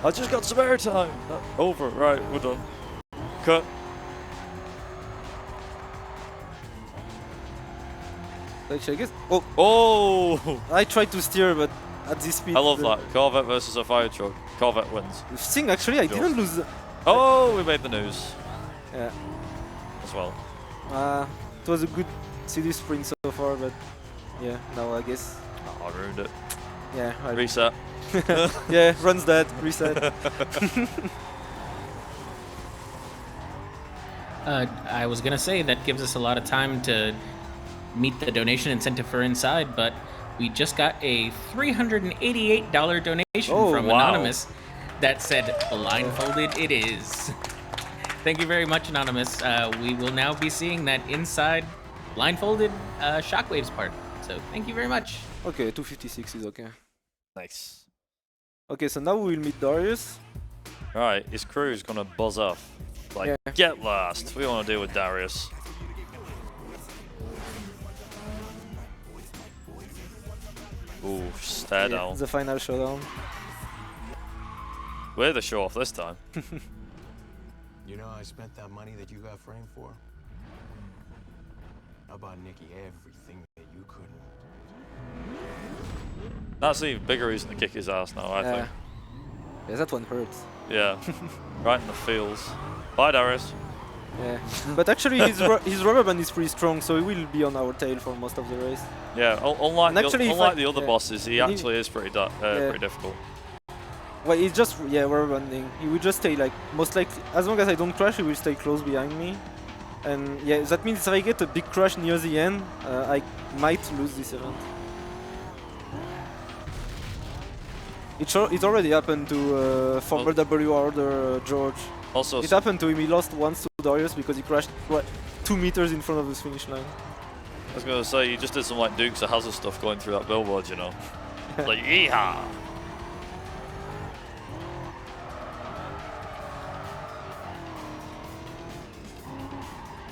I just got some airtime. Over, right, we're done. Cut. Actually, I guess. Oh! I tried to steer, but at this speed. I love that. Corvette versus a fire truck. Corvette wins. The thing, actually, I didn't lose. Oh, we made the news. Yeah. As well. It was a good city sprint so far, but yeah, now I guess. Oh, I ruined it. Yeah. Reset. Yeah, runs that. Reset. I was gonna say that gives us a lot of time to meet the donation incentive for inside, but we just got a $388 donation from Anonymous that said blindfolded it is. Thank you very much, Anonymous. We will now be seeing that inside blindfolded shockwaves part. So thank you very much. Okay, 256 is okay. Nice. Okay, so now we will meet Darius. Alright, his crew is gonna buzz off. Like, get last. We want to deal with Darius. Ooh, stare down. The final showdown. We're the show off this time. You know, I spent that money that you got framed for. I bought Nikki everything that you couldn't. That's an even bigger reason to kick his ass now, I think. Yeah, that one hurts. Yeah, right in the feels. Bye, Darius. Yeah, but actually his rubber band is pretty strong, so he will be on our tail for most of the race. Yeah, unlike the other yeah, bosses, he actually is pretty difficult. Well, he's just rubber banding. He will just stay like most likely, as long as I don't crash, he will stay close behind me. And yeah, that means if I get a big crash near the end, I might lose this event. It already happened to former W order George. Also, it happened to him. He lost once to Darius because he crashed 2 meters in front of his finish line. I was gonna say, you just did some like Dukes of Hazzard stuff going through that billboard, you know. Like, yeehaw!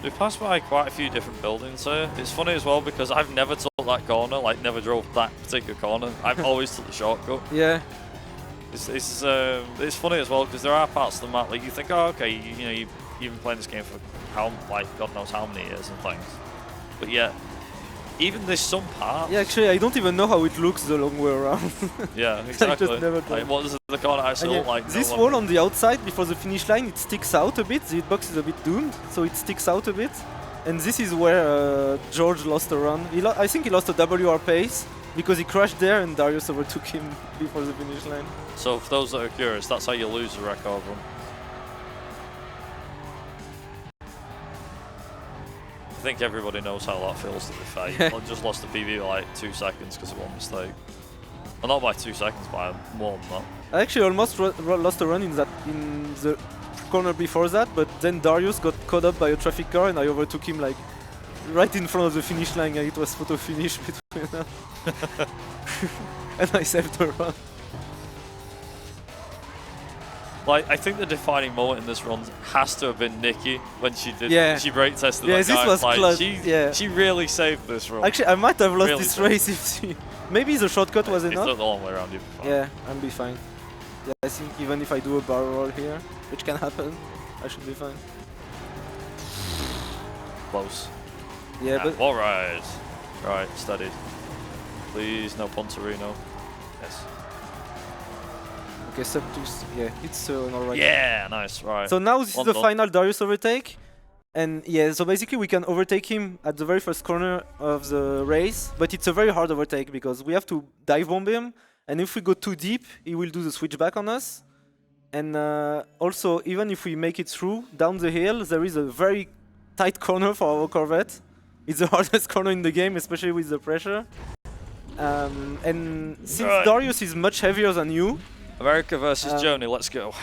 We've passed by quite a few different buildings here. It's funny as well because I've never took that corner, like never drove that particular corner. I've always took the shortcut. Yeah. It's funny as well because there are parts of the map like you think, oh okay, you know, you've been playing this game for how like God knows how many years and things, but yeah, even there's some parts. Yeah, actually, I don't even know how it looks the long way around. Yeah, exactly. I just never like, what does the corner actually look like? This wall on the outside before the finish line, it sticks out a bit. The hitbox is a bit doomed, so it sticks out a bit. And this is where George lost a run. I think he lost a WR pace because he crashed there and Darius overtook him before the finish line. So for those that are curious, that's how you lose the record run. I think everybody knows how that feels to be fair. I just lost the PB by like 2 seconds because of one mistake. Well, not by 2 seconds, by more than that. I actually almost lost a run in the corner before that, but then Darius got caught up by a traffic car and I overtook him like right in front of the finish line and it was photo finish between them. And I saved the run. Like, I think the defining moment in this run has to have been Nikki when she did. Yeah. She brake tested Yeah, that this guy. was like, clutch. She really saved this run. Actually, I might have lost Really this saved. race if she... Maybe the shortcut was It's enough. the long way around, you'll be fine. Yeah, I'll be fine. Yeah, I think even if I do a barrel roll here, which can happen, I should be fine. Close. Yeah, but... Alright. Right, steady. Please, no Pontorino. Yes. Okay, sub 2, yeah, it's an alright. Yeah, nice, right. So now this is the done. final Darius overtake. And yeah, so basically we can overtake him at the very first corner of the race, but it's a very hard overtake because we have to dive bomb him, and if we go too deep, he will do the switchback on us. And also, even if we make it through, down the hill, there is a very tight corner for our Corvette. It's the hardest corner in the game, especially with the pressure. And since Darius is much heavier than you, America versus Germany, let's go.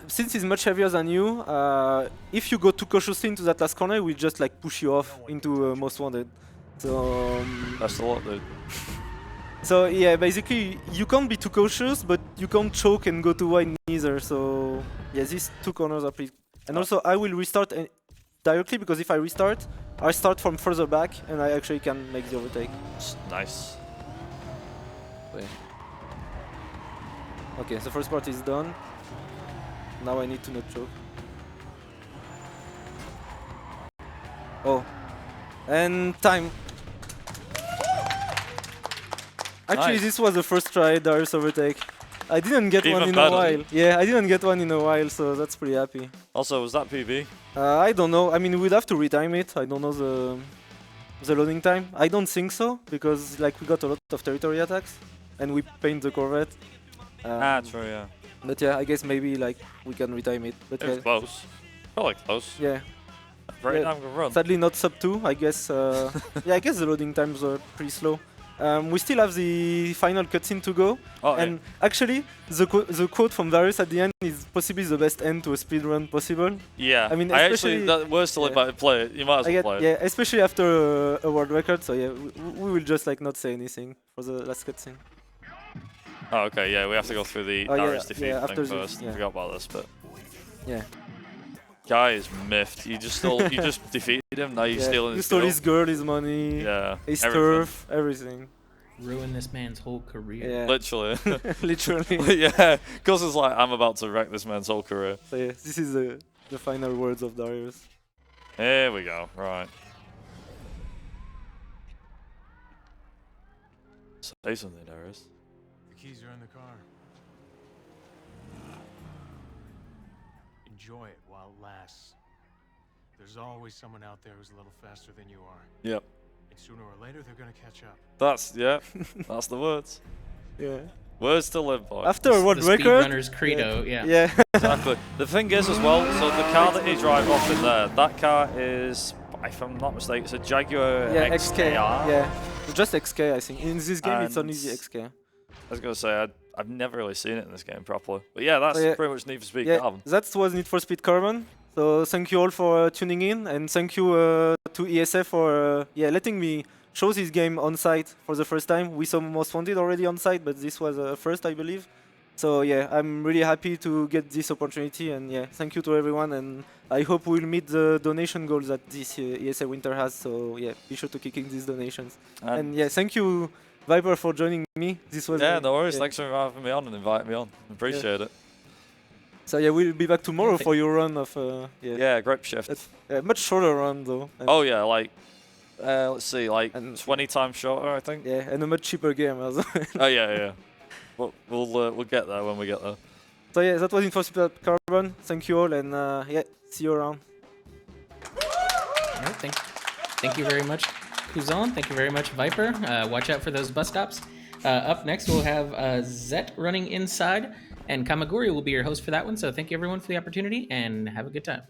Since he's much heavier than you, if you go too cautiously into that last corner, we'll just like push you off into Most Wanted. So That's a lot, dude. so yeah, basically you can't be too cautious, but you can't choke and go too wide neither. So yeah, these two corners are pretty. And also I will restart directly because if I restart, I start from further back and I actually can make the overtake. Nice. Okay, the first part is done. Now I need to not choke. Oh. And time. Actually, Nice. this was the first try Darius overtake. I didn't get Even one in better. a while. Yeah, I didn't get one in a while, so that's pretty happy. Also, was that PB? I don't know. I mean, we'd have to retime it. I don't know the loading time. I don't think so, because like we got a lot of territory attacks, and we paint the Corvette. True, yeah. But yeah, I guess maybe like we can retime it. But It was yeah, close. Probably close. yeah. Very Yeah. damn good run. Sadly not sub 2, I guess. Yeah, I guess the loading times are pretty slow. We still have the final cutscene to go. Oh, And actually, the quote from Darius at the end is possibly the best end to a speedrun possible. yeah. I mean, I especially- actually, that worse to live by play it. You might as well play it. Yeah, especially after a world record. So yeah, we will just like not say anything for the last cutscene. Oh, okay, yeah, we have to go through the Oh, yeah, Darius defeat yeah, thing after the- first. yeah. I forgot about this, but Yeah. guy is miffed. You just stole, you just defeated him. Now you're Yeah, stealing you his stole girl. his girl, his money, Yeah, his everything. turf, everything. Ruin this man's whole career. Yeah, Literally. literally. Yeah, because it's like I'm about to wreck this man's whole career. So yeah, this is the final words of Darius. Here we go. Right. Say something, Darius. keys are in the car. Enjoy it while it lasts. There's always someone out there who's a little faster than you are. Yep. And sooner or later, they're gonna catch up. That's that's the words. Yeah. Words to live by. After a world The record. speedrunner's credo, yeah. Yeah. Exactly. The thing is as well, so the car that you drive off in there, that car is, if I'm not mistaken, it's a Jaguar Yeah, XKR. Yeah. Just XK, I think. In this game, it's And only the XK. I was going to say, I've never really seen it in this game properly. But yeah, that's So, yeah. pretty much Need for Speed Yeah, Carbon. that was Need for Speed Carbon. So thank you all for tuning in, and thank you to ESF for letting me show this game on site for the first time. We saw Most Wanted already on site, but this was first, I believe. So yeah, I'm really happy to get this opportunity, and yeah, thank you to everyone, and I hope we'll meet the donation goals that this ESA Winter has. So yeah, be sure to kick in these donations. And yeah, thank you, Viper, for joining me. This was no worries. yeah. Thanks for having me on and inviting me on. Appreciate it. So yeah, we'll be back tomorrow for your run of Yeah, great shift. much shorter run though. And Oh yeah, like let's see, like And- 20 times shorter, I think. yeah, and a much cheaper game as well. Oh yeah. But we'll get there when we get there. So yeah, that was Need for Speed Carbon. Thank you all, and yeah, see you around. All right, thank you very much, Kuzan. Thank you very much, Viper. Watch out for those bus stops. Up next, we'll have Zet running inside, and Kamaguri will be your host for that one. So thank you everyone for the opportunity, and have a good time.